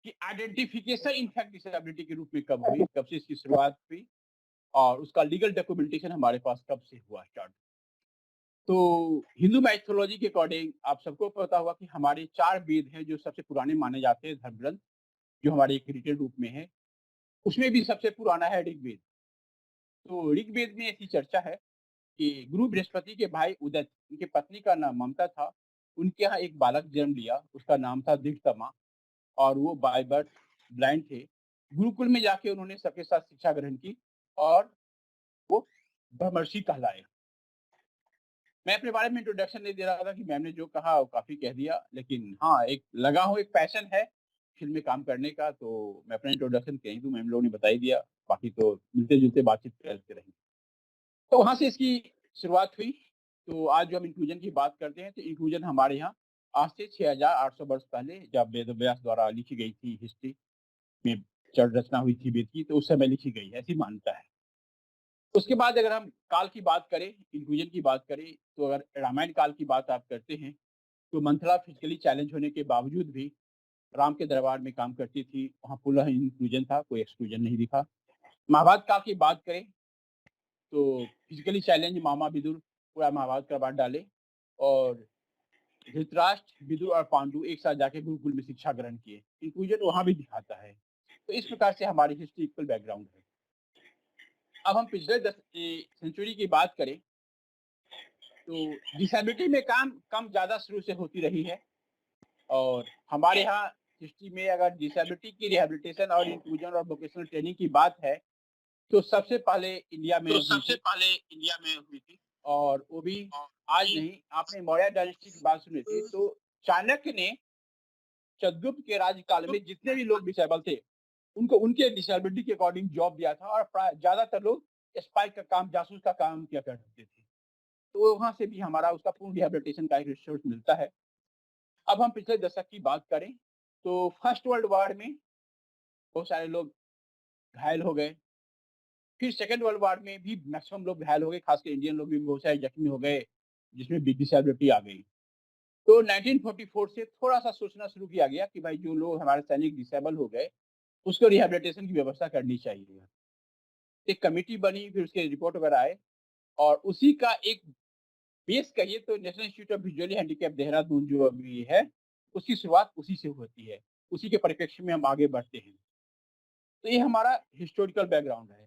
कि identification in fact disability के रूप में कब हुई, कब से इसकी शुरुआत हुई और उसका लीगल डॉक्यूमेंटेशन हमारे पास कब से हुआ स्टार्ट। तो हिंदू माइथोलॉजी के अकॉर्डिंग आप सबको पता होगा कि हमारे 4 वेद हैं जो सबसे पुराने माने जाते हैं धर्म ग्रंथ, जो हमारे एक रिटेन रूप में है। उसमें भी सबसे पुराना है ऋग्वेद। तो ऋग्वेद में ऐसी चर्चा है कि गुरु बृहस्पति के भाई उदय, उनकी पत्नी का नाम ममता था। उनके यहाँ एक बालक जन्म लिया, उसका नाम था दिव्यतमा और वो बाय बर्थ ब्लाइंड थे। गुरुकुल में जाके उन्होंने सबके साथ शिक्षा ग्रहण की और वो ब्रह्मर्षि कहलाए। मैं अपने बारे में इंट्रोडक्शन नहीं दे रहा था कि मैम ने जो कहा वो काफ़ी कह दिया, लेकिन हाँ, एक लगा हूँ, एक पैशन है फ़ील्ड में काम करने का, तो मैं अपना इंट्रोडक्शन कहीं दूँ, मैम लोगों ने बता ही दिया, बाकी तो मिलते-जुलते बातचीत करते रहेंगे। तो वहाँ से इसकी शुरुआत हुई। तो आज जो हम इंक्लूजन की बात करते हैं, तो इंक्लूजन हमारे यहाँ आज से 6800 वर्ष पहले जब वेदव्यास द्वारा लिखी गई थी हिस्ट्री में चर रचना हुई थी वेद की, तो उस समय लिखी गई है, ऐसी मान्यता है। उसके बाद अगर हम काल की बात करें, इंक्लूजन की बात करें, तो अगर रामायण काल की बात आप करते हैं, तो मंथरा फिजिकली चैलेंज होने के बावजूद भी राम के दरबार में काम करती थी, वहाँ पूरा इंक्लूजन था, कोई एक्सक्लूजन नहीं दिखा। महाभारत काल की बात करें, तो फिजिकली चैलेंज मामा विदुर पूरा महाभारत करवा डाले और धृतराष्ट्र, विदुर और पांडु एक साथ जाके गुरुकुल में शिक्षा ग्रहण किए। इंक्लूजन वहाँ भी दिखाता है। तो इस प्रकार से हमारी हिस्ट्रिकल बैकग्राउंड है। अब हम पिछले 10 सेंचुरी की बात करें, तो डिसेबिलिटी में काम कम ज़्यादा शुरू से होती रही है और हमारे यहाँ हिस्ट्री में अगर डिसेबिलिटी की रिहैबिलिटेशन और इंक्लूजन और वोकेशनल ट्रेनिंग की बात है, तो सबसे पहले इंडिया में हुई थी और वो भी आज नहीं, आपने मौर्य डायनेस्टी की बात सुनी थी, तो चाणक्य ने चंद्रगुप्त के राज्यकाल में जितने भी लोग डिसेबल थे, उनको उनके डिसेबिलिटी के अकॉर्डिंग जॉब दिया था और ज़्यादातर लोग स्पाई का काम, जासूस का काम किया करते थे। तो वहाँ से भी हमारा उसका पूर्ण रिहैबिलिटेशन का एक रिसोर्स मिलता है। अब हम पिछले दशक की बात करें, तो फर्स्ट वर्ल्ड वॉर में बहुत सारे लोग घायल हो गए। फिर सेकंड वर्ल्ड वॉर में भी मैक्सिमम लोग घायल हो गए, खासकर इंडियन लोग भी बहुत सारे जख्मी हो गए, जिसमें बिग डिसेबिलिटी आ गई। तो 1944 से थोड़ा-सा सोचना शुरू किया गया कि भाई जो लोग हमारे सैनिक डिसेबल हो गए, उसको रिहैबिलिटेशन की व्यवस्था करनी चाहिए। एक कमिटी बनी, फिर उसके रिपोर्ट वगैरह आए और उसी का एक बेस कहिए तो national institute of visually handicapped Dehradun जो अभी है, उसकी शुरुआत उसी से होती है। उसी के परिप्रेक्ष्य में हम आगे बढ़ते हैं। तो ये हमारा हिस्टोरिकल बैकग्राउंड है।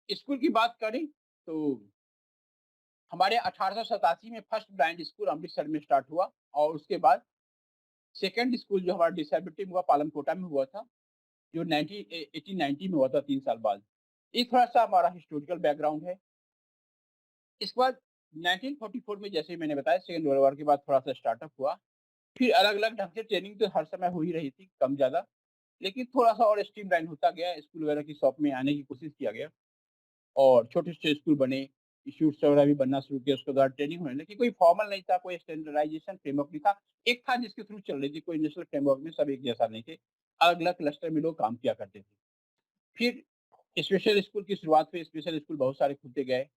स्कूल की बात करें तो हमारे 1887 में फर्स्ट ब्लाइंड स्कूल अमृतसर में स्टार्ट हुआ और उसके बाद सेकंड स्कूल जो हमारा डिसेबिलिटी में हुआ पालमकोटा में हुआ था, जो 1890 में हुआ था 3 साल बाद। ये थोड़ा-सा हमारा हिस्टोरिकल बैकग्राउंड है। इसके बाद 1944 में जैसे मैंने बताया सेकंड वर्ल्ड वॉर के बाद थोड़ा-सा स्टार्टअप हुआ। फिर अलग-अलग ढंग से ट्रेनिंग तो हर समय हो ही रही थी, कम-ज़्यादा, लेकिन थोड़ा-सा और स्ट्रीमलाइन होता गया, स्कूल वगैरह की शॉप में आने की कोशिश किया गया और छोटे-छोटे स्कूल बने, इंस्टीट्यूट्स वगैरह भी बनना शुरू किया, उसके बाद ट्रेनिंग होने लगी। कोई फॉर्मल नहीं था, कोई स्टैंडर्डाइजेशन फ्रेमवर्क नहीं था। एक था जिसके थ्रू चल रही थी, कोई नेशनल फ्रेमवर्क में सब एक जैसा नहीं थे। अलग-अलग क्लस्टर में लोग काम किया करते थे। फिर स्पेशल स्कूल की शुरुआत हुई, स्पेशल स्कूल बहुत सारे खुलते गए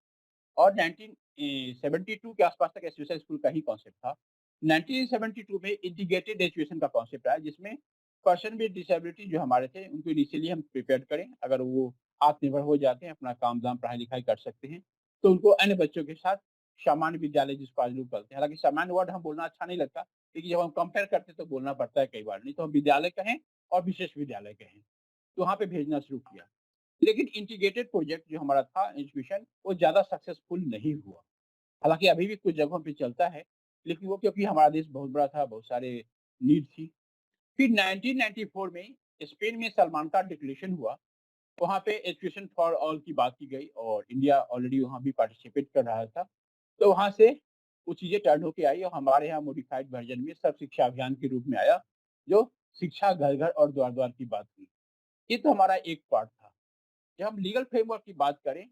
और 1972 के आसपास तक स्पेशल स्कूल का ही कॉन्सेप्ट था। 1972 में इंटीग्रेटेड एजुकेशन का कॉन्सेप्ट आया जिसमें पर्सन विद डिसेबिलिटी जो हमारे थे उनको इनिशियली हम प्रिपेयर करें, अगर वो आत्मनिर्भर हो जाते हैं, अपना काम-धाम, पढ़ाई-लिखाई कर सकते हैं, तो उनको अन्य बच्चों के साथ सामान्य विद्यालय जिसको आज लोग बोलते हैं। हालाँकि सामान्य वर्ड हम बोलना अच्छा नहीं लगता, लेकिन जब हम कंपेयर करते हैं तो बोलना पड़ता है कई बार, नहीं तो हम विद्यालय कहें और विशेष विद्यालय कहें। तो वहाँ पे भेजना शुरू किया। लेकिन इंटीग्रेटेड प्रोजेक्ट जो हमारा था एजुकेशन, वो ज़्यादा सक्सेसफुल नहीं हुआ। हालाँकि अभी भी कुछ जगहों पे चलता है, लेकिन वो क्योंकि हमारा देश बहुत बड़ा था, बहुत सारे नीड थी। फिर 1994 में स्पेन में सलमान का डिक्लेरेशन हुआ, वहाँ पे एजुकेशन फॉर ऑल की बात की गई और इंडिया ऑलरेडी वहाँ भी पार्टिसिपेट कर रहा था। तो वहाँ से वो चीज़ें टर्न होके आई और हमारे यहाँ मॉडिफाइड वर्ज़न में सर्व शिक्षा अभियान के रूप में आया, जो शिक्षा घर-घर और द्वार-द्वार की बात की। ये तो हमारा एक पार्ट था। जब हम लीगल फ्रेमवर्क की बात करें,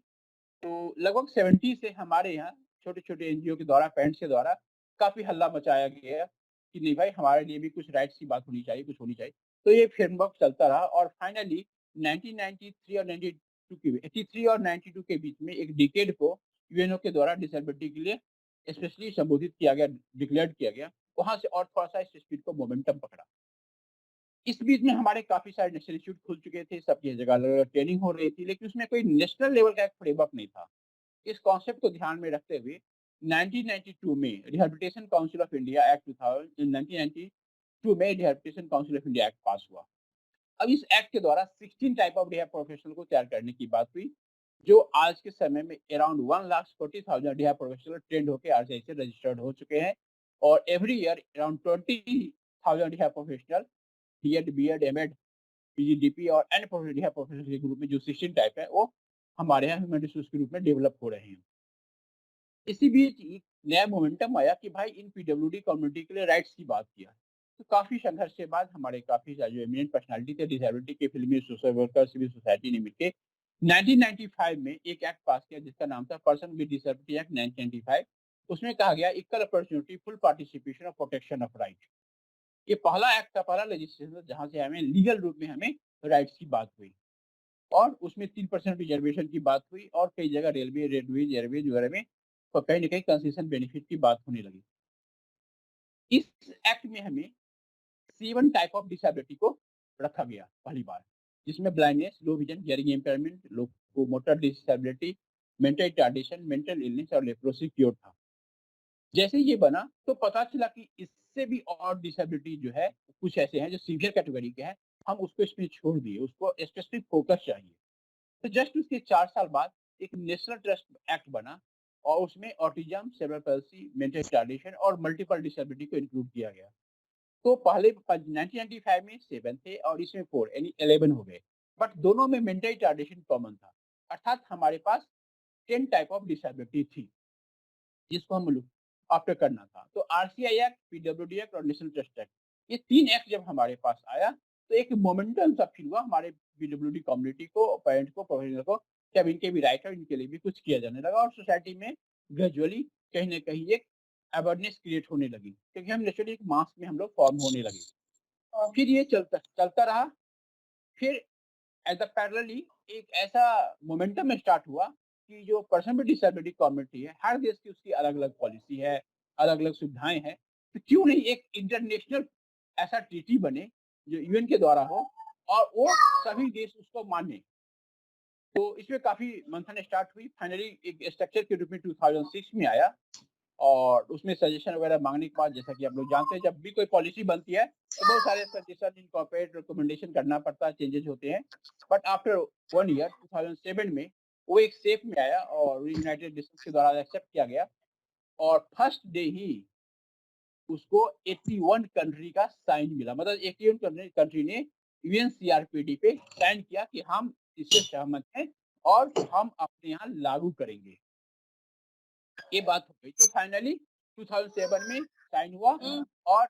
तो लगभग 70 से हमारे यहाँ छोटे-छोटे एनजीओ के द्वारा, पेरेंट्स के द्वारा काफ़ी हल्ला मचाया गया कि नहीं भाई हमारे लिए भी कुछ राइट्स की बात होनी चाहिए, कुछ होनी चाहिए। तो ये फ्रेमवर्क चलता रहा और फाइनली 1993 और 92 के 83 और 92 के बीच में एक डिकेड को यूएनओ के द्वारा डिसेबिलिटी के लिए स्पेशली संबोधित किया गया, डिक्लेयर्ड किया गया। वहाँ से और थोड़ा-सा इस स्पीड को मोमेंटम पकड़ा। इस बीच में हमारे काफ़ी सारे नेशनल इंस्टीट्यूट खुल चुके थे, सबकी जगह अलग-अलग ट्रेनिंग हो रही थी, लेकिन उसमें कोई नेशनल लेवल का एक फ्रेमवर्क नहीं था। इस कॉन्सेप्ट को ध्यान में रखते हुए 1992 में rehabilitation council of India act 1992 में rehabilitation council of India act पास हुआ। अब इस एक्ट के द्वारा 16 टाइप ऑफ रिहैब प्रोफेशनल को तैयार करने की बात हुई, जो आज के समय में अराउंड 1,40,000 रिहैब प्रोफेशनल ट्रेंड होकर आरसीआई से रजिस्टर्ड हो चुके हैं और every year around 20,000 rehab professional BEd, BEd, MEd, PGDP और अन्य रिहैब प्रोफेशनल के ग्रुप में जो 16 टाइप है वो हमारे यहाँ ह्यूमन रिसोर्स के रूप में डेवलप हो रहे हैं। इसी बीच एक नया मोमेंटम आया कि भाई इन पीडब्ल्यूडी कम्युनिटी के लिए राइट्स की बात किया। तो काफ़ी संघर्ष के बाद हमारे काफ़ी सारे जो एमिनेंट पर्सनैलिटी थे डिसेबिलिटी के फील्ड में, सोशल वर्कर, सिविल सोसाइटी ने मिलके 1995 में एक एक्ट पास किया जिसका नाम था पर्सन विद डिसेबिलिटी एक्ट 1995। उसमें कहा गया इक्वल अपॉर्चुनिटी, फुल पार्टिसिपेशन और प्रोटेक्शन ऑफ राइट। ये पहला एक्ट था, पहला लेजिस्लेशन था जहाँ से हमें लीगल रूप में हमें राइट्स की बात हुई और उसमें 3% रिजर्वेशन की बात हुई और कई जगह रेलवे, रोडवेज, एयरवेज वगैरह में तो कहीं न कहीं कंसेशन बेनिफिट की बात होने लगी। इस एक्ट में हमें 7 टाइप ऑफ डिसेबिलिटी को रखा गया पहली बार, जिसमें blindness, low vision, hearing impairment, locomotor disability, mental retardation, mental illness और लेप्रोसी क्योर था। जैसे ये बना तो पता चला कि इससे भी और डिसेबिलिटी जो है कुछ ऐसे हैं जो सीवियर कैटेगरी के हैं, हम उसको इसमें छोड़ दिए, उसको स्पेसिफिक फोकस चाहिए। तो जस्ट उसके 4 साल बाद एक नेशनल ट्रस्ट एक्ट बना और उसमें autism, cerebral palsy, mental retardation और मल्टीपल डिसेबिलिटी को इंक्लूड किया गया। तो पहले 1995 में 7 थे और इसमें 4 यानी 11 हो गए। बट दोनों में मेंटल रिटार्डेशन कॉमन था। अर्थात हमारे पास 10 टाइप ऑफ डिसेबिलिटी थी, जिसको हम लोग आफ्टर करना था। तो आरसीआई एक्ट, पीडब्ल्यूडी एक्ट और नेशनल ट्रस्ट एक्ट, ये 3 एक्ट जब हमारे पास आया तो एक मोमेंटम सा फील हुआ हमारे पीडब्ल्यूडी कम्युनिटी को, पेरेंट्स को, प्रोफेशनल को कि अब इनके भी राइट है, इनके लिए भी कुछ किया जाने लगा और सोसाइटी में ग्रेजुअली कहीं न कहीं एक अवेयरनेस क्रिएट होने लगी, क्योंकि हम नेचुरली एक मास में हम लोग फॉर्म होने लगे। और फिर ये चलता चलता रहा। फिर एज अ पैरेलली एक ऐसा मोमेंटम स्टार्ट हुआ कि जो पर्सन विद डिसेबिलिटी कम्युनिटी है, हर देश की उसकी अलग-अलग पॉलिसी है, अलग-अलग सुविधाएँ हैं, तो क्यों नहीं एक इंटरनेशनल ऐसा ट्रीटी बने जो यूएन के द्वारा हो और वो सभी देश उसको माने। तो इसमें काफ़ी मंथन स्टार्ट हुई, फाइनली एक स्ट्रक्चर के रूप में 2006 में आया और उसमें सजेशन वगैरह माँगने के बाद, जैसा कि आप लोग जानते हैं, जब भी कोई पॉलिसी बनती है, तो बहुत सारे सजेशन, इनकॉर्पोरेट, रिकमेंडेशन करना पड़ता है, चेंजेज़ होते हैं। बट आफ्टर 1 ईयर 2007 में वो एक शेप में आया और यूनाइटेड नेशंस के द्वारा एक्सेप्ट किया गया और फर्स्ट डे ही उसको 81 कंट्री का साइन मिला। मतलब 81 कंट्री ने यूएनसीआरपीडी पे साइन किया कि हम इससे सहमत हैं और हम अपने यहाँ लागू करेंगे। ये बात हो गई। तो फाइनली 2007 में साइन हुआ और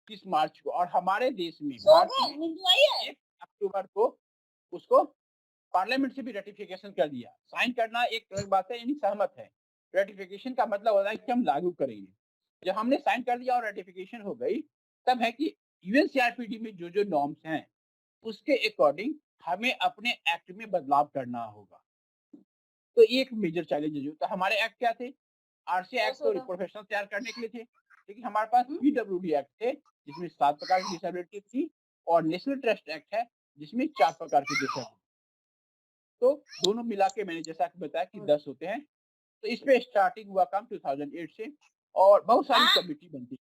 30 मार्च को, और हमारे देश में भारत में 1 अक्टूबर को उसको पार्लियामेंट से भी रेटिफिकेशन कर दिया। साइन करना एक अलग बात है, यानी सहमत है। रेटिफिकेशन का मतलब होता है कि हम लागू करेंगे। जब हमने साइन कर दिया और रेटिफिकेशन हो गई, तब है कि यूएनसीआरपीडी में जो-जो नॉर्म्स हैं, उसके अकॉर्डिंग हमें अपने एक्ट में बदलाव करना होगा। तो ये एक मेजर चैलेंज है। जो तो हमारे एक्ट क्या थे? आरसीआई एक्ट तो प्रोफेशनल तैयार करने के लिए थे, लेकिन हमारे पास पीडब्ल्यूडी एक्ट थे जिसमें 7 प्रकार की डिसेबिलिटी थी और नेशनल ट्रस्ट एक्ट है जिसमें 4 प्रकार की डिसेबिलिटी। तो दोनों मिला के मैंने जैसा कि बताया कि 10 होते हैं। तो इस पे स्टार्टिंग हुआ काम 2008 से और बहुत सारी कमेटी बनती।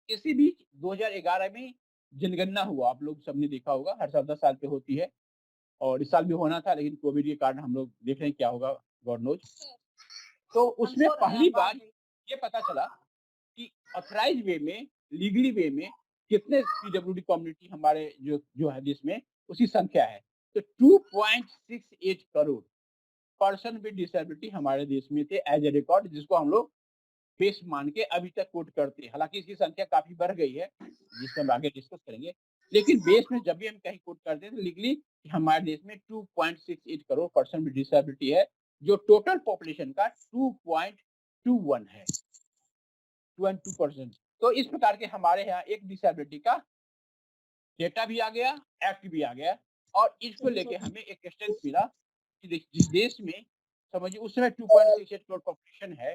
इसी बीच 2011 में जनगणना हुआ, आप लोग सबने देखा होगा, हर साल 10 साल पे होती है और इस साल भी होना था, लेकिन कोविड के कारण हम लोग देख रहे हैं क्या होगा, गॉड नोज़। तो उसमें पहली बार ये पता चला कि ऑथराइज्ड वे में, लीगली वे में कितने पीडब्ल्यूडी कम्युनिटी हमारे जो जो है देश में, उसकी संख्या है। तो 2.68 करोड़ पर्सन विद डिसेबिलिटी हमारे देश में थे एज ए रिकॉर्ड, जिसको हम लोग बेस मान के अभी तक कोट करते हैं। हालाँकि इसकी संख्या काफ़ी बढ़ गई है, जिसको हम आगे डिस्कस करेंगे। लेकिन बेस में जब भी हम कहीं कोट करते हैं तो लीगली हमारे देश में 2.68 करोड़ पर्सन विद डिसेबिलिटी है, जो टोटल पॉपुलेशन का 2.21 है, 22%। तो इस प्रकार के हमारे यहाँ एक डिसेबिलिटी का डेटा भी आ गया, एक्ट भी आ गया और इसको लेके हमें एक स्ट्रेंथ मिला कि जिस देश में समझिए उस समय 2.68 करोड़ पॉपुलेशन है,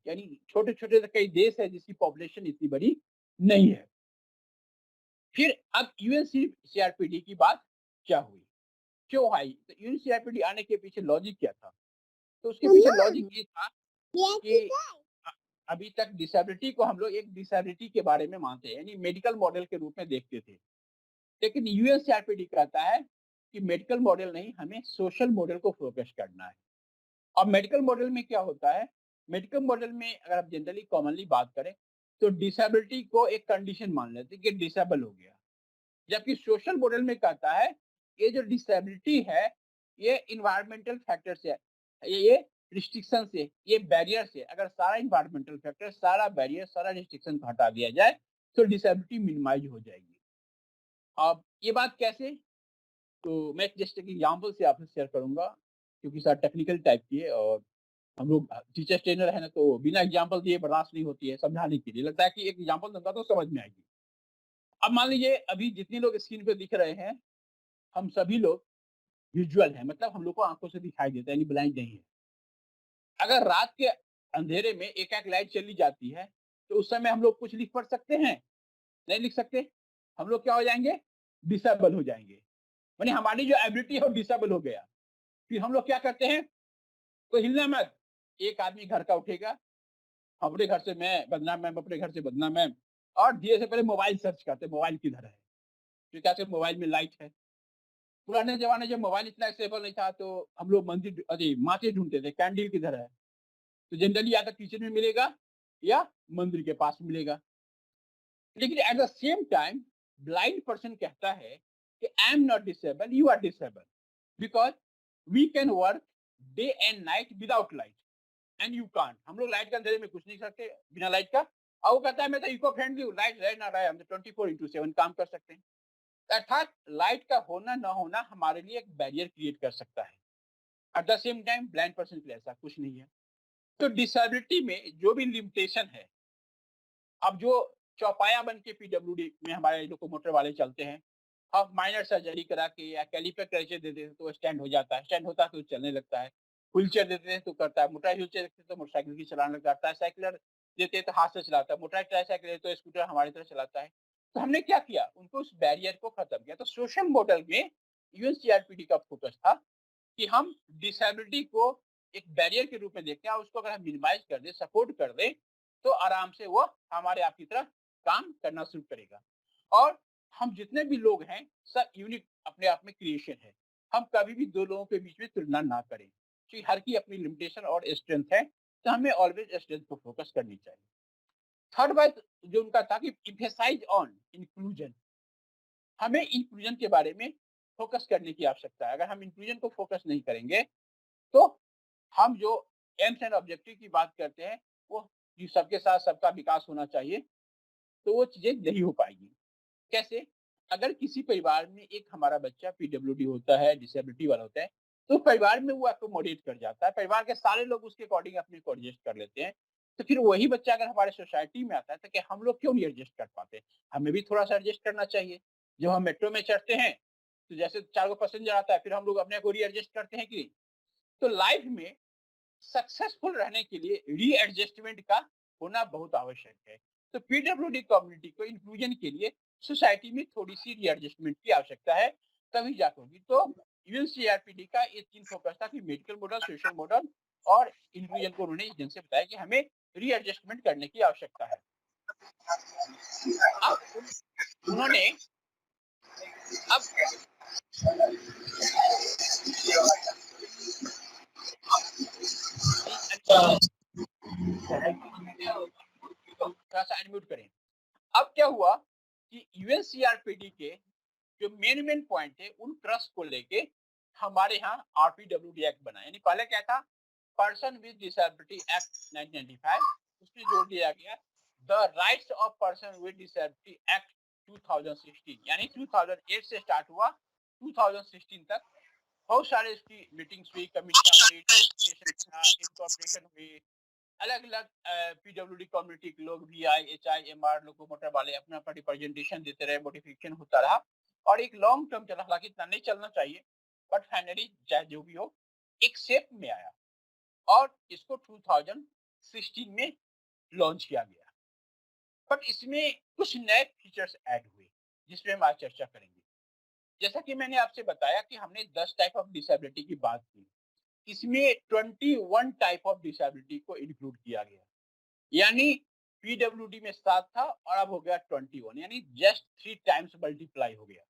यानी छोटे-छोटे कई देश है जिसकी पॉपुलेशन इतनी बड़ी नहीं है। फिर अब यूएनसीआरपीडी की बात क्या हुई, क्यों आई, तो यूएनसीआरपीडी आने के पीछे लॉजिक क्या था? तो उसके पीछे लॉजिक ये था कि अ, अभी तक डिसेबिलिटी को हम लोग एक डिसेबिलिटी के बारे में मानते हैं, यानी मेडिकल मॉडल के रूप में देखते थे। लेकिन यूएनसीआरपीडी कहता है कि मेडिकल मॉडल नहीं, हमें सोशल मॉडल को फोकस करना है। अब मेडिकल मॉडल में क्या होता है, मेडिकल मॉडल में अगर आप जनरली कॉमनली बात करें तो डिसेबिलिटी को एक कंडीशन मान लेते हैं कि डिसेबल हो गया, जबकि सोशल मॉडल में कहता है ये जो डिसेबिलिटी है ये इन्वायरमेंटल फैक्टर से है, ये रिस्ट्रिक्शन से, ये बैरियर से, अगर सारा इन्वायरमेंटल फैक्टर, सारा बैरियर, सारा रिस्ट्रिक्शन को हटा दिया जाए तो डिसेबिलिटी मिनिमाइज हो जाएगी। अब ये बात कैसे, तो मैं जस्ट एक एग्जांपल से आपसे शेयर करूंगा, क्योंकि सर टेक्निकल टाइप की है और हम लोग टीचर ट्रेनर है ना, तो बिना एग्जांपल दिए बर्दाश्त नहीं होती है समझाने के लिए, लगता है कि एक एग्जांपल दूंगा तो समझ में आएगी। अब मान लीजिए अभी जितने लोग स्क्रीन पे दिख रहे हैं, हम सभी लोग विजुअल हैं, मतलब हम लोग को आंखों से दिखाई देता है, यानी ब्लाइंड नहीं है। अगर रात के अंधेरे में एक-एक लाइट चली जाती है, तो उस समय हम लोग कुछ लिख पढ़ सकते हैं? नहीं लिख सकते। हम लोग क्या हो जाएँगे? डिसेबल हो जाएँगे। माने हमारी जो एबिलिटी है वो डिसेबल हो गया। फिर हम लोग क्या करते हैं? कोई हिलना मत। एक आदमी घर का उठेगा, अपने घर से मैं बदनाम मैम, अपने घर से बदनाम मैम, और धीरे से पहले मोबाइल सर्च करते हैं, मोबाइल किधर है? फिर क्या कहते हैं मोबाइल में लाइट है। पुराने ज़माने जब मोबाइल इतना एक्सेसिबल नहीं था तो हम लोग मंदिर अरे माचिस ढूँढते थे, कैंडल किधर है? तो जनरली या तो किचन में मिलेगा या मंदिर के पास मिलेगा। लेकिन at the same time blind person कहता है कि I am not disable, you are disable, because we can work day and night without light and you can't. हम लोग लाइट के अंधेरे में कुछ नहीं करते बिना लाइट का। और वो कहता है मैं तो इको फ्रेंडली हूँ, लाइट रहे ना रहे हम तो 24/7 काम कर सकते हैं। अर्थात लाइट का होना ना होना हमारे लिए एक बैरियर क्रिएट कर सकता है। Eight the same time blind person के लिए ऐसा कुछ नहीं है। तो डिसेबिलिटी में जो भी लिमिटेशन है, अब जो चौपाया बन के पीडब्ल्यूडी में हमारे लोकोमोटर वाले चलते हैं, अब माइनर सर्जरी करा के या कैलिपर क्रैचर दे देते हैं तो स्टैंड हो जाता है, स्टैंड होता है तो चलने लगता है। व्हीलचेयर देते हैं तो करता है, मोटराइज व्हीलचेयर देते हैं तो मोटरसाइकिल की चलाने लगता है, साइकिलर देते हैं तो हाथ से चलाता है, मोटराइज ट्राईसाइकिल है तो स्कूटर हमारी तरह चलाता है। तो हमने क्या किया, उनको उस बैरियर को खत्म किया। तो सोशल मॉडल में यूएनसीआरपीडी का फोकस था कि हम डिसेबिलिटी को एक बैरियर के रूप में देखते हैं और उसको अगर हम मिनिमाइज कर दें, सपोर्ट कर दें, तो आराम से वो हमारे आप की तरह काम करना शुरू करेगा। और हम जितने भी लोग हैं सब यूनिक अपने आप में क्रिएशन है। हम कभी भी दो लोगों के बीच में तुलना ना करें, क्योंकि हर की अपनी लिमिटेशन और स्ट्रेंथ है, तो हमें ऑलवेज स्ट्रेंथ को फोकस करनी चाहिए। थर्ड बात जो उनका था कि इम्फेसाइज ऑन इंक्लूजन, हमें इंक्लूजन के बारे में फोकस करने की आवश्यकता है। अगर हम इंक्लूजन को फोकस नहीं करेंगे तो हम जो एम्स एंड ऑब्जेक्टिव की बात करते हैं, वो कि सबके साथ सबका विकास होना चाहिए, तो वो चीजें नहीं हो पाएगी। कैसे? अगर किसी परिवार में एक हमारा बच्चा पीडब्ल्यूडी होता है, डिसेबिलिटी वाला होता है, तो परिवार में वो अकोमोडेट कर जाता है, परिवार के सारे लोग उसके अकॉर्डिंग अपने को एडजस्ट कर लेते हैं। तो फिर वही बच्चा अगर हमारे सोसाइटी में आता है तो क्या हम लोग क्यों नहीं एडजस्ट कर पाते? हमें भी थोड़ा सा एडजस्ट करना चाहिए। जब हम मेट्रो में चढ़ते हैं तो जैसे 4 गो पैसेंजर आता है, फिर हम लोग अपने को रीएडजस्ट करते हैं कि नहीं? तो लाइफ में सक्सेसफुल रहने के लिए रीएडजस्टमेंट का होना बहुत आवश्यक है। तो पीडब्ल्यूडी कम्युनिटी को इंक्लूजन के लिए सोसाइटी में थोड़ी सी रीएडजस्टमेंट की आवश्यकता है, तभी जाकर होगी। तो यूएनसीआरपीडी का ये 3 फोकस था कि मेडिकल मॉडल, सोशल मॉडल और इंक्लूजन को उन्होंने ढंग से बताया कि हमें रीएडजस्टमेंट करने की आवश्यकता है। अब उन्होंने अब थोड़ा सा अनम्यूट करें। अब क्या हुआ कि यूएनसीआरपीडी के जो मेन पॉइंट है उन ट्रस्ट को लेके हमारे यहाँ आरपीडब्ल्यूडी एक्ट बना। यानी पहले क्या था, पर्सन विद डिसेबिलिटी एक्ट 1995, उसमें जोड़ दिया गया the rights of person with disability act 2016। यानी 2008 से स्टार्ट हुआ, 2016 तक बहुत सारे इसकी मीटिंग्स हुई, कमिटियां हुई, इनकॉर्पोरेशन हुई, अलग अलग पीडब्ल्यूडी कम्युनिटी के लोग, वीआई, एचआई, एमआर, लोकोमोटर वाले अपना अपना रिप्रेजेंटेशन देते रहे, मॉडिफिकेशन होता रहा और एक लॉन्ग टर्म चला। हालांकि इतना नहीं चलना चाहिए, बट फाइनली चाहे जो भी हो एक शेप में आया और इसको 2016 में लॉन्च किया गया। बट इसमें कुछ नए फीचर्स ऐड हुए। जिसपे हम आज चर्चा करेंगे। जैसा कि मैंने आपसे बताया कि हमने 10 टाइप ऑफ डिसेबिलिटी की बात की। इसमें 21 टाइप ऑफ डिसेबिलिटी को इंक्लूड किया गया। यानी पीडब्ल्यूडी में 7 था और अब हो गया 21, यानी जस्ट 3 टाइम्स मल्टीप्लाई हो गया।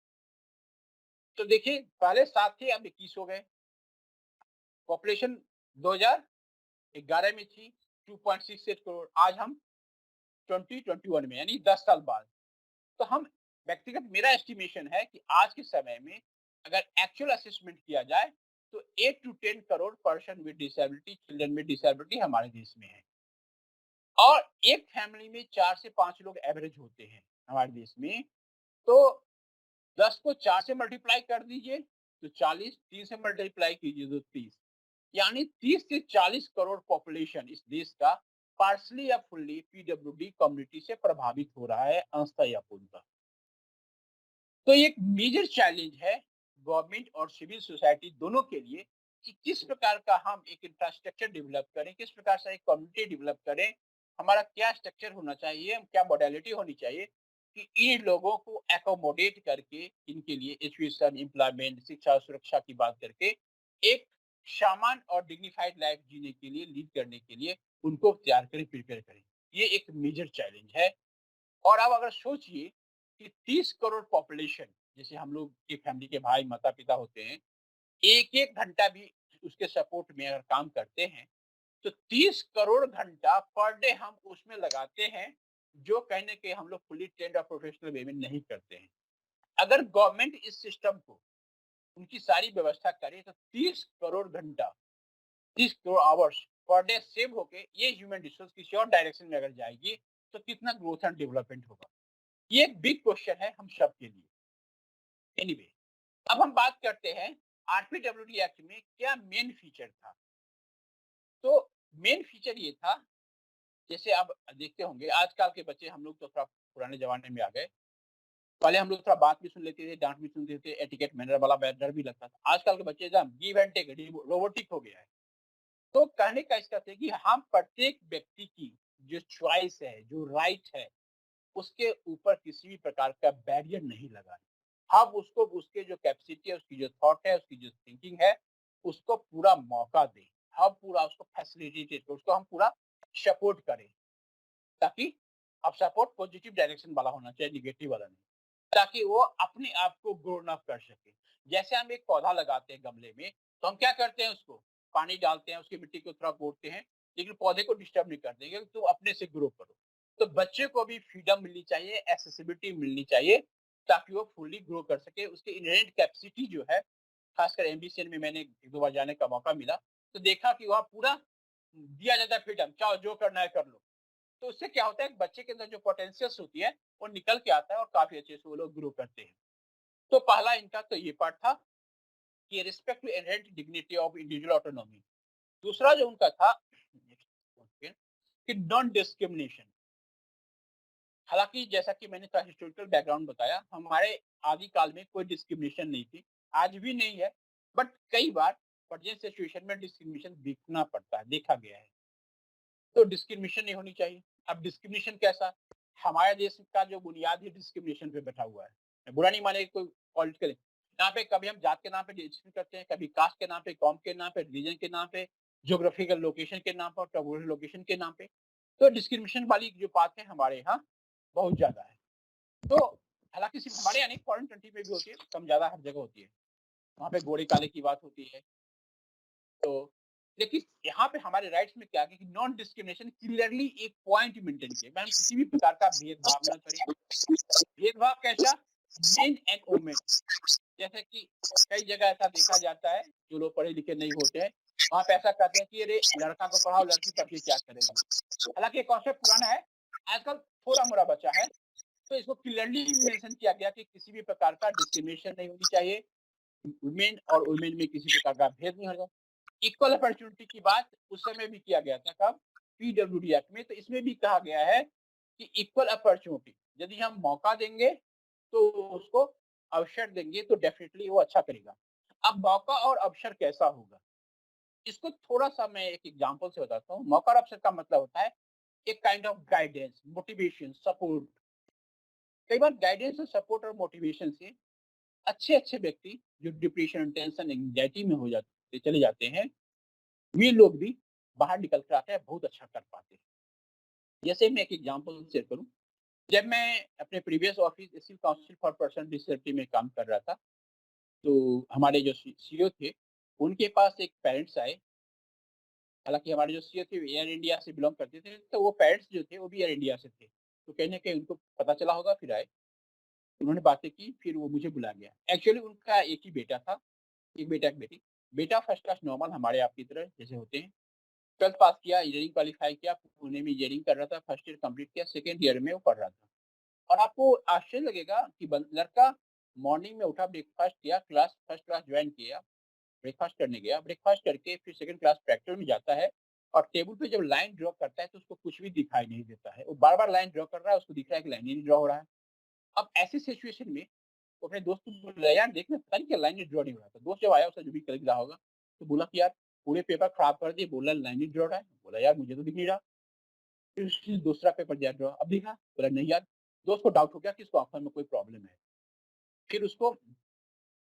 तो देखिए पहले 7 थे, अब 21 हो गए। पॉपुलेशन 2011 में थी 2.68 करोड़, आज हम 2021 में यानी 10 साल बाद। तो हम व्यक्तिगत मेरा एस्टिमेशन है कि आज के समय में अगर एक्चुअल असेसमेंट किया जाए तो 8 to 10 crore person with disability, children with disability हमारे देश में है। और एक फैमिली में 4 से 5 लोग एवरेज होते हैं हमारे देश में। तो 10 को 4 से मल्टीप्लाई कर दीजिए तो 40, 3 से मल्टीप्लाई कीजिए तो 30, यानी 30 से 40 करोड़ पॉपुलेशन इस देश का पार्सली या फुल्ली पीडब्ल्यूडी कम्युनिटी से प्रभावित हो रहा है, अंशतः या पूर्णतः। तो ये एक मेजर चैलेंज है गवर्नमेंट और सिविल सोसाइटी दोनों के लिए कि किस प्रकार का हम एक इंफ्रास्ट्रक्चर डेवलप करें, किस प्रकार से एक कम्युनिटी डेवलप करें, हमारा क्या स्ट्रक्चर होना चाहिए, क्या मॉडलिटी होनी चाहिए कि इन लोगों को एकोमोडेट करके इनके लिए एजुकेशन, एम्प्लॉयमेंट, शिक्षा और सुरक्षा की बात करके एक सामान और डिग्निफाइड लाइफ जीने के लिए, लीड करने के लिए उनको तैयार करें, प्रिपेयर करें। ये एक मेजर चैलेंज है। और अब अगर सोचिए कि 30 करोड़ पॉपुलेशन, जैसे हम लोग एक फैमिली के भाई माता पिता होते हैं, एक एक घंटा भी उसके सपोर्ट में अगर काम करते हैं तो 30 करोड़ घंटा पर डे हम उसमें लगाते हैं, जो कहीं ना कहीं हम लोग फुली ट्रेंड और प्रोफेशनल वे में नहीं करते हैं। अगर गवर्नमेंट इस सिस्टम को उनकी सारी व्यवस्था करे तो 30 करोड़ घंटा, 30 crore hours per day save होके ये ह्यूमन रिसोर्स किसी और डायरेक्शन में अगर जाएगी तो कितना ग्रोथ एंड डेवलपमेंट होगा। ये एक बिग क्वेश्चन है हम सब के लिए। एनीवे, अब हम बात करते हैं आरपीडब्ल्यूडी एक्ट में क्या मेन फीचर था। तो मेन फीचर ये था, जैसे आप देखते होंगे आजकल के बच्चे, हम लोग तो थोड़ा पुराने जमाने में आ गए। पहले हम लोग थोड़ा बात भी सुन लेते थे, डांट भी सुनते थे, एटिकेट मैनर वाला डर भी लगता था। आजकल के बच्चे एकदम गिव एंड टेक रोबोटिक हो गया है। तो कहने का इसका था कि हम प्रत्येक व्यक्ति की जो चॉइस है, जो राइट है, उसके ऊपर किसी भी प्रकार का बैरियर नहीं लगाए। हम उसको उसके जो कैपेसिटी है, उसकी जो थॉट है, उसकी जो थिंकिंग है, उसको पूरा मौका दें। हम पूरा उसको फैसिलिटेट करें, उसको हम पूरा सपोर्ट करें, ताकि अब सपोर्ट पॉजिटिव डायरेक्शन वाला होना चाहिए, नेगेटिव वाला नहीं, ताकि वो अपने आप को ग्रोन अप कर सके। जैसे हम एक पौधा लगाते हैं गमले में, तो हम क्या करते हैं, उसको पानी डालते हैं, उसकी मिट्टी को थोड़ा कोड़ते हैं, लेकिन पौधे को डिस्टर्ब नहीं कर देंगे, तो अपने से ग्रो करो। तो बच्चे को भी फ्रीडम मिलनी चाहिए, एक्सेसिबिलिटी मिलनी चाहिए, ताकि वो फुल्ली ग्रो कर सके। उसकी इनहेरेंट कैपेसिटी जो है, खासकर एमबीसीएन में मैंने एक दो बार जाने का मौका मिला, तो देखा कि वहाँ पूरा दिया जाता है फ्रीडम, चाहो जो करना है कर लो। तो उससे क्या होता है, बच्चे के अंदर जो पोटेंशियल्स होती है वो निकल के आता है और काफी अच्छे से वो लोग ग्रो करते हैं। तो पहला इनका तो ये पार्ट था कि respect to inherent dignity of individual autonomy. दूसरा जो उनका था कि नॉन डिस्क्रिमिनेशन। हालांकि जैसा कि मैंने थोड़ा हिस्टोरिकल बैकग्राउंड बताया, हमारे आदि काल में कोई डिस्क्रिमिनेशन नहीं थी, आज भी नहीं है, बट कई बार प्रेजेंट सिचुएशन में डिस्क्रिमिनेशन दिखना पड़ता है, देखा गया है। तो डिस्क्रिमिनेशन नहीं होनी चाहिए। अब डिस्क्रिमिनेशन कैसा, हमारे देश का जो बुनियाद ही डिस्क्रिमिनेशन पे बैठा हुआ है। मैं बुरा नहीं माने कोई पॉलिटिकल, यहाँ पे कभी हम जात के नाम पे डिस्क्रिमिनेट करते हैं, कभी कास्ट के नाम पे, कॉम के नाम पे, रिलीजन के नाम पे, ज्योग्राफिकल लोकेशन के नाम पर, टोपोग्राफिकल लोकेशन के नाम पे। तो डिस्क्रिमिनेशन वाली जो बात है हमारे यहाँ बहुत ज्यादा है। तो हालांकि सिर्फ हमारे यहाँ नहीं, फॉरेन कंट्री में भी होती है, कम ज्यादा हर जगह होती है। वहाँ पे गोरे काले की बात होती है। तो लेकिन यहाँ पे हमारे राइट्स में क्या है कि नॉन डिस्क्रिमिनेशन क्लियरली एक पॉइंट मेंटेन किया, हम किसी भी प्रकार का भेदभाव ना करें। भेदभाव कैसा, मेन एंड वुमेन। जैसे कि कई जगह ऐसा देखा जाता है, जो लोग पढ़े लिखे नहीं होते हैं, वहाँ पे ऐसा कहते हैं कि अरे लड़का को पढ़ाओ, लड़की पढ़ के क्या करेगी। हालांकि ये कॉन्सेप्ट पुराना है, आजकल थोड़ा मोड़ा बचा है। तो इसको क्लियरली मेंशन किया गया कि किसी भी प्रकार का डिस्क्रिमिनेशन नहीं होनी चाहिए, वुमेन और वुमेन में किसी प्रकार का भेद नहीं होगा। इक्वल अपॉर्चुनिटी की बात उस समय भी किया गया था, कब, पीडब्ल्यूडी एक्ट में। तो इसमें भी कहा गया है कि इक्वल अपॉर्चुनिटी, यदि हम मौका देंगे तो उसको अवसर देंगे तो डेफिनेटली वो अच्छा करेगा। अब मौका और अवसर कैसा होगा, इसको थोड़ा सा मैं एक एग्जांपल से बताता हूँ। मौका और अवसर का मतलब होता है एक kind of guidance, motivation, support. कई बार गाइडेंस और सपोर्ट और मोटिवेशन से अच्छे-अच्छे व्यक्ति जो डिप्रेशन, टेंशन, एंग्जायटी में हो जाते चले जाते हैं, वे लोग भी बाहर निकल कर आते हैं, बहुत अच्छा कर पाते हैं। जैसे मैं एक एग्जांपल शेयर करूँ, जब मैं अपने previous office SC council for person disability में काम कर रहा था, तो हमारे जो सीईओ थे, उनके पास एक पेरेंट्स आए। हालाँकि हमारे जो सीईओ थे एयर इंडिया से बिलॉन्ग करते थे, तो वो पेरेंट्स जो थे वो भी एयर इंडिया से थे। तो कहीं न कहीं उनको पता चला होगा, फिर आए। उन्होंने बातें की, फिर वो मुझे बुला गया। एक्चुअली उनका एक ही बेटा था, 1 बेटा, 1 बेटी। बेटा फर्स्ट क्लास नॉर्मल हमारे आपकी तरह जैसे होते हैं। 12th पास किया, इंजीनियरिंग क्वालीफाई किया, पुणे में इंजीनियरिंग कर रहा था, फर्स्ट ईयर कंप्लीट किया, सेकंड ईयर में वो पढ़ रहा था। और आपको आश्चर्य लगेगा कि लड़का मॉर्निंग में उठा, ब्रेकफास्ट किया, फर्स्ट क्लास ज्वाइन किया, ब्रेकफास्ट करने गया, ब्रेकफास्ट करके फिर सेकंड क्लास प्रैक्टिकल में जाता है, और टेबल पे जब लाइन ड्रॉ करता है तो उसको कुछ भी दिखाई नहीं देता है। वो बार-बार लाइन ड्रॉ कर रहा है, उसको दिख रहा है कि लाइन ही नहीं ड्रॉ हो रहा है। अब ऐसी सिचुएशन में वो अपने दोस्त को बोला, यार देख ना, पता नहीं क्या लाइन ही ड्रॉ नहीं हो रहा था। दोस्त जब आया, उसका जो भी कलीग रहा होगा, तो बोला कि यार पूरे पेपर खराब कर दिए, बोला लाइन ही ड्रॉ रहा है। बोला यार मुझे तो दिख नहीं रहा। फिर उसने दूसरा पेपर दिया ड्रॉ, अब दिखा? बोला नहीं यार। दोस्त को डाउट हो गया कि इसको आँखों में कोई प्रॉब्लम है। फिर उसको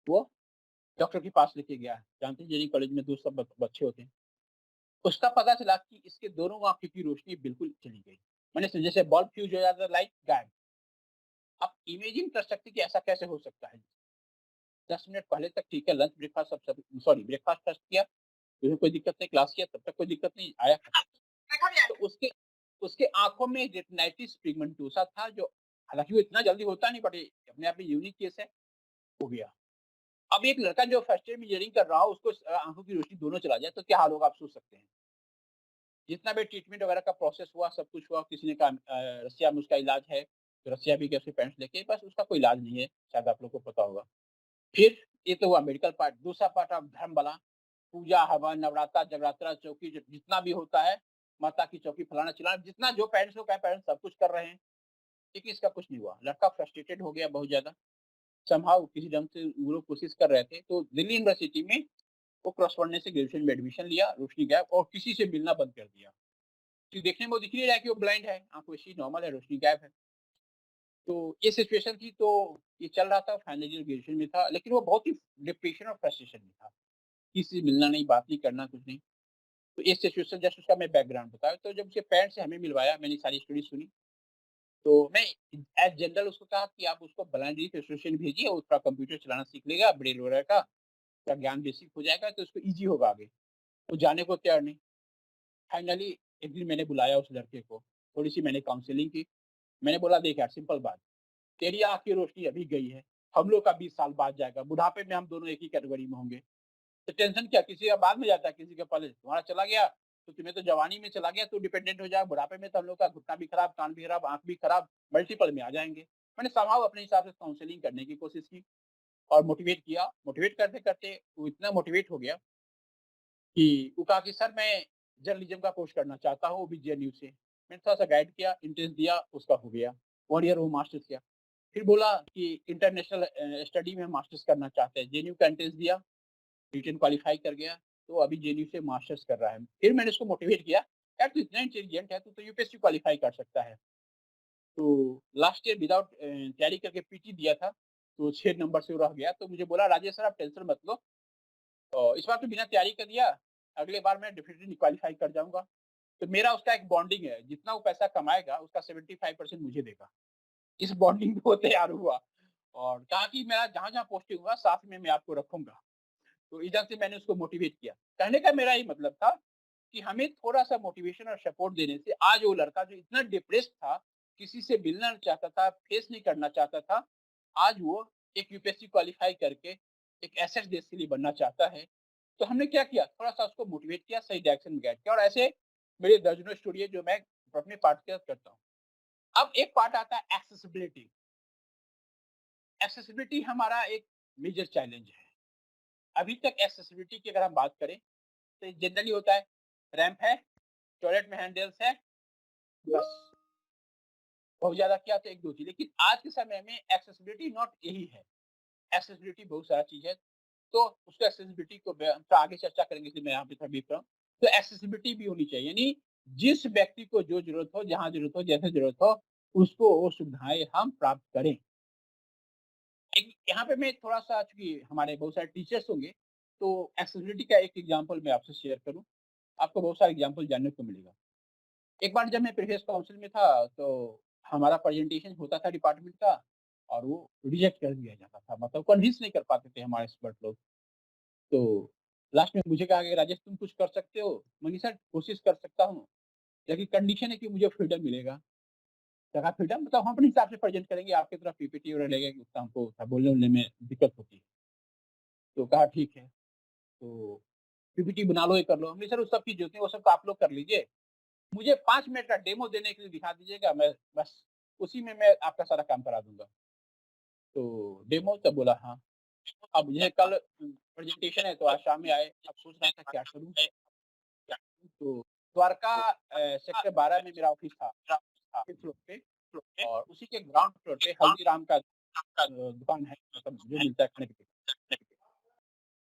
वो डॉक्टर के पास लेके गया। जानते हैं इंजीनियरिंग कॉलेज में 2 सब बच्चे होते हैं। उसका पता चला कि इसके दोनों आँखों की रोशनी बिल्कुल चली गई। माने जैसे बल्ब फ्यूज़ हो जाता है, लाइट गायब। आप इमेजिन कर सकते हैं कि ऐसा कैसे हो सकता है? 10 मिनट पहले तक ठीक है, लंच ब्रेकफ़ास्ट सब सॉरी ब्रेकफ़ास्ट फर्स्ट किया, उसमें कोई दिक्कत नहीं, क्लास किया तब तक कोई दिक्कत नहीं, आया तो उसके उसके आँखों में रेटिनाइटिस पिगमेंटोसा था, जो हालाँकि वो इतना जल्दी होता नहीं, बट ये अपने आप में यूनिक केस है, हो गया। अब एक लड़का जो फर्स्ट ईयर में इंजीनियरिंग कर रहा हो, उसको आँखों की रोशनी दोनों चला जाए, तो क्या हाल होगा आप सोच सकते हैं। जितना भी ट्रीटमेंट वगैरह का प्रोसेस हुआ, सब कुछ हुआ, किसी ने कहा रसिया में उसका इलाज है, तो रसिया भी गए उसके पेरेंट्स लेके, बस उसका कोई इलाज नहीं है, शायद आप लोग को पता होगा। फिर ये तो हुआ मेडिकल पार्ट, दूसरा पार्ट अब धर्म वाला, पूजा, हवन, नवरात्र, जगराता, चौकी जितना भी होता है, माता की चौकी फलाना-चिलाना, जितना जो पेरेंट्स लोग हैं, पेरेंट्स सब कुछ कर रहे हैं, लेकिन इसका कुछ नहीं हुआ। लड़का फ्रस्ट्रेटेड हो गया बहुत ज़्यादा, समहाउ किसी ढंग से वो लोग कोशिश कर रहे थे, तो दिल्ली यूनिवर्सिटी में वो क्रॉस-पढ़ने से ग्रेजुएशन में एडमिशन लिया, रोशनी गायब, और किसी से मिलना बंद कर दिया। कि देखने में वो दिख नहीं रहा है कि वो ब्लाइंड है, आँख वैसी नॉर्मल है, रोशनी गायब है। तो ये सिचुएशन थी, तो ये चल रहा था, फाइनल ईयर ग्रेजुएशन में था, लेकिन वो बहुत ही डिप्रेशन और फ्रस्ट्रेशन में था। किसी से मिलना नहीं, बात नहीं करना, कुछ नहीं। तो ये सिचुएशन जस्ट उसका मैं बैकग्राउंड बताया, तो जब उसके पेरेंट्स से हमें मिलवाया, मैंने सारी स्टोरी सुनी, तो मैं एज़ जनरल उसको कहा कि आप उसको ब्लाइंडरी एसोसिएशन भेजिए, वो थोड़ा कंप्यूटर चलाना सीख लेगा, ब्रेल वगैरह का, उसका ज्ञान बेसिक हो जाएगा, तो उसको ईज़ी होगा आगे। वो जाने को तैयार नहीं। फाइनली एक दिन मैंने बुलाया उस लड़के को, थोड़ी-सी मैंने काउंसलिंग की। मैंने बोला देख यार, सिंपल बात, तेरी आँख की रोशनी अभी गई है, हम लोग का 20 साल बाद जाएगा, बुढ़ापे में हम दोनों एक ही कैटेगरी में होंगे। तो टेंशन क्या, किसी का बाद में जाता है, किसी का पहले। तुम्हारा चला गया, तो तुम्हें तो जवानी में चला गया, तो डिपेंडेंट हो जाएगा, बुढ़ापे में तो हम लोग का घुटना भी खराब, कान भी खराब, आँख भी खराब, मल्टीपल में आ जाएँगे। मैंने समहाउ अपने हिसाब से काउंसलिंग करने की कोशिश की और मोटिवेट किया। मोटिवेट करते-करते वो इतना मोटिवेट हो गया कि वो कहा कि सर मैं जर्नलिज़्म का कोर्स करना चाहता हूँ, वो भी जेएनयू से। मैंने थोड़ा-सा गाइड किया, इंट्रेंस दिया, उसका हो गया। 1 ईयर वो मास्टर्स किया। फिर बोला कि इंटरनेशनल स्टडी में हम मास्टर्स करना चाहते हैं। जेएनयू का एंट्रेंस दिया, रिटन क्वालीफाई कर गया, तो अभी जेएनयू से मास्टर्स कर रहा है। फिर मैंने उसको मोटिवेट किया, यार तू इतना इंटेलिजेंट है, तू तो यूपीएससी क्वालीफाई कर सकता है। तो लास्ट ईयर विदाउट तैयारी करके पीटी दिया था, तो 6 नंबर से वो रह गया। तो मुझे बोला, राजेश सर आप टेंशन मत लो, इस बार तो बिना तैयारी का दिया, अगले बार मैं डेफिनिटली क्वालीफाई कर जाऊँगा। तो मेरा उसका एक बॉन्डिंग है, जितना वो पैसा कमाएगा उसका 75% मुझे देगा। इस बॉन्डिंग पे वो तैयार हुआ और कहा कि मेरा जहाँ-जहाँ पोस्टिंग होगा साथ में मैं आपको रखूँगा। तो इधर से मैंने उसको मोटिवेट किया। कहने का मेरा ये मतलब था कि हमें थोड़ा-सा मोटिवेशन और सपोर्ट देने से आज वो लड़का जो इतना डिप्रेस्ड था, किसी से मिलना नहीं चाहता था, फेस नहीं करना चाहता था, आज वो एक यूपीएससी क्वालीफाई करके एक एसेट देश के लिए बनना चाहता है। तो हमने क्या किया, थोड़ा-सा उसको मोटिवेट किया, सही डायरेक्शन में गाइड किया, और ऐसे मेरे दर्जनों स्टोरी है जो मैं अपने पार्ट के साथ करता हूँ। अब एक पार्ट आता है एक्सेसिबिलिटी। एक्सेसिबिलिटी हमारा एक मेजर चैलेंज है। अभी तक एक्सेसिबिलिटी की अगर हम बात करें, तो जनरली होता है, रैंप है, टॉयलेट में हैंडल्स है, बस। बहुत ज़्यादा क्या तो 1-2 चीज़, लेकिन आज के समय में एक्सेसिबिलिटी नॉट यही है। एक्सेसिबिलिटी बहुत सारा चीज़ है। तो उसको एक्सेसिबिलिटी को हम तो आगे चर्चा करेंगे, इसलिए मैं यहाँ पे थोड़ा ब्रीफ कर रहा हूँ। तो एक्सेसिबिलिटी भी होनी चाहिए, यानी जिस व्यक्ति को जो ज़रूरत हो, जहाँ ज़रूरत हो, जैसे ज़रूरत हो, उसको वो सुविधाएँ हम प्राप्त करें। एक यहाँ पे मैं थोड़ा-सा चूँकि हमारे बहुत सारे टीचर्स होंगे, तो एक्सेसिबिलिटी का एक एग्ज़ाम्पल मैं आपसे शेयर करूँ, आपको बहुत सारे एग्ज़ाम्पल जानने को मिलेगा। एक बार जब मैं प्रीवियस काउंसिल में था, तो हमारा प्रेजेंटेशन होता था डिपार्टमेंट का और वो रिजेक्ट कर दिया जाता था, मतलब कन्विंस नहीं कर पाते थे हमारे एक्सपर्ट लोग। तो लास्ट में मुझे कहा कि राजेश तुम कुछ कर सकते हो? मैंने कहा सर कोशिश कर सकता हूँ, लेकिन कंडीशन है कि मुझे फ्रीडम मिलेगा। तो कहा फ्रीडम मतलब हम अपने हिसाब से प्रेज़ेंट करेंगे, आपकी तरह पीपीटी वगैरह लगेगी उतना हमको बोलने-वोलने में दिक्कत होती है। तो कहा ठीक है, तो पीपीटी बना लो, ये कर लो। हमने सर वो सब चीज़ होती है, वो सब तो आप लोग कर लीजिए। मुझे 5 मिनट का डेमो देने के लिए दिखा दीजिएगा, मैं बस उसी में मैं आपका सारा काम करा दूँगा। तो डेमो तब बोला हाँ। अब मुझे कल प्रेजेंटेशन है तो आज शाम में आए, अब सोच रहा था क्या करूँ? तो द्वारका सेक्टर 12 में मेरा ऑफिस था, 5th फ्लोर पे और उसी के ग्राउंड फ्लोर पे हल्दीराम का दुकान है, मतलब जो मिलता है खाने-पीने का।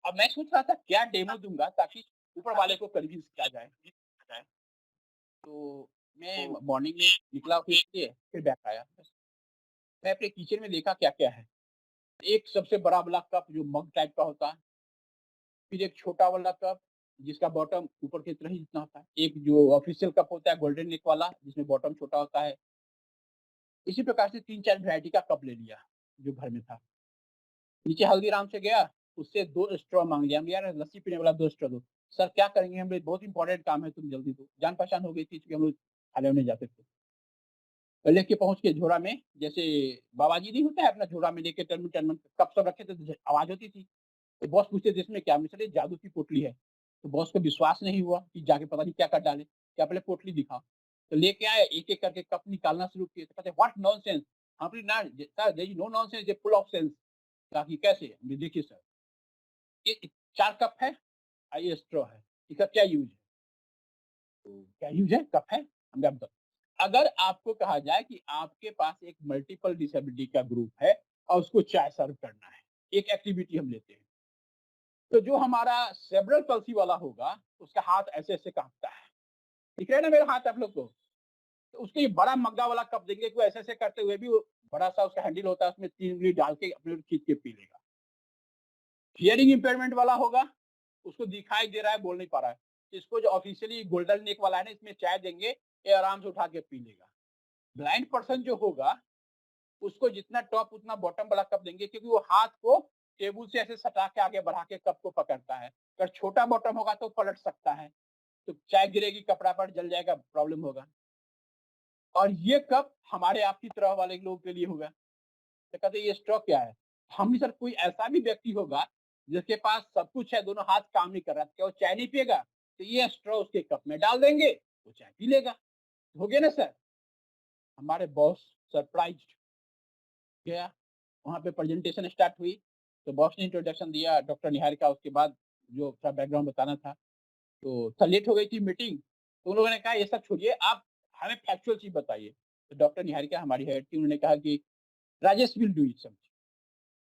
अब मैं सोच रहा था क्या डेमो दूँगा ताकि ऊपर वाले को कन्विंस किया जाए। तो मैं मॉर्निंग में निकला ऑफिस से, फिर बैक आया। मैं अपने किचन में देखा क्या-क्या है। एक सबसे बड़ा वाला कप जो मग टाइप का होता है, फिर एक छोटा वाला कप जिसका बॉटम ऊपर की तरह ही जितना होता है। एक जो ऑफिशियल कप होता है गोल्डन नेक वाला जिसमें बॉटम छोटा होता है। इसी प्रकार से 3-4 वैरायटी का कप ले लिया, जो घर में था। नीचे हल्दीराम से गया, उससे 2 स्ट्रॉ माँग लिया। हम यार लस्सी पीने वाला 2 स्ट्रॉ दो। सर क्या करेंगे हम, बहुत इम्पोर्टेंट काम है, तुम जल्दी दो। जान-पहचान हो गई थी इसलिए हम लोग खाने-वाने जाते थे। लेके पहुँच के झोरा में, जैसे बाबा जी नहीं होता है अपना झोरा में लेके टनमन-टनमन कप सब रखे थे तो आवाज़ होती थी। तो बॉस पूछते थे इसमें क्या? हमने कहा, "ये जादू की पोटली है।" तो बॉस को विश्वास नहीं हुआ कि जाके पता नहीं क्या कर डाले, क्या पहले पोटली दिखाओ। तो लेके आए, एक-एक करके कप निकालना शुरू किए, तो कहते व्हाट नॉनसेंस! हमने ना sir there is no nonsense, ये फुल ऑफ सेंस। कहा कि कैसे? हमने देखिए सर, ये 4 कप है और ये स्ट्रॉ है, इसका क्या यूज़ है? तो क्या यूज़ है? कप है? हमने कहा बताओ। अगर आपको कहा जाए कि आपके पास एक मल्टीपल डिसेबिलिटी का ग्रुप है और उसको चाय सर्व करना है, एक एक्टिविटी हम लेते हैं। तो जो हमारा सेरेब्रल पल्सी वाला होगा, उसका हाथ ऐसे-ऐसे काँपता है। दिख रहा है ना मेरा हाथ आप लोग को? तो उसको ये बड़ा मग्गा वाला कप देंगे कि वो ऐसे-ऐसे करते हुए भी वो बड़ा-सा उसका हैंडल होता है, उसमें 3 उंगली डाल के अपने खींच के पी लेगा। हियरिंग इम्पेयरमेंट वाला होगा, उसको दिखाई दे रहा है, बोल नहीं पा रहा है। इसको जो ऑफिशियली गोल्डन नेक वाला है ना, इसमें चाय देंगे, ये आराम से उठा के पी लेगा। ब्लाइंड पर्सन जो होगा, उसको जितना टॉप उतना बॉटम वाला कप देंगे क्योंकि वो हाथ को टेबल से ऐसे सटा के आगे बढ़ा के कप को पकड़ता है। अगर छोटा बॉटम होगा तो पलट सकता है। तो चाय गिरेगी, कपड़ा पर जल जाएगा, प्रॉब्लम होगा। और ये कप हमारे आपकी तरह वाले लोगों के लिए होगा। तो कहते हैं ये स्ट्रॉ क्या है? हम सर कोई ऐसा भी व्यक्ति होगा जिसके पास सब कुछ है, दोनों हाथ काम नहीं कर रहा, क्या वो चाय नहीं पिएगा? तो ये स्ट्रॉ उसके कप में डाल देंगे, वो चाय पी लेगा। हो गया ना सर? हमारे बॉस सरप्राइज्ड, गया, वहाँ पे प्रेजेंटेशन स्टार्ट हुई, तो बॉस ने इंट्रोडक्शन दिया डॉक्टर निहारिका, उसके बाद जो था बैकग्राउंड बताना था। तो लेट हो गई थी मीटिंग, तो उन लोगों ने कहा ये सब छोड़िए, आप हमें फैक्चुअल चीज़ बताइए। तो डॉक्टर निहारिका हमारी हेड थी, उन्होंने कहा कि Rajesh will do it something.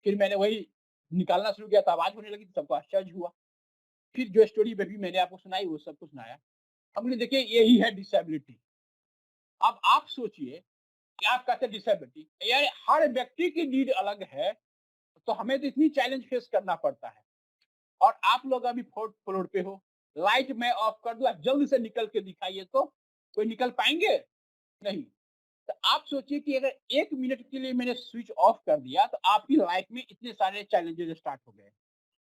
फिर मैंने वही निकालना शुरू किया तो आवाज़ होने लगी, तो सबको आश्चर्य हुआ। फिर जो स्टोरी अभी मैंने आपको सुनाई वो सब कुछ सुनाया। अब बोले देखिए यही है डिसेबिलिटी। अब आप सोचिए कि आप कहते हैं डिसेबिलिटी, यार हर व्यक्ति की नीड अलग है, तो हमें तो इतनी चैलेंज फेस करना पड़ता है। और आप लोग अभी 4th फ्लोर पे हो, लाइट मैं ऑफ कर दूँ, आप जल्दी से निकल के दिखाइए तो, कोई निकल पाएँगे? नहीं। तो आप सोचिए कि अगर 1 मिनट के लिए मैंने स्विच ऑफ कर दिया, तो आपकी लाइफ में इतने सारे चैलेंजेज़ स्टार्ट हो गए।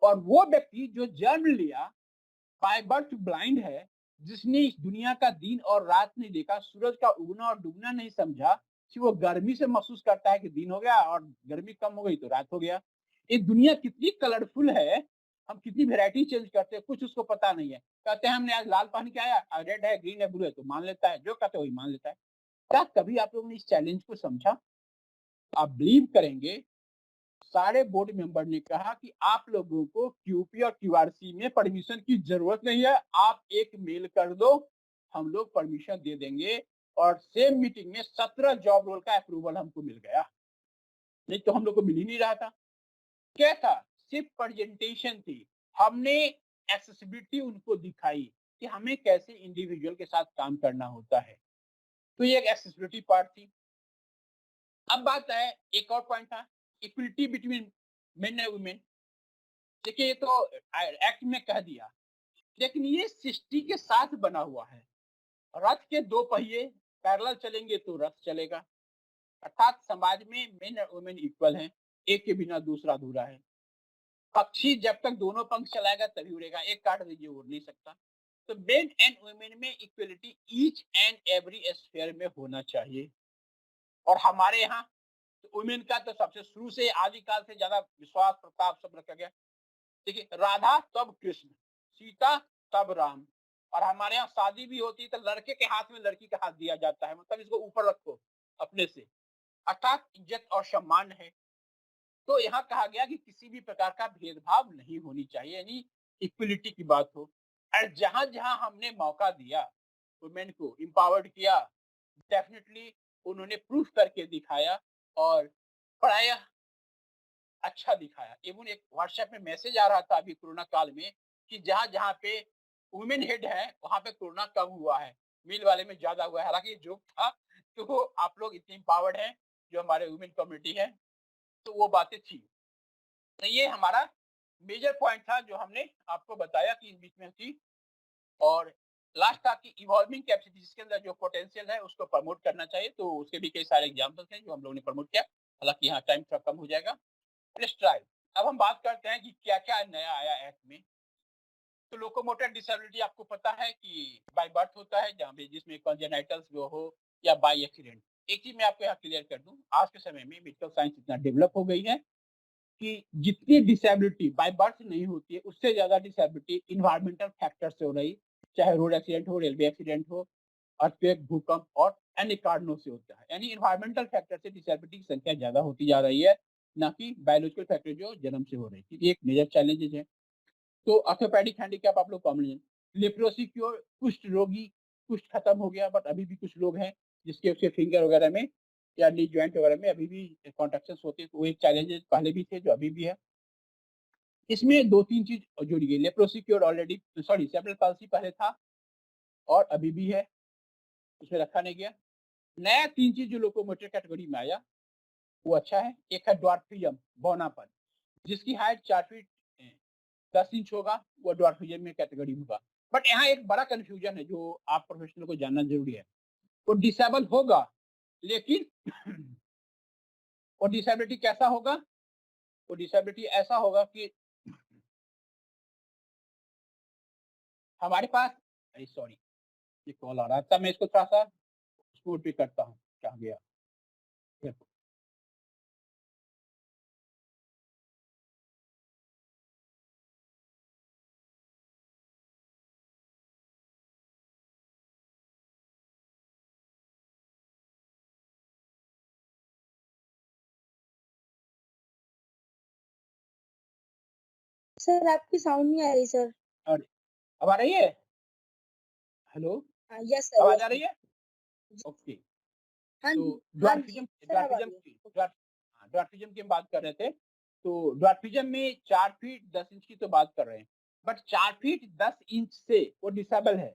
और वो व्यक्ति जो जन्म लिया, बाय बर्थ ब्लाइंड है, जिसने इस दुनिया का दिन और रात नहीं देखा, सूरज का उगना और डूबना नहीं समझा, सिर्फ वो गर्मी से महसूस करता है कि दिन हो गया और गर्मी कम हो गई तो रात हो गया। ये दुनिया कितनी कलरफुल है, हम कितनी वैरायटी चेंज करते हैं, कुछ उसको पता नहीं है। कहते हैं हमने आज लाल पहन के आया, रेड है, ग्रीन है, ब्लू है, तो मान लेता है, जो कहते हैं वही मान लेता है। क्या कभी आप लोगों ने इस चैलेंज को समझा? आप बिलीव करेंगे, सारे बोर्ड मेंबर ने कहा कि आप लोगों को क्यूपी और क्यूआरसी में परमिशन की जरूरत नहीं है, आप एक मेल कर दो, हम लोग परमिशन दे देंगे। और सेम मीटिंग में 17 जॉब रोल का अप्रूवल हमको मिल गया, नहीं तो हम लोग को मिल ही नहीं रहा था। क्या था? सिर्फ प्रेजेंटेशन थी। हमने एक्सेसिबिलिटी उनको दिखाई कि हमें कैसे इंडिविजुअल के साथ काम करना होता है। तो ये एक एक्सेसिबिलिटी पार्ट थी। अब बात है, एक और पॉइंट था, equality between main and women. देखिए, ये तो एक्ट में कह दिया, लेकिन ये सृष्टि के साथ बना हुआ है। रथ के दो पहिए पैरेलल चलेंगे तो रथ चलेगा, अर्थात समाज में मेन और वुमेन इक्वल हैं, एक के बिना दूसरा अधूरा है। पक्षी जब तक दोनों पंख चलाएगा तभी उड़ेगा, एक काट दीजिए उड़ नहीं सकता। तो मेन एंड वुमेन में equality each and every sphere में होना चाहिए। और हमारे यहाँ वुमेन का तो सबसे शुरू से आदिकाल से ज्यादा विश्वास प्रताप सब रखा गया। देखिए, राधा तब कृष्ण, सीता तब राम। और हमारे यहाँ शादी भी होती है तो लड़के के हाथ में लड़की का हाथ दिया जाता है, मतलब इसको ऊपर रखो अपने से, अर्थात इज्जत और सम्मान है। तो यहाँ कहा गया कि किसी भी प्रकार का भेदभाव नहीं होनी चाहिए, यानी इक्वलिटी की बात हो। और जहां जहां हमने मौका दिया, वुमेन को एम्पावर्ड किया, डेफिनेटली उन्होंने प्रूफ करके दिखाया और प्रायः अच्छा दिखाया। इवन एक व्हाट्सएप में मैसेज आ रहा था अभी कोरोना काल में कि जहां जहां पे वुमेन हेड है वहां पे कोरोना कम हुआ है, मेल वाले में ज्यादा हुआ है। हालांकि ये जोक था, तो आप लोग इतने एम्पावर्ड हैं जो हमारे वुमेन कम्युनिटी है, तो वो बातें थी। तो ये हमारा मेजर पॉइंट था जो हमने आपको बताया कि इन बीच में थी। और लास्ट था कि इवॉल्विंग कैपेसिटी, जिसके अंदर जो पोटेंशियल है उसको प्रमोट करना चाहिए। तो उसके भी कई सारे एग्जांपल्स हैं जो हम लोगों ने प्रमोट किया। हालांकि यहाँ टाइम थोड़ा कम हो जाएगा। Let's try. अब हम बात करते हैं कि क्या क्या नया आया एक्ट में। तो लोकोमोटर डिसेबिलिटी आपको पता है कि बाय बर्थ होता है, जहाँ पे जिसमें कॉन्जेनाइटल्स जो हो या बाय एक्सीडेंट। एक चीज मैं आपको यहाँ क्लियर कर दूं, आज के समय में मेडिकल साइंस इतना डेवलप हो गई है कि जितनी डिसेबिलिटी बाय बर्थ नहीं होती है, उससे ज्यादा डिसेबिलिटी इन्वायरमेंटल फैक्टर से हो रही, चाहे रोड एक्सीडेंट हो, रेलवे एक्सीडेंट हो, अर्थक्वेक, भूकंप और अन्य कारणों से होता है। यानी इन्वायरमेंटल फैक्टर से डिसेबिलिटी की संख्या ज्यादा होती जा रही है, ना कि बायोलॉजिकल फैक्टर जो जन्म से हो रही है। ये एक मेजर चैलेंजेस है। तो ऑर्थोपेडिक हैंडीकैप आप लोग कॉमन है। लेप्रोसी क्योर, कुष्ठ रोगी, कुष्ठ खत्म हो गया, बट अभी भी कुछ लोग हैं जिसके उसके फिंगर वगैरह में या नी जॉइंट वगैरह में अभी भी कॉन्ट्रैक्शंस होते हैं। तो वो एक चैलेंजेस पहले भी थे जो अभी भी है। इसमें दो तीन चीज जुड़ी गई। Leprosy cure already, sorry, cerebral palsy पहले था और अभी भी है, उसमें रखा नहीं गया। नया तीन चीज जो लोकोमोटर कैटेगरी में आया वो अच्छा है। एक है ड्वार्फिज्म, बौनापन, जिसकी हाइट 4 फीट 10 इंच होगा, वो ड्वार्फिज्म में कैटेगरी होगा। बट यहाँ एक बड़ा कंफ्यूजन है जो आप प्रोफेशनल को जानना जरूरी है। वो डिसेबल होगा, लेकिन वो डिसेबिलिटी कैसा होगा? वो डिसेबिलिटी ऐसा होगा कि हमारे पास, अरे सॉरी, ये कॉल आ रहा था, मैं इसको थोड़ा सा स्कूट पे करता हूँ, क्या गया। सर आपकी साउंड नहीं आ रही सर। और अब आ रही है? हेलो, यस सर, आवाज यस आ रही सर। है? ओके। हाँ तो जी, हाँ जी ड्वार्फिज्म सर, अब आ ड्वार्फिज्म रही है। की ड्वार्फिज्म की हम बात कर रहे थे। तो ड्वार्फिज्म में 4 फीट 10 इंच की तो बात कर रहे हैं, बट 4 फीट 10 इंच से वो डिसेबल है।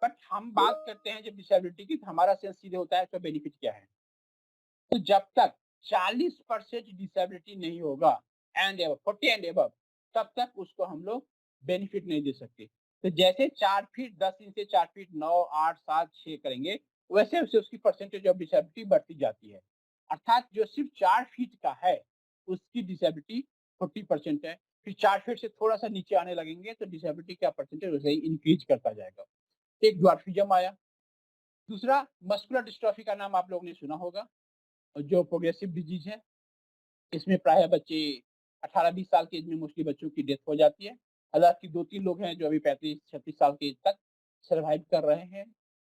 बट हम बात करते हैं जब डिसेबिलिटी की, तो हमारा सेंस सीधे होता है तो बेनिफिट क्या है। तो जब तक 40% डिसेबिलिटी नहीं होगा एंड एबव 40 एंड एबव, तब तक उसको हम लोग बेनिफिट नहीं दे सकते। तो जैसे 4 फीट 10 इंच से 4 फीट 9 8 7 6 करेंगे, वैसे वैसे उसकी परसेंटेज ऑफ डिसेबिलिटी बढ़ती जाती है। अर्थात जो सिर्फ 4 फीट का है उसकी डिसेबिलिटी 40% है। फिर 4 फीट से थोड़ा सा नीचे आने लगेंगे तो डिसेबिलिटी का परसेंटेज वैसे ही इंक्रीज करता जाएगा। एक ड्वार्फिज्म आया। दूसरा, मस्कुलर डिस्ट्रॉफी का नाम आप लोगों ने सुना होगा, जो प्रोग्रेसिव डिजीज है। इसमें प्राय बच्चे 18-20 साल की एज में मोस्टली बच्चों की डेथ हो जाती है। हालांकि 2-3 लोग हैं जो अभी 35-36 साल की एज तक सर्वाइव कर रहे हैं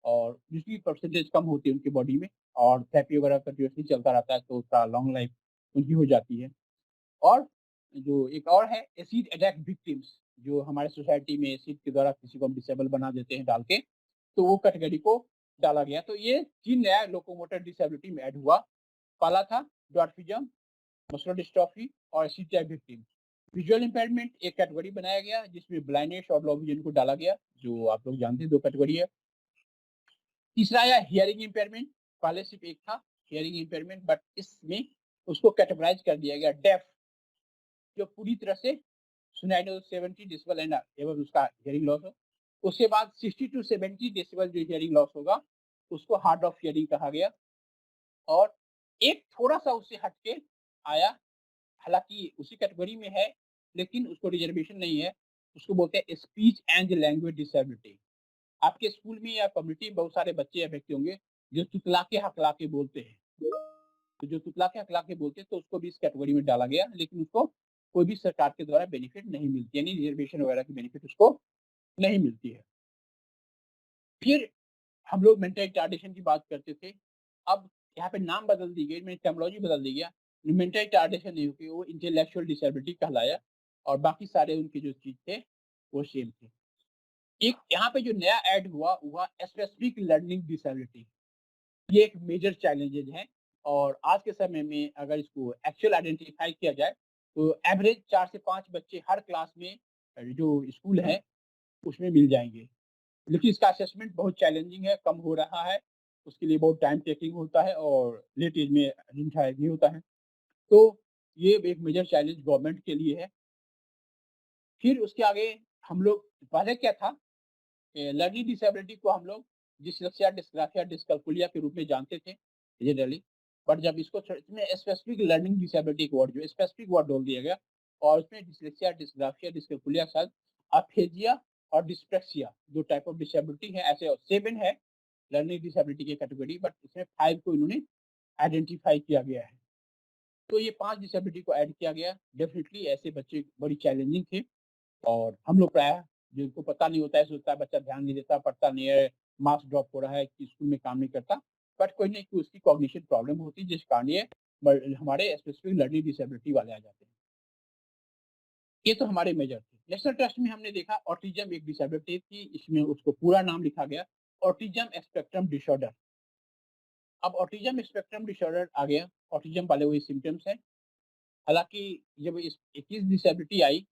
और जिसकी परसेंटेज कम होती है उनकी बॉडी में, और थेरेपी वगैरह कंटिन्यूअसली चलता रहता है तो उसका लॉन्ग लाइफ उनकी हो जाती है। और जो एक और है एसिड अटैक विक्टिम्स, जो हमारे सोसाइटी में एसिड के द्वारा किसी को हम डिसेबल बना देते हैं डाल के, तो वो कैटेगरी को डाला गया। तो ये 3 नया लोकोमोटर डिसेबिलिटी में ऐड हुआ। पहला था ड्वार्फिज्म, मस्कुलर डिस्ट्रॉफी और acid attack victim. Visual impairment एक कैटेगरी बनाया गया जिसमें ब्लाइंडनेस और लो विजन को डाला गया, जो आप लोग जानते हैं 2 कैटेगरी है। तीसरा आया हियरिंग इंपेयरमेंट, पहले सिर्फ एक था, हियरिंग इम्पेयरमेंट, बट इसमें उसको कैटेगराइज कर दिया गया डेफ, जो पूरी तरह से सुनाई नहीं, 70 डेसिबल एंड एबव उसका हियरिंग लॉस हो। उसके बाद 60 टू 70 डेसिबल जो हियरिंग लॉस होगा उसको हार्ड ऑफ हियरिंग कहा गया। और एक थोड़ा-सा उससे हटके आया, हालाँकि उसी कैटेगरी में है, लेकिन उसको रिजर्वेशन नहीं है, उसको बोलते हैं स्पीच एंड लैंग्वेज डिसेबिलिटी। आपके स्कूल में या कम्युनिटी में बहुत सारे बच्चे या व्यक्ति होंगे जो तुतला के बोलते हैं। तो जो तुतला के बोलते हैं तो उसको भी इस कैटेगरी में डाला गया, लेकिन उसको कोई भी सरकार के द्वारा बेनिफिट नहीं मिलती, यानी रिजर्वेशन वगैरह की बेनिफिट उसको नहीं मिलती है। फिर हम लोग मेंटल रिटार्डेशन की बात करते थे। अब यहाँ पे नाम बदल दी गई, में टर्मिनोलॉजी बदल दी गया। मेंटल रिटार्डेशन नहीं होगी, वो इंटेलेक्चुअल डिसेबिलिटी कहलाया और बाकी सारे उनके जो चीज़ थे वो सेम थे। एक यहाँ पे जो नया ऐड हुआ स्पेसिफिक लर्निंग डिसेबिलिटी। ये एक मेजर चैलेंजेज है और आज के समय में अगर इसको एक्चुअल आइडेंटिफाई किया जाए तो एवरेज 4 से 5 बच्चे हर क्लास में जो स्कूल है उसमें मिल जाएँगे। लेकिन इसका असेसमेंट बहुत चैलेंजिंग है, कम हो रहा है, उसके लिए बहुत टाइम टेकिंग होता है और लेट एज में आइडेंटिफाई नहीं होता है। तो ये एक मेजर चैलेंज गवर्नमेंट के लिए है। फिर उसके आगे हम लोग पहले क्या था, लर्निंग डिसेबिलिटी को हम लोग डिस्लेक्सिया, डिस्ग्राफिया, डिस्कैल्कुलिया के रूप में जानते थे जनरली, बट जब इसको इसमें स्पेसिफिक लर्निंग डिसेबिलिटी एक वर्ड जो स्पेसिफिक वर्ड डाल दिया गया और उसमें डिस्लेक्सिया, डिस्ग्राफिया, डिस्कैल्कुलिया के साथ अफेजिया और डिस्प्रेक्सिया 2 टाइप ऑफ डिसेबिलिटी है, ऐसे 7 है लर्निंग डिसेबिलिटी की कैटेगरी, बट इसमें 5 को इन्होंने आइडेंटिफाई किया गया है। तो ये 5 डिसेबिलिटी को ऐड किया गया। डेफिनिटली ऐसे बच्चे बड़ी चैलेंजिंग थे और हम लोग प्रायः जिनको पता नहीं होता है, सोचता है बच्चा ध्यान नहीं देता, पढ़ता नहीं है, मार्क्स ड्रॉप हो रहा है, कि स्कूल में काम नहीं करता, बट कोई नहीं कोई उसकी कॉग्निशन प्रॉब्लम होती है जिस कारण ये हमारे स्पेसिफिक लर्निंग डिसेबिलिटी वाले आ जाते हैं। ये तो हमारे मेजर थे। नेशनल ट्रस्ट में हमने देखा ऑटिज्म एक डिसेबिलिटी थी, इसमें उसको पूरा नाम लिखा गया ऑटिज्म स्पेक्ट्रम डिसऑर्डर। अब ऑटिज्म स्पेक्ट्रम डिसऑर्डर आ गया, ऑटिज्म वाले वही सिम्पटम्स हैं। हालाँकि जब इस 21 डिसेबिलिटी आई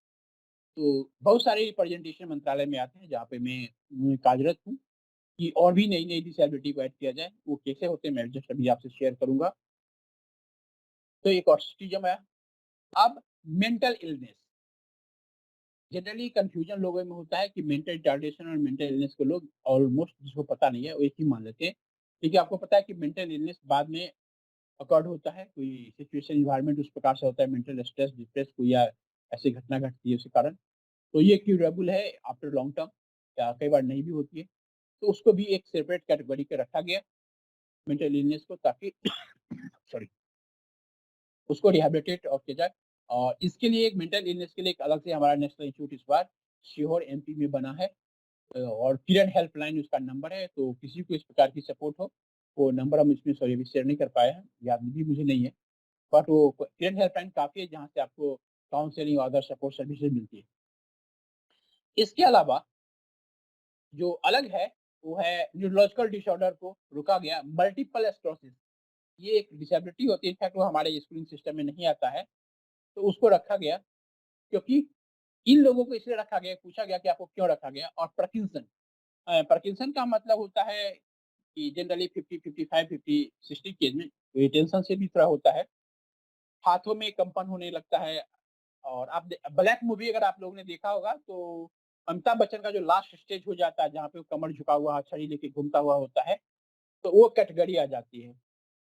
तो बहुत सारे रिप्रेजेंटेशन मंत्रालय में आते हैं जहाँ पे मैं कार्यरत हूँ कि और भी नई-नई डिसेबिलिटी को ऐड किया जाए। वो कैसे होते हैं मैं जस्ट अभी आपसे शेयर करूँगा। तो एक ऑटिज़्म है। अब मेंटल इलनेस, जनरली कन्फ्यूजन लोगों में होता है कि मेंटल रिटार्डेशन और मेंटल इलनेस को लोग ऑलमोस्ट जिसको पता नहीं है वो एक ही मान लेते हैं। क्योंकि आपको पता है कि मेंटल इलनेस बाद में अकॉर्ड होता है, कोई सिचुएशन एनवायरनमेंट उस प्रकार से होता है, मेंटल स्ट्रेस, डिप्रेस कोई या ऐसी घटना घटती है उसके कारण। तो ये क्यूरेबल है आफ्टर लॉन्ग टर्म या कई बार नहीं भी होती है। तो उसको भी एक सेपरेट कैटेगरी पे रखा गया मेंटल इलनेस को, ताकि सॉरी उसको रिहैबिलिटेट और किया जाए। और इसके लिए एक मेंटल इलनेस के लिए एक अलग से हमारा नेशनल इंस्टीट्यूट इस बार सीहोर एमपी में बना है। और किरण हेल्पलाइन उसका नंबर है, तो किसी को इस प्रकार की सपोर्ट हो, वो नंबर हम इसमें सॉरी अभी शेयर नहीं कर पाए हैं, याद भी मुझे नहीं है, बट वो किरण हेल्पलाइन काफ़ी है जहाँ से आपको काउंसलिंग और अदर सपोर्ट सर्विसेज मिलती है। इसके अलावा जो अलग है वो है न्यूरोलॉजिकल डिसऑर्डर को रुका गया, मल्टीपल स्क्लेरोसिस। ये एक डिसेबिलिटी होती है, इनफैक्ट वो हमारे स्कूलिंग सिस्टम में नहीं आता है, तो उसको रखा गया क्योंकि इन लोगों को इसलिए रखा गया, पूछा गया कि आपको क्यों रखा गया। और पार्किंसन, पार्किंसन का मतलब होता है कि जनरली 50, 55, 50, 60 की एज में टेंशन से भी थोड़ा होता है, हाथों में कंपन होने लगता है। और आप ब्लैक मूवी अगर आप लोगों ने देखा होगा तो अमिताभ बच्चन का जो लास्ट स्टेज हो जाता है जहाँ पे वो कमर झुका हुआ छड़ी लेके घूमता हुआ होता है, तो वो कैटेगरी आ जाती है।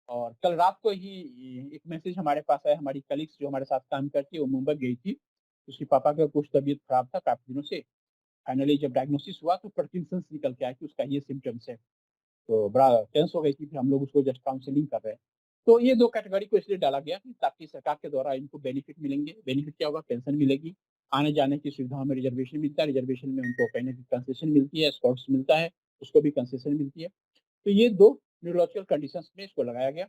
और कल रात को ही एक मैसेज हमारे पास आया, हमारी कलीग्स जो हमारे साथ काम करती है वो मुंबई गई थी, उसके पापा का कुछ तबीयत खराब था काफी दिनों से, फाइनली जब डायग्नोसिस हुआ तो पार्किंसंस निकल के आया कि उसका ये सिम्टम्स है। तो बड़ा टेंस हो गई थी, फिर हम लोग उसको जस्ट काउंसलिंग कर रहे हैं। तो ये 2 कैटेगरी को इसलिए डाला गया कि ताकि सरकार के द्वारा इनको बेनिफिट मिलेंगे। बेनिफिट क्या होगा? पेंशन मिलेगी, आने-जाने की सुविधाओं में रिजर्वेशन मिलता है, रिजर्वेशन में उनको कहीं न कहीं कंसेशन मिलती है, स्कॉट्स मिलता है, उसको भी कंसेशन मिलती है। तो ये 2 न्यूरोलॉजिकल कंडीशंस में इसको लगाया गया।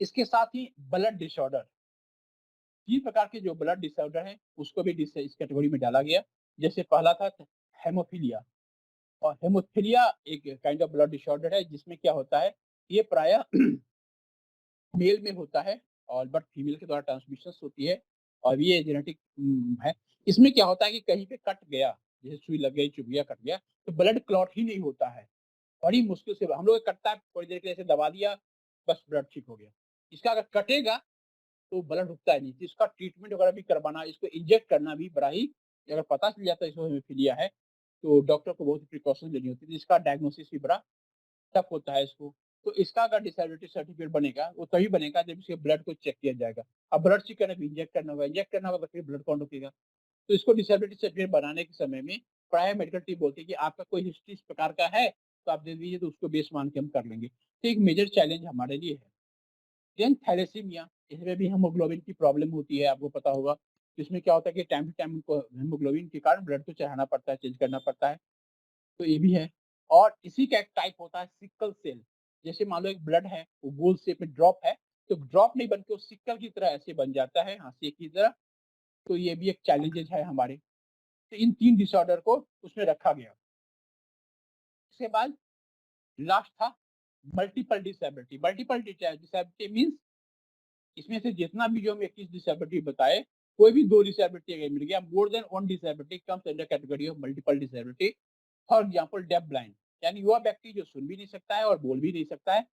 इसके साथ ही ब्लड डिसऑर्डर, 3 प्रकार के जो ब्लड डिसऑर्डर हैं, उसको भी इस कैटेगरी में डाला गया। जैसे पहला था हेमोफीलिया, और हेमोफीलिया एक काइंड ऑफ ब्लड डिसऑर्डर है जिसमें क्या होता है, ये प्रायः मेल में होता है और बट फीमेल के द्वारा ट्रांसमिशन होती है और ये जेनेटिक है। इसमें क्या होता है कि कहीं पे कट गया, जैसे सुई लग गई, चुभ गया, कट गया, तो ब्लड क्लॉट ही नहीं होता है। बड़ी मुश्किल से हम लोग कटता है, थोड़ी देर के लिए ऐसे दबा दिया, बस ब्लड ठीक हो गया। इसका अगर कटेगा तो ब्लड रुकता है नहीं, तो इसका ट्रीटमेंट वगैरह भी करवाना, इसको इंजेक्ट करना भी बड़ा ही, अगर पता चल जाता है इसको हेमोफीलिया है, तो डॉक्टर को बहुत प्रिकॉशन लेनी होती है, तो इसका डायग्नोसिस भी बड़ा टफ होता है इसको। तो इसका अगर डिसेबिलिटी सर्टिफिकेट बनेगा, वो तभी बनेगा जब इसके ब्लड को चेक किया जाएगा। अब ब्लड चेक करने में इंजेक्ट करना होगा तो फिर ब्लड कौन रुकेगा? तो इसको डिसेबिलिटी सर्टिफिकेट बनाने के समय में प्राय मेडिकल टीम बोलती है कि आपका कोई हिस्ट्री इस प्रकार का है, तो आप दे दीजिए, तो उसको बेस मान के हम कर लेंगे। तो एक मेजर चैलेंज हमारे लिए है। देन थैलेसीमिया, इसमें भी हीमोग्लोबिन की प्रॉब्लम होती है, आपको पता होगा। इसमें क्या होता है कि टाइम टू टाइम उनको हीमोग्लोबिन के कारण ब्लड को चढ़ाना पड़ता है, चेंज करना पड़ता है, तो ये भी है। और इसी का एक टाइप होता है सिकल सेल। जैसे मान लो एक ब्लड है, वो गोल शेप में ड्रॉप है, तो ड्रॉप नहीं बन के वो सिकल की तरह ऐसे बन जाता है, हाशिए की तरह। तो ये भी एक चैलेंजेस है हमारे। तो इन 3 डिसऑर्डर को उसमें रखा गया। इसके बाद लास्ट था multiple disability. Multiple disability means इसमें से जितना भी जो हम 21 डिसेबिलिटी बताए, कोई भी 2 डिसेबिलिटी अगर मिल गया, more than 1 disability comes under category of multiple disability. For example deaf blind, यानी वह व्यक्ति जो सुन भी नहीं सकता है और बोल भी नहीं सकता है,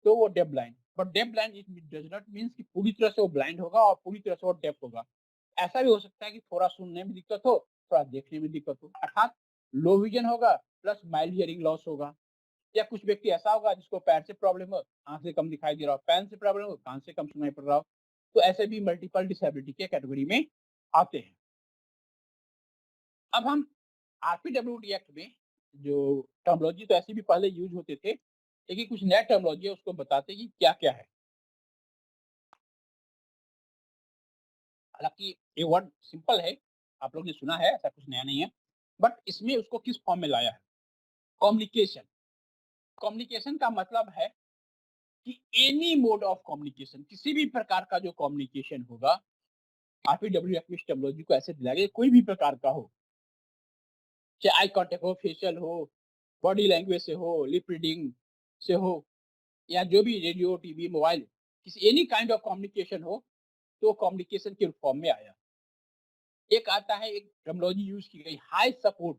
तो वो deaf blind. But deaf blind it does not means कि पूरी तरह से वो ब्लाइंड होगा और पूरी तरह से वो डेफ होगा। ऐसा भी हो सकता है कि थोड़ा सुनने में दिक्कत हो, थोड़ा देखने में दिक्कत हो, अर्थात लो विजन होगा प्लस माइल्ड हियरिंग लॉस होगा। या कुछ व्यक्ति ऐसा होगा जिसको पैर से प्रॉब्लम हो, आँख से कम दिखाई दे रहा हो, पैन से प्रॉब्लम हो, कान से कम सुनाई पड़ रहा हो। तो ऐसे भी मल्टीपल डिसेबिलिटी के कैटेगरी में आते हैं। अब हम आरपीडब्ल्यूडी एक्ट में जो टर्मिनोलॉजी तो ऐसे भी पहले यूज़ होते थे, लेकिन कुछ नया टर्मिनोलॉजी है उसको बताते हैं कि क्या-क्या है। हालाँकि ये वर्ड सिंपल है, आप लोग ने सुना है, ऐसा कुछ नया नहीं है। बट इसमें उसको किस फॉर्म में लाया है? कम्युनिकेशन। कम्युनिकेशन का मतलब है कि एनी मोड ऑफ कम्युनिकेशन, किसी भी प्रकार का जो कम्युनिकेशन होगा, आरपीडब्ल्यू एक्ट में इस टर्मिनोलॉजी को ऐसे दिया गया, कोई भी प्रकार का हो, चाहे आई कॉन्टैक्ट हो, फेशियल हो, बॉडी लैंग्वेज से हो, लिप रीडिंग से हो, या जो भी रेडियो, टीवी, मोबाइल, किसी एनी काइंड ऑफ कम्युनिकेशन हो, तो कम्युनिकेशन के फॉर्म में आया। एक आता है, एक टर्मिनोलॉजी यूज़ की गई, हाई सपोर्ट।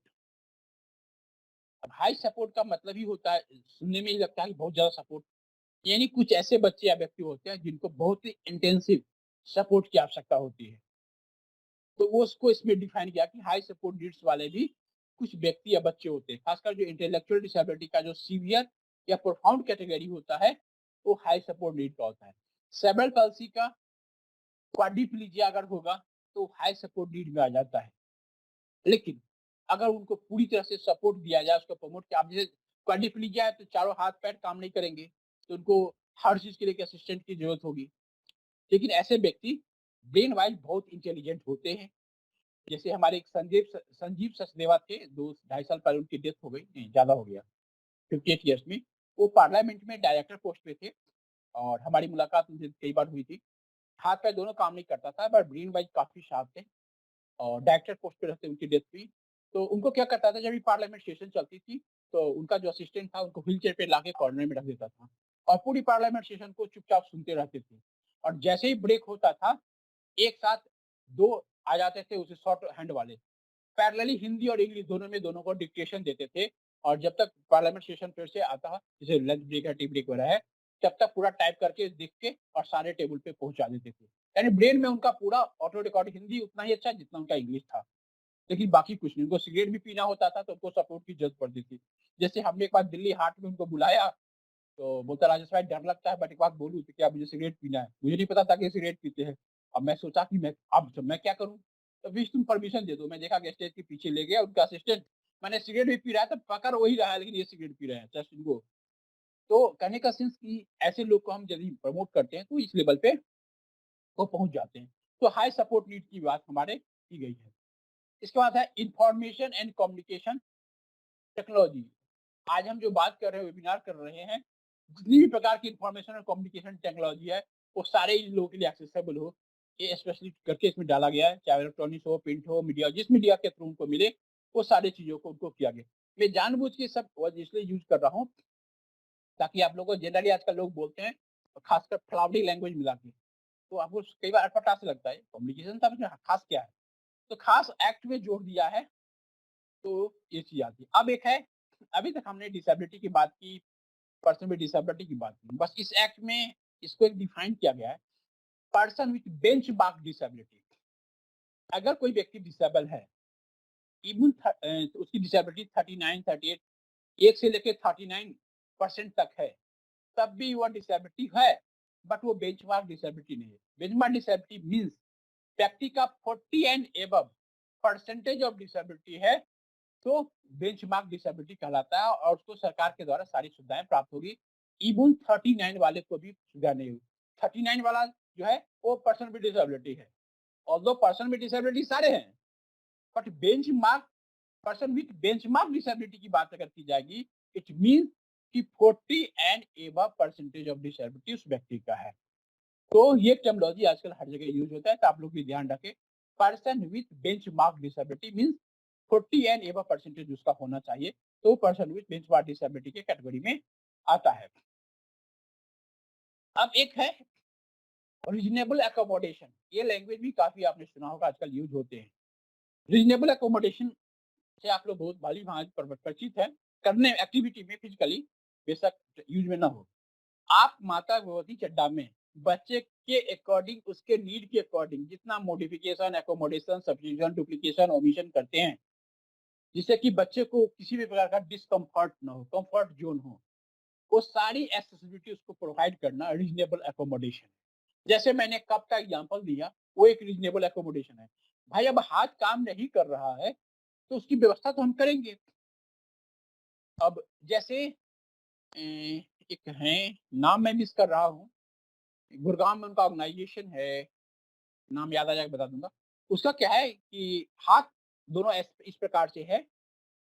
अब हाई सपोर्ट का मतलब ही होता है, सुनने में ही लगता है कि बहुत ज़्यादा सपोर्ट, यानी कुछ ऐसे बच्चे या व्यक्ति होते हैं जिनको बहुत ही इंटेंसिव सपोर्ट की आवश्यकता होती है। तो वो उसको इसमें डिफाइन किया कि हाई सपोर्ट नीड्स वाले भी कुछ व्यक्ति या बच्चे होते हैं। खासकर जो इंटेलेक्चुअल डिसेबिलिटी का जो सीवियर या प्रोफाउंड कैटेगरी होता है, वो हाई सपोर्ट नीड का होता है। सेरेब्रल पाल्सी का क्वाड्रिप्लीजिया अगर होगा, तो हाई सपोर्ट नीड में आ जाता है। लेकिन अगर उनको पूरी तरह से सपोर्ट दिया जाए, उसको प्रमोट किया, अब जैसे क्वाड्रिप्लीजिया है तो चारों हाथ-पैर काम नहीं करेंगे, तो उनको हर चीज़ के लिए एक असिस्टेंट की ज़रूरत होगी। लेकिन ऐसे व्यक्ति ब्रेन वाइज़ बहुत इंटेलिजेंट होते हैं। जैसे हमारे एक संजीव सचदेवा थे, 2 ढाई साल पहले उनकी डेथ हो गई, नहीं ज़्यादा हो गया, 58 इयर्स में। वो पार्लियामेंट में डायरेक्टर पोस्ट पे थे और हमारी मुलाकात उनसे कई बार हुई थी। हाथ-पैर दोनों काम नहीं करता था, बट ब्रेन वाइज़ काफ़ी शार्प थे और डायरेक्टर पोस्ट पे रहते उनकी डेथ हुई। तो उनको क्या करता था, जब भी पार्लियामेंट सेशन चलती थी, तो उनका जो असिस्टेंट था उनको व्हीलचेयर पे लाके कॉर्नर में रख देता था और पूरी पार्लियामेंट सेशन को चुपचाप सुनते रहते थे। और जैसे ही ब्रेक होता था, एक साथ 2 आ जाते थे उसे शॉर्ट हैंड वाले, पैरेलली हिंदी और इंग्लिश दोनों में दोनों को डिक्टेशन देते थे। और जब तक पार्लियामेंट सेशन फिर से आता, जैसे लंच ब्रेक है, टी ब्रेक वगैरह है, तब तक पूरा टाइप करके लिख के और सारे टेबल पे पहुँचा देते थे। यानी ब्रेन में उनका पूरा ऑटो रिकॉर्ड हिंदी उतना ही अच्छा जितना उनका इंग्लिश था। लेकिन बाकी कुछ नहीं, उनको सिगरेट भी पीना होता था तो उनको सपोर्ट की ज़रूरत पड़ती थी। जैसे हमने एक बार दिल्ली हाट में उनको बुलाया, तो बोलता राजेश भाई डर लगता है, बट एक बात बोलूँ तो क्या, मुझे सिगरेट पीना है। मुझे नहीं पता था कि ये सिगरेट पीते हैं। अब मैं सोचा कि मैं क्या करूँ? तो प्लीज़ तुम परमिशन दे दो। मैं देखा कि स्टेज के पीछे ले गया उनका असिस्टेंट, मैंने सिगरेट भी पी रहा है तो पकड़ वही रहा है, लेकिन ये सिगरेट पी रहे हैं जस्ट इनको। तो कहने का सेंस कि ऐसे लोग को हम यदि प्रमोट करते हैं तो इस लेवल पे वो पहुँच जाते हैं। तो हाई सपोर्ट नीड की बात हमारे की गई है। इसके बाद है इन्फॉर्मेशन एंड कम्युनिकेशन टेक्नोलॉजी। आज हम जो बात कर रहे हैं, वेबिनार कर रहे हैं, जितनी भी प्रकार की इन्फॉर्मेशन और कम्युनिकेशन टेक्नोलॉजी है, वो सारे इन लोगों के लिए एक्सेसिबल हो, ये स्पेशली करके इसमें डाला गया है। चाहे इलेक्ट्रॉनिक्स हो, प्रिंट हो, मीडिया, जिस मीडिया के थ्रू उनको मिले, वो सारी चीज़ों को उनको किया गया। मैं जानबूझ के सब वर्ड इसलिए यूज़ कर रहा हूँ, ताकि आप लोगों को जनरली आजकल लोग बोलते हैं, खासकर फ्लावरी लैंग्वेज मिला के, तो आपको कई बार अटपटा सा लगता है, कम्युनिकेशन था उसमें खास क्या है? तो खास एक्ट में जोड़ दिया है, तो ये चीज़ आती है। अब एक है, अभी तक हमने डिसेबिलिटी की बात की, पर्सन विद डिसेबिलिटी की बात की। बस इस एक्ट में इसको एक डिफाइन किया गया है, पर्सन विद बेंचमार्क डिसेबिलिटी। अगर कोई व्यक्ति डिसेबल है, इवन उसकी डिसेबिलिटी 39, 38 1 से लेके 39% तक है, तब भी वह डिसेबिलिटी है, बट वो बेंचमार्क डिसेबिलिटी नहीं है। बेंचमार्क डिसेबिलिटी मीन्स व्यक्ति का 40 and above percentage of disability है, तो बेंचमार्क डिसेबिलिटी कहलाता है और उसको सरकार के द्वारा सारी सुविधाएं प्राप्त होगी। इवन 39 वाले को भी सुविधा नहीं होगी। 39 वाला जो है वो पर्सन विद डिसेबिलिटी है, ऑल्दो पर्सन विद डिसेबिलिटी सारे हैं, but benchmark person with benchmark disability की बात अगर की जाएगी, इट मीन्स कि 40 and above percentage of disability उस व्यक्ति का है। तो ये टर्मिनोलॉजी आजकल हर जगह यूज होता है, तो आप लोग भी ध्यान रखें। Person with benchmark disability means 40 and above percentage उसका होना चाहिए, तो पर्सन विद बेंचमार्क डिसेबिलिटी के कैटेगरी में आता है। अब एक है रीजनेबल एकोमोडेशन। ये लैंग्वेज भी काफी आपने सुना होगा, आजकल यूज होते हैं। रीजनेबल एकोमोडेशन से आप लोग बहुत भली भांति परिचित है, करने एक्टिविटी में फिजिकली बेशक यूज में ना हो। आप माता भगवती चड्डा में बच्चे के अकॉर्डिंग, उसके नीड के अकॉर्डिंग जितना modification, accommodation, substitution, duplication, omission करते हैं, जिससे कि बच्चे को किसी भी प्रकार का डिस्कम्फर्ट ना हो, कंफर्ट जोन हो, वो सारी एक्सेसिबिलिटी उसको प्रोवाइड करना रीजनेबल एकोमोडेशन। जैसे मैंने कप का एग्जांपल दिया, वो एक रीजनेबल एकोमोडेशन है। भाई अब हाथ काम नहीं कर रहा है, तो उसकी व्यवस्था तो हम करेंगे। अब जैसे एक है, नाम मैं मिस कर रहा हूँ, गुड़गांव में उनका ऑर्गेनाइजेशन है, नाम याद आ जाएगा बता दूंगा। उसका क्या है कि हाथ दोनों इस प्रकार से है